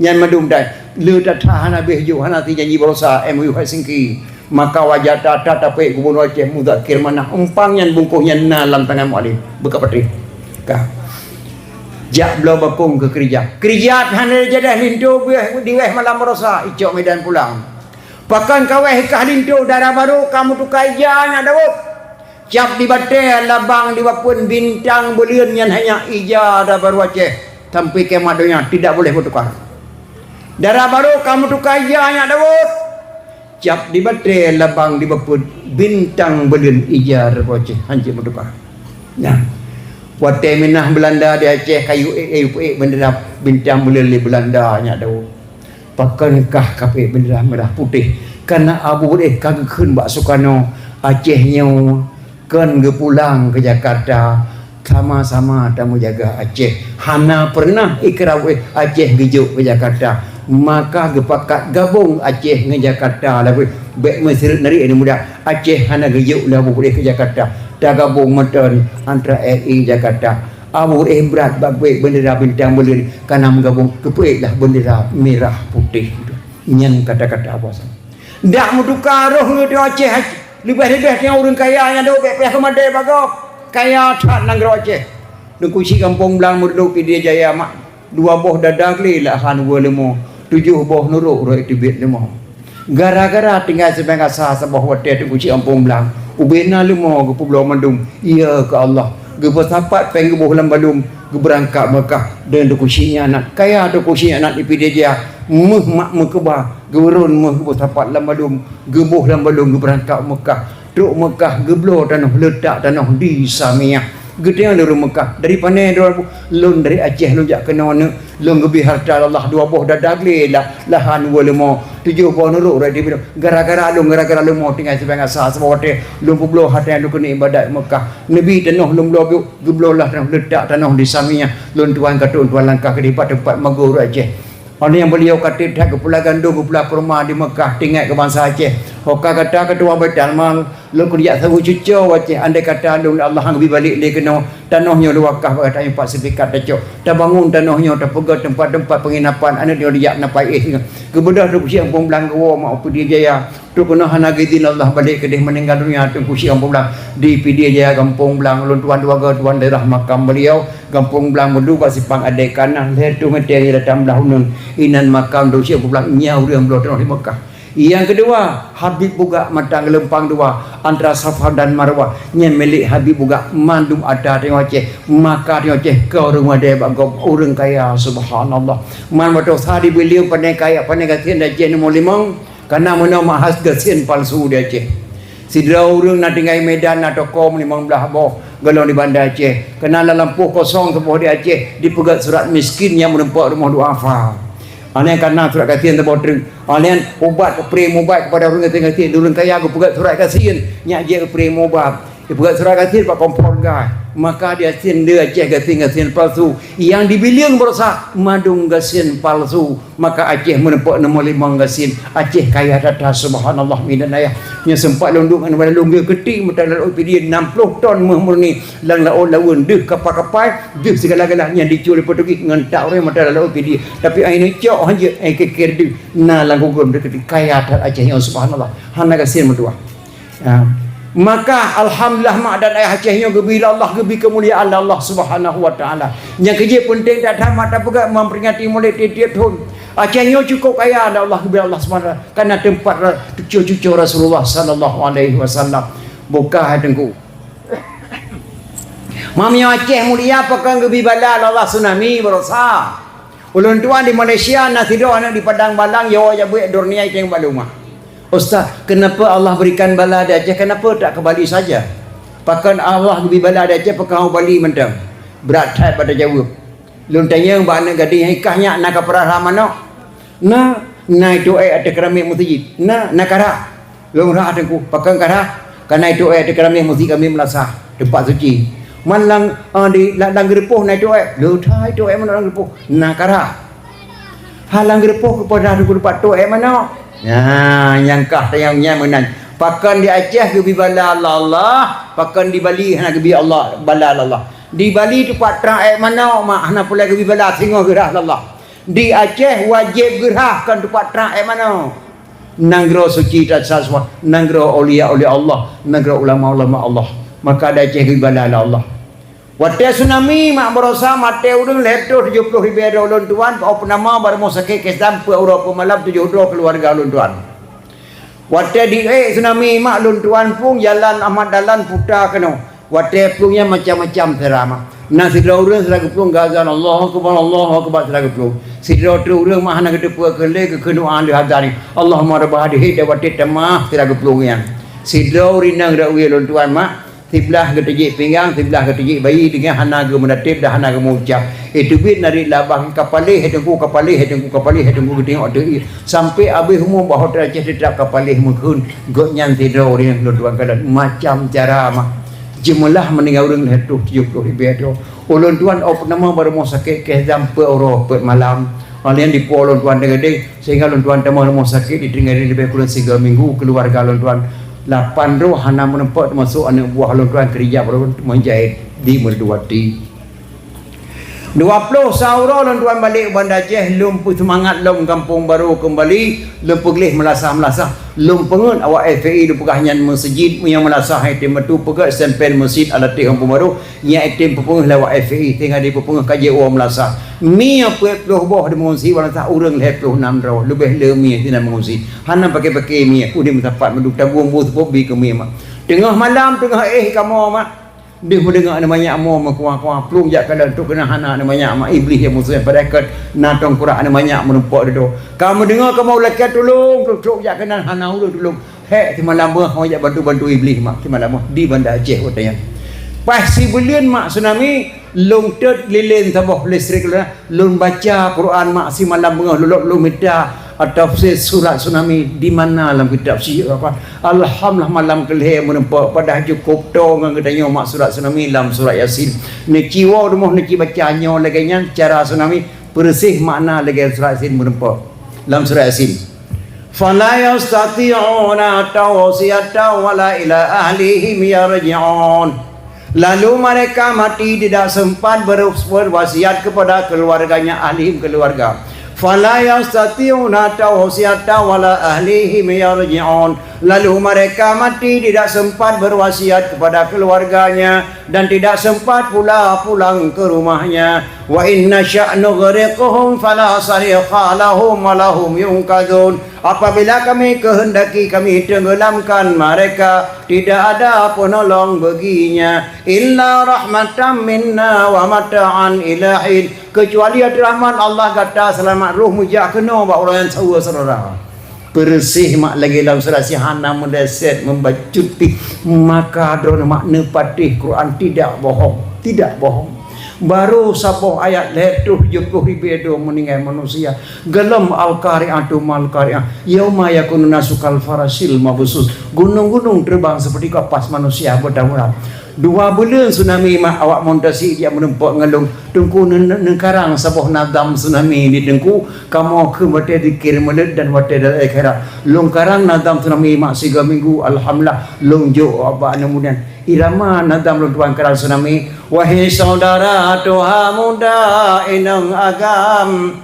nyan madum dai le tahan habis jo hana ti janji berosa MU Helsinki maka wajah tata tapi gubernur Aceh muzakir mana umpang nyan bungkuhnya na lam tangan mualim buka patri kah jak belau bakung ke kerja hana jadah lintu diweh malam rosa icok medan pulang pakan kaweh kah lintu darah baru kamu tukai jana Daud cap di batai labang di wapun bintang belian yang hanya ija darah baru Aceh sampai kemadonya tidak boleh bertukar darah baru kamu tukai jana Daud cap di batai labang di wapun bintang belian ija darah baru Aceh hancur bertukar nah Wate minah Belanda di Aceh kayu bendera bintang meleli Belanda nya Daud. Pakankah kape bendera merah putih karena Abu Hurairah kagak keun bak Soekarno Acehnya kan ge pulang ke Jakarta sama-sama tamu jaga Aceh. Hana pernah ikrau Aceh gejuk ke Jakarta. Maka gepakat gabung Aceh nge Jakarta lagu baik mesir nari ini muda Aceh hana gejuk lah Abu Hurairah ke Jakarta. Dah gabung meton antara RI Jakarta Abu Hurairah berat baik bendera bintang belian karena menggabung kepeiklah bendera merah putih nyan kata-kata apa sah dah mutukar roh ngedo Aceh lebih-lebih yang orang kaya yang do bepeh kemadai bagok kaya tak nang Aceh nungku si kampung belang murduk dia jaya mak 2 boh dadak lah han 7 boh nuruk roi tibet lemo gara-gara tinggal sebang asa sebah wate tu kuci kampung belang ubena lemo ke Pulau Mandum iya ke Allah ge bersapat peng gebuh lam balum ge berangkat Mekah dan tu kucinya anak kaya tu kucinya anak di dia meh mak mekeba ge urun meh bersapat lam balum gebuh lam balum ge berangkat Mekah duk Mekah geblo tanah letak tanah di Samiah gede yang dari Mekah dari panai lun dari Aceh lun jak kena ne lun gebi harta Allah 2 boh dadak le lahan 25 7 boh nuruk rai di gara-gara lun mau tinggal sebang asa sebab lun publo hati lun kena ibadat Mekah nabi tanah lun geblo lah tanah letak tanah di Samiah lun tuan katun tuan langkah ke tempat magur Aceh orang yang beliau kata dah ke Pulau Gandung ke Pulau Perma di Mekah tinggal ke bangsa Aceh Hoka kata ketua batal mal lu kuliah tahu cucu waceh andai kata lu Allah hang balik le kena tanahnya lu wakaf kata empat sepikat tacok ta bangun tanahnya ta pegat tempat-tempat penginapan anak dia liak napai kebedah tu siang pemblang gua mak pedi jaya tu kena hana gidin Allah balik ke dia meninggal dunia tu siang pemblang di pedi jaya kampung belang lun tuan dua tuan daerah makam beliau kampung belang medu ka sipang adai kanan le tu mete datang belahun inan makam tu siang pemblang nyau dia belum di Mekah. Yang kedua, Habib buka matang lempang dua antara Safa dan Marwah. Yang milik Habib buka mandum ada tengok ceh, maka tengok ceh kau rumah dia bagom orang kaya subhanallah. Man betul tadi beliau pandai kaya pandai kasihan dah ceh nombor 5 karena mana mahas kasihan palsu dia ceh. Sidra orang nak tinggal Medan atau kom 15 boh galon di bandar Aceh. Kena lampu kosong sebuah di Aceh dipegat surat miskin yang menempat rumah duafa. Ane karena surat kasihan terbotring. Ane ubat prem ubat kepada orang kasihan dulu kaya aku pegat surat kasihan nyak je ke prem ubat. Dia pegat surat kasihan pak kompor gas. Maka dia dia Aceh kasihan palsu. Yang dibilang berusaha madung kasihan palsu. Maka Aceh menempat nombor 5 kasihan. Aceh kaya data subhanallah midan ayah. Nya sempat lunduk anu pada lunggu ketik mata lalu dia 60 ton murni lang laun deh kapal-kapal deh segala-galanya dicuri Portugis ngentak orang mata lalu dia. Tapi ini cok aja kekir di na lang gugum dekat kaya data Aceh yang subhanallah. Hana kasihan berdua. Maka alhamdulillah mak dan ayah Acehnya gebila Allah gebi kemuliaan Allah Subhanahu wa taala. Yang kerja penting tak tamat tak pegat memperingati mulai tiap tahun. Acehnya cukup kaya Allah gebila Allah Subhanahu karena tempat cucu-cucu Rasulullah sallallahu alaihi wasallam. Buka hatiku. Mami Aceh mulia pakai gebi bala Allah tsunami berosa. Ulun tuan di Malaysia nasido anak di Padang Balang yo ya buat dunia yang baluma. Ustaz, kenapa Allah berikan bala di Aceh? Kenapa tak ke Bali saja? Pakan Allah beri bala di Aceh, pakan Bali mentang. Berat type pada jawab. Lun tanya bana gading hikahnya nak perah mana? Na itu ada keramik masjid. Na kara. Lun ra adengku, pakan kara. Karena itu ada keramik masjid kami melasah tempat suci. Malang di ladang gerepuh na itu lu thai itu mana ladang gerepuh? Na kara. Halang gerepuh kepada tempat tu mana? Ya, yang kah yang menang. Pakan di Aceh gebi bala Allah, pakan di Bali hana gebi Allah bala Allah. Di Bali tu patra mana mak hana pula gebi bala singo gerah Allah. Di Aceh wajib gerahkan tu patra mana. Nanggro suci tak saswa, nanggro aulia Allah, nanggro ulama Allah. Maka di Aceh gebi bala Allah. Waktu tsunami mak berosa mate urang leto 70,000 ulun tuan apa nama baru mau sakit kesam pe Eropa malam 72 keluarga ulun tuan. Waktu di tsunami mak ulun tuan pun jalan Ahmad Dalan putar kena. Waktu pungnya macam-macam terama. Nah sidra urang selagu pung gazan Allahu akbar selagu pung. Sidra tu urang mah nak depu ke le ke kenuan di hadari. Allahumma rabbah hadi waktu temah selagu pung yang. Sidra urinang dak ulun tuan mak sebelah ketajik pinggang, sebelah ketajik bayi dengan hanaga menatip dan hanaga mengucap. Itu bit nari labang kapalih, hedengku tengok tu sampai habis umum bahawa Aceh tetap kapalih mungkin goknya tidak orang yang luar kalan macam cara mah jumlah meninggal orang itu 70,000 ulun tuan apa nama baru mau sakit kezam pe euro pe malam kalian di polon tuan dengan sehingga ulun tuan temu mau sakit ditinggal lebih kurang 3 minggu keluarga ulun tuan 8 roh hana menempat masuk anak buah ulun tuan kerja baru menjahit di Merduati 20 sahur ulun tuan balik Bandar Aceh lumpuh semangat lom kampung baru kembali lumpuh gelih melasah lum pengen awak FAI lu pegahnya masjid yang melasah item tu pegah sempen masjid alatih kampung baru yang item pepengah lawak FAI tinggal di pepengah KJO melasah mi apa puluh boh di mengungsi walau urang 26 roh lebih le mi tidak mengungsi hana pakai mi udah mendapat menduk tabung bu bobi ke mi mak tengah malam tengah kamu mak dia mendengar namanya amu kuah-kuah pelung jak kada tu kena hana namanya mak iblis yang musuh pada kat natong Quran namanya menempok dia tu kamu dengar kamu lekat tolong tuk jak kena hana tolong hek semalam kau jak bantu iblis mak semalam di Bandar Aceh katanya pas si belian mak tsunami long tet lilin tabah listrik lun baca Quran mak si malam bengah luluk minta tafsir surat tsunami di mana dalam kitab sihir apa alhamdulillah malam kelih menempak pada cukup to ngan katanya mak surat tsunami dalam surat yasin ni ciwa rumah ni bacanya laganya cara tsunami bersih makna lagi surat yasin menempak dalam surat yasin fala yastati'una tawsiyatan wala ila ahlihim yarji'un. Lalu mereka mati tidak sempat berwasiat kepada keluarganya, ahlihim keluarga. Fala yastati'una tawsiyatan wala ahlihim yarji'un. Lalu mereka mati tidak sempat berwasiat kepada keluarganya dan tidak sempat pula pulang ke rumahnya. Wa inna sya'nu ghariquhum fala sariqa lahum wa lahum yunkadun. Apabila kami kehendaki kami tenggelamkan mereka, tidak ada penolong baginya, illa rahmatan minna wa mata'an ilahin, kecuali ada rahmat Allah kata selamat ruh mujah kena buat orang yang sawa serara bersih mak lagi dalam surah Sihana mendeset membacuti maka drone makna patih Quran tidak bohong, tidak bohong. Baru sapoh ayat letuh jukuh ribedo meninggal manusia gelam al-qari'atu mal-qari'ah yauma yakunu nasukal farasil mabusus, gunung-gunung terbang seperti kapas manusia berdahuran. 2 bulan tsunami mak awak montasi dia menempak ngelung tungku nengkarang sapoh nadam tsunami di tengku kamu ke mate dikir melet dan mate dal akhirat long karang nadam tsunami mak 3 minggu alhamdulillah long jo apa kemudian irama nadam long tuan karang tsunami. Wahai saudara Tuhan muda inang agam,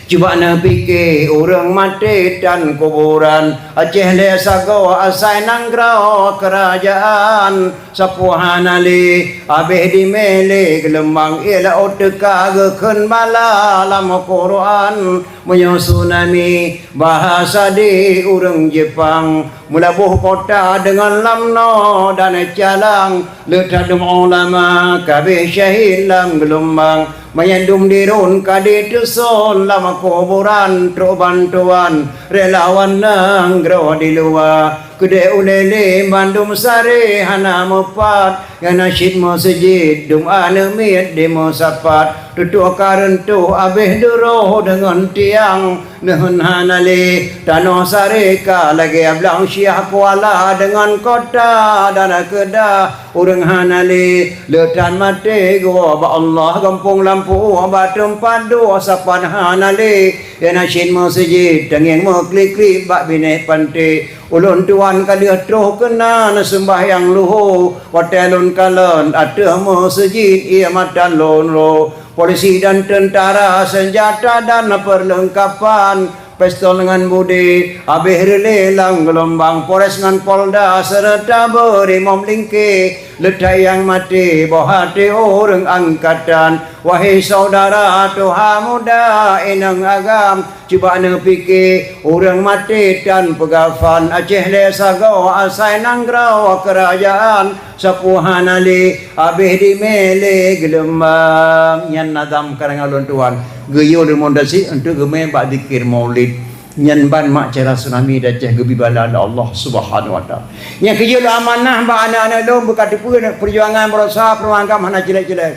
cuba nabi ke orang mati dan kuburan Aceh lesago asai nanggrau kerajaan sapuhanali abeh di mele gelembang ila oteka geken bala lama Quran menyusunami bahasa di orang Jepang mulabuh kota dengan lamno dan calang letadum ulama kabeh syahid lam gelombang mayandum dirun kadit sol lama kuburan tro bantuan relawan nangro di luar Kude ulele bandum sare hana mepat yang nasyid masjid dum anemit demo sapat tutu karentu abeh duro dengan tiang nehun hanale tano sare ka lagi ablang syah kuala dengan kota dan kedah urang hanale letan mate go ba Allah kampung lampu batum padu sapan hanale yang nasyid masjid tengeng mo klik-klik bak bine pante ulun tuan kalia troh kena sembahyang luhu watelun kalon ada masjid ia matan lonro polisi dan tentara senjata dan perlengkapan pistol dengan budi habis lelang gelombang Polres dengan Polda serta berimam lingke letai yang mati bawah hati orang angkatan. Wahai saudara Tuhan muda inang agam, cuba anda fikir orang mati dan pegafan Aceh lesago asai nanggrau kerajaan sapuhan ali habis di mele gelembang yang nadam karangalun Tuhan geyo demondasi untuk gemembak dikir maulid nyan ban mak cara tsunami dah ceh gebi bala Allah Subhanahu wa taala nya kerja amanah ba anak-anak dom berkat perjuangan berusaha perjuangan mana jelek-jelek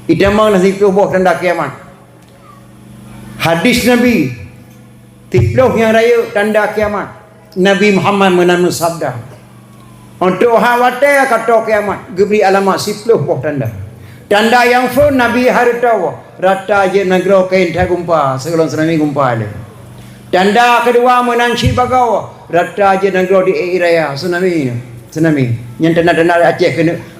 idamang nasi tubuh tanda kiamat hadis Nabi tiploh yang raya tanda kiamat Nabi Muhammad menanu sabda untuk khawatir kata kiamat geberi alamat 10 buah tanda yang pun Nabi haritawa rata je negara kain dah gumpa segalon tsunami gumpa ada. Tanda kedua menanci bagau rata je negara di raya tsunami yang tanda-tanda Aceh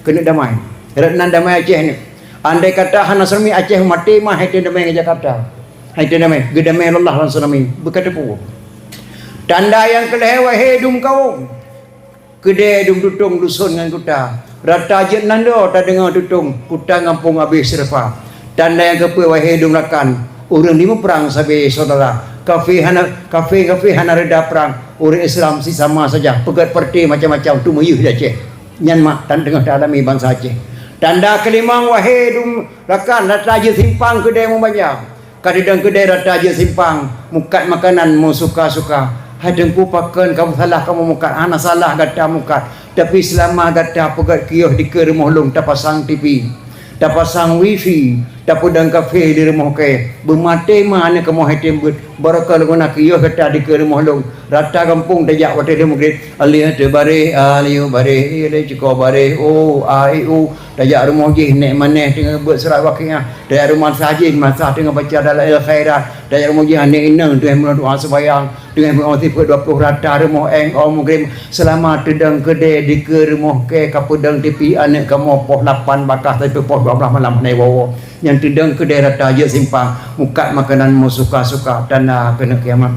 kena damai ratnan damai Aceh ni andai kata hana tsunami Aceh mati mah hai damai ke Jakarta hai damai gedamai Allah lan tsunami berkata pu tanda yang keleh wahai dum kaum kedai dum tutung dusun dengan kuta rata je nando tak dengar tutung kuta ngampung habis serfa. Tanda yang kepe wahai dum rakan orang lima perang sabe saudara kafe hana reda perang orang Islam si sama saja pegat parti macam-macam tu meyuh dia Aceh nyan mak tan tengah alami bangsa Aceh. Tanda kelima wahai dum rakan rata je simpang kedai mu banyak kadang kedai rata je simpang mukat makanan mu suka-suka hadengku pakan kamu salah kamu mukat ana salah gata mukat tapi selama gata pegat kioh di ke rumah long tak pasang TV tak pasang wifi tak pedang kafe di rumah ke bermate mana kamu hatem barakal guna kiyo kata di ke rumah long rata kampung tajak wate dia mungkin alih te bare aliu bare ile ciko bare o ai u tajak rumah je nek maneh tengah buat surat wakilnya tajak rumah sajin masa tengah baca dalam al khairat tajak rumah je nek inang tu yang doa sembahyang dengan berarti 20 rata rumah eng mungkin selamat tedang kedai di ke rumah ke kapedang TV anak kamu poh 8 batas tapi poh 12 malam naik bawa yang tedang kedai rata je simpang muka makanan mu suka-suka tanda kena kiamat.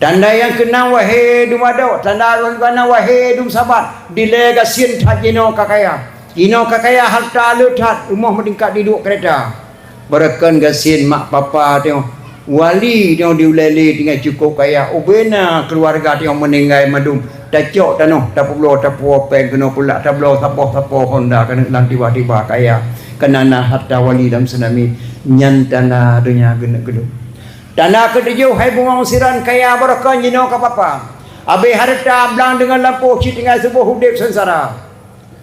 Tanda yang kena wahai dum ada tanda kena wahai dum sabat delegasi tajino kakaya ino kakaya harta lutat rumah meningkat di dua kereta berakan gasin mak papa tengok wali tengok diulali dengan cukup kaya ubena keluarga tengok meninggal madum tacok tanoh tapulo peng kena pula tablo tapoh Honda kena lang tiba-tiba kaya kenana harta wali dalam tsunami nyan tanah dunia gena-gena tanah ketujuh hai bunga usiran kaya barakan jino ka papa abe harta blang dengan lampu ci tinggal sebuah hidup sengsara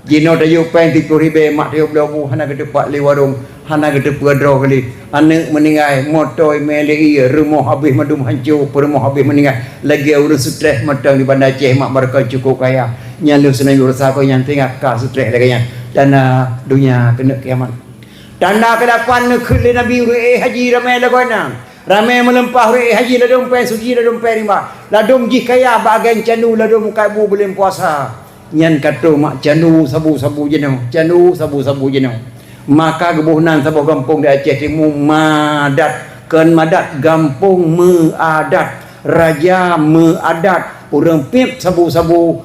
jino tayu peng 30,000 mak tayu belabu hana ke tepat li warung hana ke tepat draw kali anak meninggal motor melei rumah habis madum hancur rumah habis meninggal lagi urus stres matang di Bandar Aceh mak barakan cukup kaya nyalu senang urus apa yang tengah ka stres lagi tanah dunia kena kiamat. Tanda ke-8 negeri Nabi haji ramai lagona. Ramai melempah haji ladung pai suci ladung pai rimba. Ladung ji kaya bagian canu ladung kaibu belum puasa. Nyan kata mak canu sabu-sabu jenau. Canu sabu-sabu jenau. Maka gebuhnan sabu kampung di Aceh Timur madat ken madat kampung meadat raja meadat orang pip sabu-sabu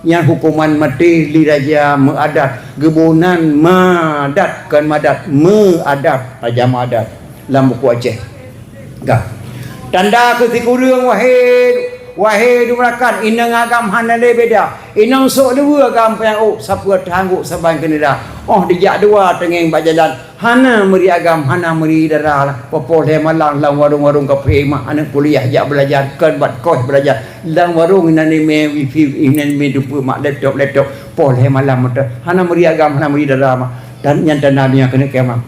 yang hukuman mati li raja meadat gebunan madat kan madat meadat raja meadat dalam buku Aceh gah tanda ketikurang wahai dumrakan inang agam hanale beda inang sok dua agam yang siapa tangguh saban keneda dijak dua tengeng bajalan hana meri agam hana meri darah popol he malang lang warung-warung kafe mak anak kuliah jak belajar kan bat kos belajar lang warung inani me wifi inani me dupu mak laptop pol he malam mata hana meri agam hana meri darah mak dan yang tanah dunia kena kiamat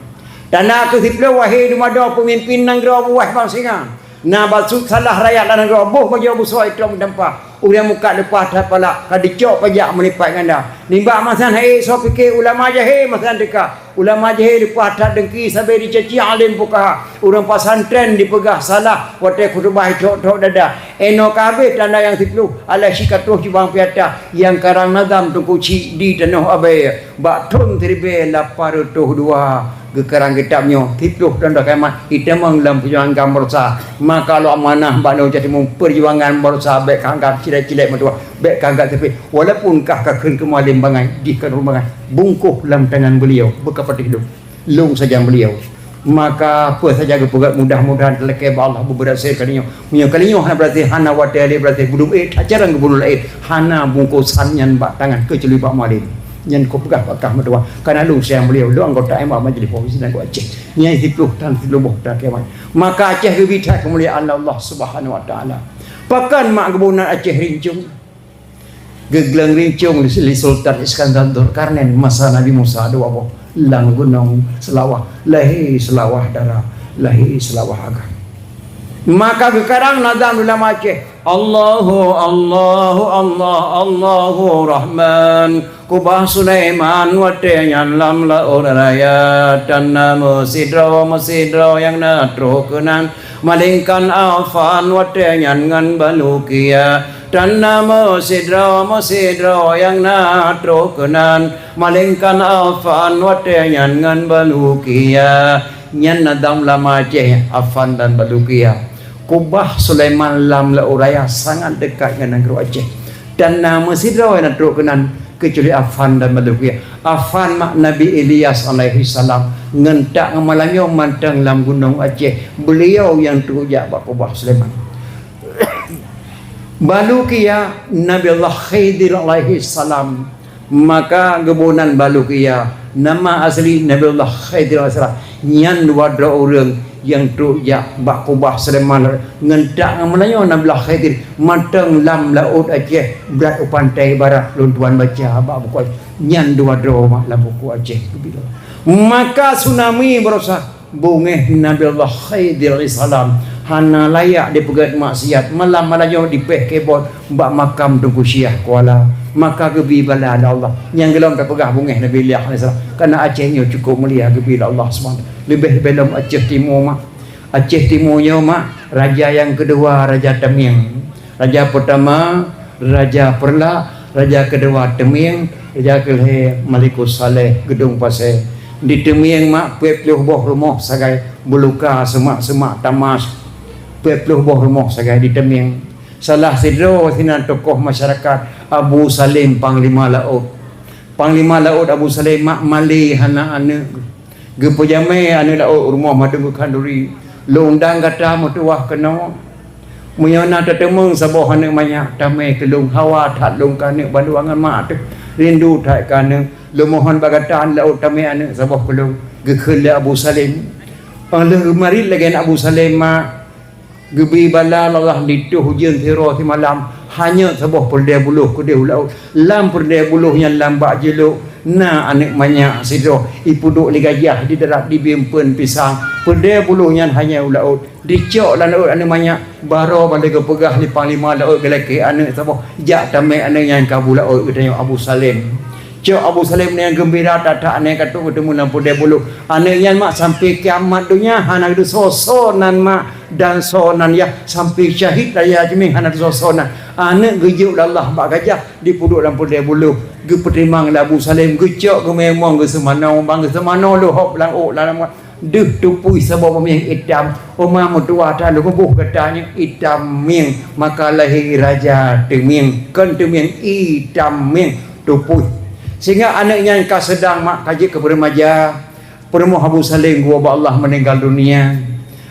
tanah kesiplah wahai dumada pemimpin nang gerak buah bang singa na basut salah rakyat dan negara boh bagi abu suai itu mendempah udah muka depan tapala kadicok pajak melipat ganda nimba masan hai so fikir ulama jahe masan dekat ulama jahe depan tak dengki sampai dicaci alim buka orang pesantren dipegah salah wate khutbah tok dada eno kabe tanda yang 10 ala sikatuh jibang piata yang karang nazam tu kuci di tanah abai bak tun tribe lapar tuh dua gekarang kitabnya tipuh dan kiamat kita dalam perjuangan berusaha maka kalau amanah bakno jadi perjuangan berusaha baik kanggap cilek-cilek medua baik kanggap tapi walaupun kah kakun kemalim bangai di rumah bungkuh dalam tangan beliau berkapati hidup lung saja beliau maka apa saja kepegat mudah-mudahan terlekai Allah berhasil kalinya punya kalinya berarti hana watali berarti budum ajaran kebunul hana bungkusan bak tangan kecuali Pak Malim yang kau pegang pakah medua karena lu sayang beliau lu anggota MA Majlis Provinsi dan Aceh nyai 10 dan 10 dah kiamat maka Aceh gebita kemuliaan Allah Subhanahu wa taala pakan mak kebunan Aceh rincung geglang rincung li Sultan Iskandar Dzulkarnain masa Nabi Musa doa boh lang gunung selawah lahi selawah darah lahi selawah agak maka sekarang nazam ulama Aceh Allahu Rahman kubah Sulaiman watenyan lam la oraya tanna musidro yang natro kenan malingkan afan watenyan ngan balukia tanna musidro yang natro kenan malingkan afan watenyan ngan balukia nyan nadam lama Aceh afan dan balukia kubah Sulaiman lam la uraya sangat dekat dengan negeri Aceh dan nama sidro yang natro kenan kecuali Afan dan Balukia Afan mak Nabi Ilyas alaihi salam ngentak malamnya mantang dalam gunung Aceh beliau yang terujak bak kubah Sulaiman Balukia Nabi Allah Khidir alaihi salam maka gebunan Balukia nama asli Nabi Allah Khidir alaihi salam nyan dua orang yang terujak bak kubah Sulaiman ngentak menanya Nabilah Khidir matang lam laut Aceh berat pantai barat luntuan baca bak buku nyan dua mak lam buku Aceh maka tsunami berusaha bungeh Nabilah Khidir alaihi salam hana layak dia pegat maksiat malam-malamnya di peh kebot mbak makam tunggu syiah kuala maka gebi bala Allah yang gelom tak pegah bungeh Nabi Liah kerana Acehnya cukup mulia gebi Allah SWT lebih belum Aceh Timur mak Aceh Timurnya mak raja yang kedua Raja Temiang, raja pertama Raja Perla, raja kedua Temiang, raja kelih Malikus Saleh Gedung Pasir di Temiang mak 20 buah rumah sagai buluka semak-semak tamas 20 buah rumah sagai di Temiang. Salah sidro sinan tokoh masyarakat Abu Salim Panglima Laut. Panglima Laut Abu Salim mak mali hana ane gepo jame ane laut rumah madung kanduri lundang kata mutuah kena menyana tetemung saboh ane banyak tamai kelung hawa tak lung kane banduangan mak rindu tak kane lemohon bagatan laut tamai ane saboh kelung gekhel Abu Salim panglah mari lagi Abu Salim mak gebi bala Allah dituh hujan tiro di malam hanya sebuah perdaya buluh ke dia laut lam perdaya buluh yang lambat jeluk na anak banyak sido ipuduk li gajah di darat di bimpen pisang perdaya buluh yang hanya laut dicok lah laut anak banyak baro pada kepegah di panglima laut gelaki anak sebuah jak tamai anak yang kabul laut katanya Abu Salim cok Abu Salim ni yang gembira tak anak kata ketemu dalam perdaya buluh anak yang mak sampai kiamat dunia anak itu sosonan mak dan sonan ya sampai syahid raya jeming anak sosonan anak gejuk Allah bak gajah di puduk dalam perdaya buluh ge petimang Abu Salim gecok ge memang ge semana bang ge semana lu hop lang ok dalam deh tupui sebab yang hitam umah mutua tak lu kebuh katanya hitam ming maka lahir raja Temiang kan Temiang hitam ming tupui sehingga anaknya yang sedang mak kaji ke bermaja permoh Abu Salim gua Allah meninggal dunia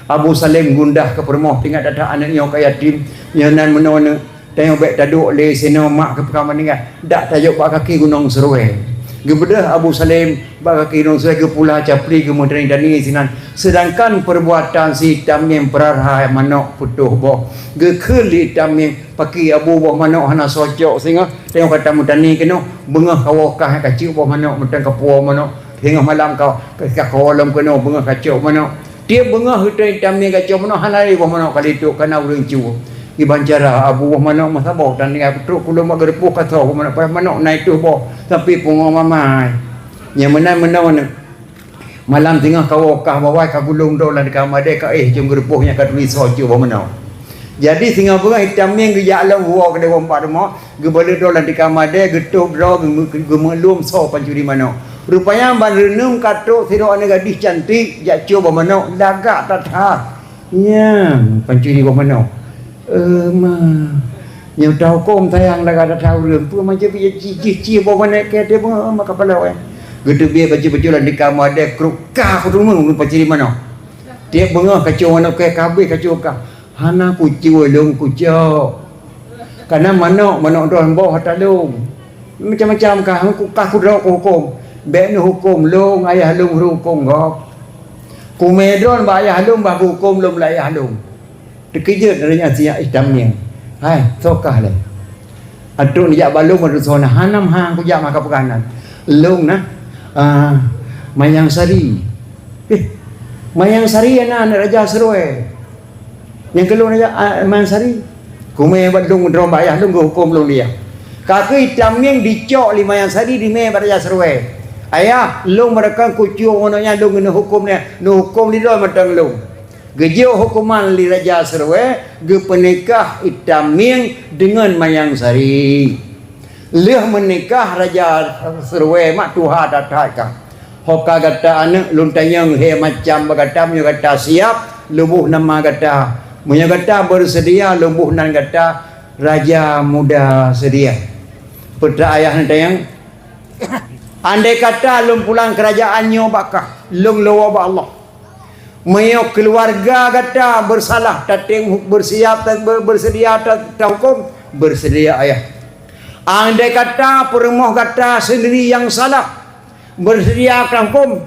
Abu Salim gundah ke permoh tinggal datang anaknya ke yatim nyanan menona tengok baik taduk le sino mak ke perkara meninggal dak tajuk bak kaki gunung Seruai gebedah Abu Salim bak kaki gunung Seruai ke pula capri ke modern dani sinan sedangkan perbuatan si Tamim perarha manok putuh boh ge kheli Tamim paki Abu boh manok hana socok sehingga tengok kata mudani kena bengah kawakah kacau boh manok mutang kapua manok hingga malam kau ke kolam kena bengah kacau manok dia bengah hutai Tamim kacau manok hanari boh manok kali tu kana urang cu di bancara Abu boh manok masabah dan dengan putuk kulo mak gerpuh kata boh manok manok naik tu boh tapi pungo mamai yang menan malam tengah kawakah bawai ka gulung dolan di kamar dia ka jom gerpuhnya ka tulis soju boh manok jadi Singapura hitam yang ge jalan huwa ke dewa empat rumah ge boleh dolan di kamar dia getuh bro ge melum so pancuri manok rupanya ban renung katuk siro ane gadis cantik jak cio boh manok lagak tatha nya pancuri boh manok ma yang tahu kom sayang lagak tatha urang pu macam ci boh manok ke dia mak kepala oi gede biar baju-baju lah di kamar dia krukah aku rumah pancuri manok dia bengah kacau manok ke kabeh kacau kah hana kucu long kucok karena manok doan bawah talung macam-macam kah ku dok hukum bek nu hukum long ayah long hukum gok kumedon ba ayah long ba hukum long ayah long dikejut adanya siap hitamnya hai sokah le atuk ni jak balung adu sona hanam hang ku jak maka pekanan long nah Mayang Sari Mayang Sari anak Raja Seruai yang keluar aja Mansari kume badung drom bayah lung hukum lung dia kaki hitam yang dicok lima yang sari di me pada Seruai ayah lung mereka kucu onanya lung nu hukumnya nu hukum di dalam matang lung gejo hukuman li Raja Seruai ge penikah hitam yang dengan Mayang Sari leh menikah Raja Seruai mak tuha datakah hoka kata anak lung tanyang he macam bagata punya kata siap lubuh nama kata punya kata bersedia lumbuh nan kata raja muda sedia putra ayah nanti yang andai kata lum pulang kerajaannya bakah lum lawa ba Allah mayok keluarga kata bersalah tateng bersiap bersedia tak hukum bersedia ayah andai kata permoh kata sendiri yang salah bersedia hukum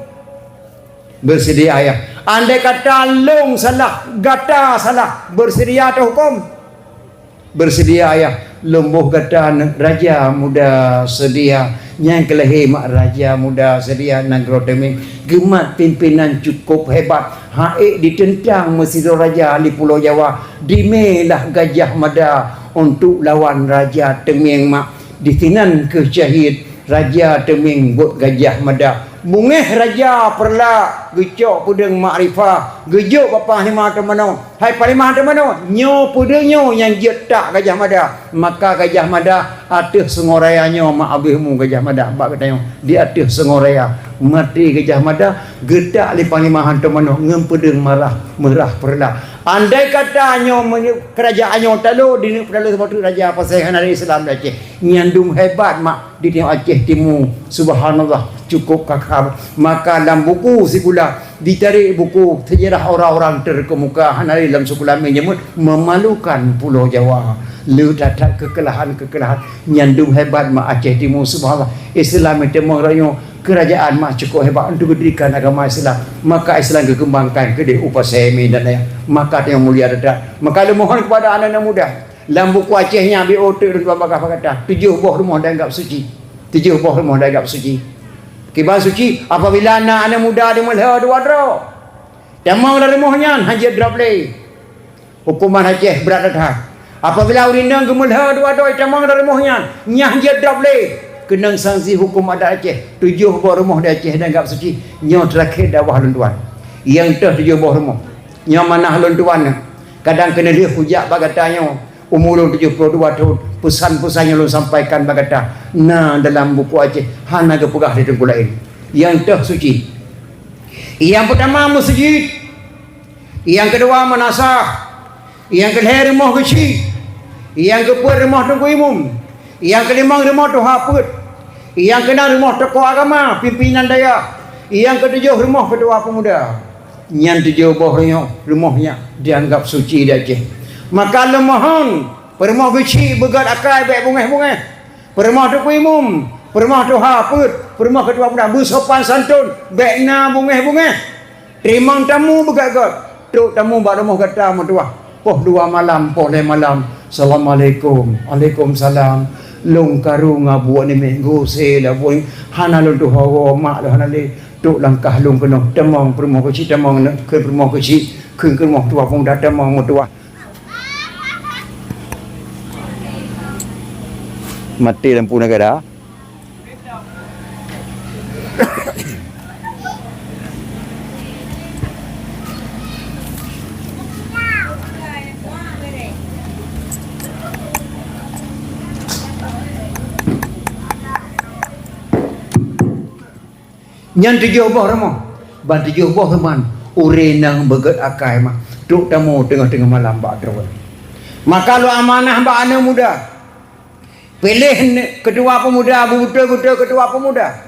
bersedia ayah andai kata long salah gata salah bersedia atau hukum bersedia ayah lembuh kata raja muda sedia yang kelahir mak raja muda sedia negro teming gemat pimpinan cukup hebat haik ditentang Mesir Raja di Pulau Jawa dimelah Gajah Mada untuk lawan Raja Teming mak ditinan ke syahid Raja Teming buat Gajah Mada mungeh raja perla gecok pudeng makrifah gejuk bapa hima temano hai palimah temano nyo pudeng nyo yang jetak Gajah Mada maka Gajah Mada atih sengoraya nyo mak abihmu Gajah Mada bak katanya di atih sengoraya mati Gajah Mada gedak li palimahan temano ngem pudeng marah merah perla andai katanya kerajaannya talu di perlu sepatu raja pasal hari Islam Aceh nyandung hebat mak di Aceh Timur subhanallah cukup kakak maka dalam buku sekula ditarik buku sejarah orang-orang terkemuka hari dalam sekula menyebut memalukan Pulau Jawa lu dapat kekalahan nyandung hebat mak Aceh Timur subhanallah Islam itu mengrayu kerajaan mak cukup hebat untuk dirikan agama Islam maka Islam dikembangkan ke di upasemi dan lain maka yang mulia dadat maka lu mohon kepada anak-anak muda dalam buku Acehnya BOT dan bapak kata 7 buah rumah dianggap suci 7 buah rumah dianggap suci kibar suci apabila anak-anak muda dia melha dua dro damang dari mohnya hanya drople hukuman Aceh berat dah apabila urindang gemelha dua dro damang dari mohnya nyah dia drople kena sanksi hukum adat Aceh 7 buah rumah di Aceh dianggap suci nyo terakhir dakwah luntuan yang dah 7 buah rumah nyo manah luntuan kadang kena dia hujak bagatanya umur 72 tahun pesan-pesannya lu sampaikan bagata nah dalam buku Aceh hana kepegah di tengku lain yang dah suci yang pertama masjid yang kedua manasah yang kedua rumah kecil yang keempat rumah tengku umum yang kelima rumah tu hafud yang keenam rumah tokoh agama pimpinan daya yang ketujuh rumah ketua pemuda yang 7 buah rumahnya dianggap suci di Aceh maka lemohon permah beci begat akai baik bungeh-bungeh permah tu umum permah tu hafud permah ketua pemuda bersopan santun baikna bungeh-bungeh terima tamu begat-gat tuk tamu bak rumah kata mertua poh 2 malam poh 5 malam assalamualaikum waalaikumsalam long karung abu ni minggu sela pun hana lon tu hawa mak dah hana le tuk langkah long kena temang permah kecil temang ke permah kecil ke rumah tua pun dah temang mertua mati lampu negara yang 7 buah rumah ban 7 buah rumah urenang begat akai mah duk tamu tengah-tengah malam bak terus maka lu amanah bak anak muda pilih ketua pemuda betul-betul ketua pemuda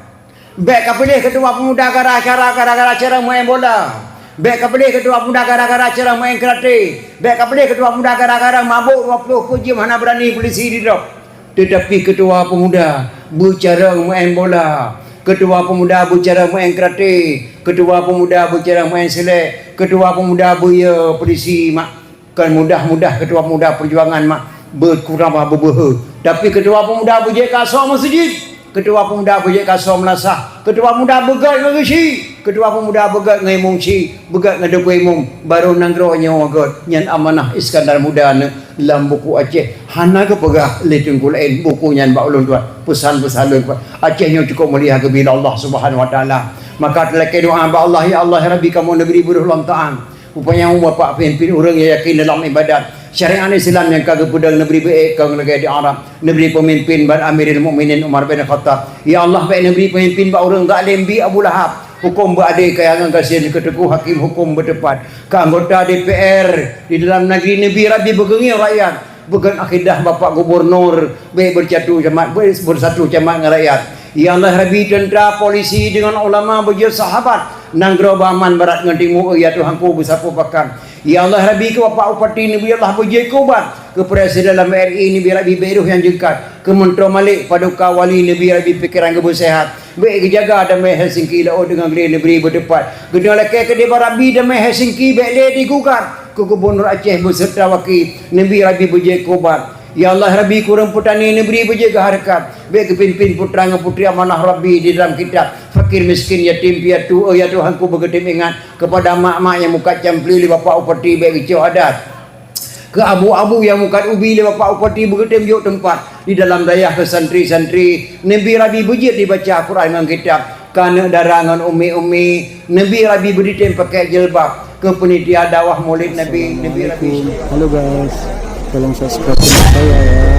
baik pilih ketua pemuda gara-gara cara main bola baik pilih ketua pemuda gara-gara cara main karate baik pilih ketua pemuda gara-gara mabuk 20 puji mana berani polisi di drop tetapi ketua pemuda bercara main bola ketua pemuda bercara main karate ketua pemuda bercara main selek ketua pemuda buaya polisi mak kan mudah-mudah ketua pemuda perjuangan mak berkurang berbehe tapi ketua pemuda bujek kasar masjid ketua pemuda bujek kasar melasah ketua pemuda begat ngisi ketua pemuda begat ngimungci begat ngedepemung baru nangronya wagat nyan amanah Iskandar muda dalam buku Aceh hana ke pegah le tengku lain buku nyan bak ulun tuan pesan-pesan ulun Acehnya cukup mulia ke bila Allah Subhanahu wa taala maka telak doa ba Allah ya Allah ya Rabbi kamu negeri berulang ta'am rupanya bapak pimpin orang yang yakin dalam ibadat syariat Islam yang kagak pedang negeri baik kang negeri di Arab negeri pemimpin ban Amirul Mukminin Umar bin Khattab ya Allah baik negeri pemimpin ba orang gak lembi Abu Lahab hukum berade kayangan kasihan keteguh hakim hukum bertepat ke anggota DPR di dalam negeri Nabi Rabbi begengi rakyat bukan akidah bapak gubernur baik bersatu jamaat dengan rakyat Ya Allah Rabbi tentera polisi dengan ulama berjaya sahabat nang gerobaman barat ngentimu ya Tuhan ku besapu pakar. Ya Allah Rabbi ke Bapak Upati ni biar Allah berjaya kubat ke Presiden dalam RI ni biar Rabbi beruh yang jengkat ke Menteri Malik Paduka Wali ni biar Rabbi pikiran kebu sehat baik kejaga damai Helsinki lao dengan gede negeri berdepan gedung laki ke depan Rabbi damai Helsinki baik dia digugat ke Gubernur Aceh beserta wakil Nabi Rabbi berjaya kubat. Ya Allah Rabbi kurang putani negeri berjaga harkat baik kepimpin putra dan putri amanah Rabbi di dalam kitab fakir miskin yatim piatu ya Tuhan ku bergedim ingat kepada mak-mak yang muka campli li Bapak Upati baik kecil adat ke abu-abu yang muka ubi li Bapak Upati bergedim yuk tempat di dalam dayah ke santri-santri Nabi Rabbi berjaya dibaca Quran dengan kitab kana darangan umi-umi Nabi Rabbi beritim pakai jilbab ke penitia dakwah maulid Nabi Rabbi. Halo guys, tolong subscribe channel saya ya.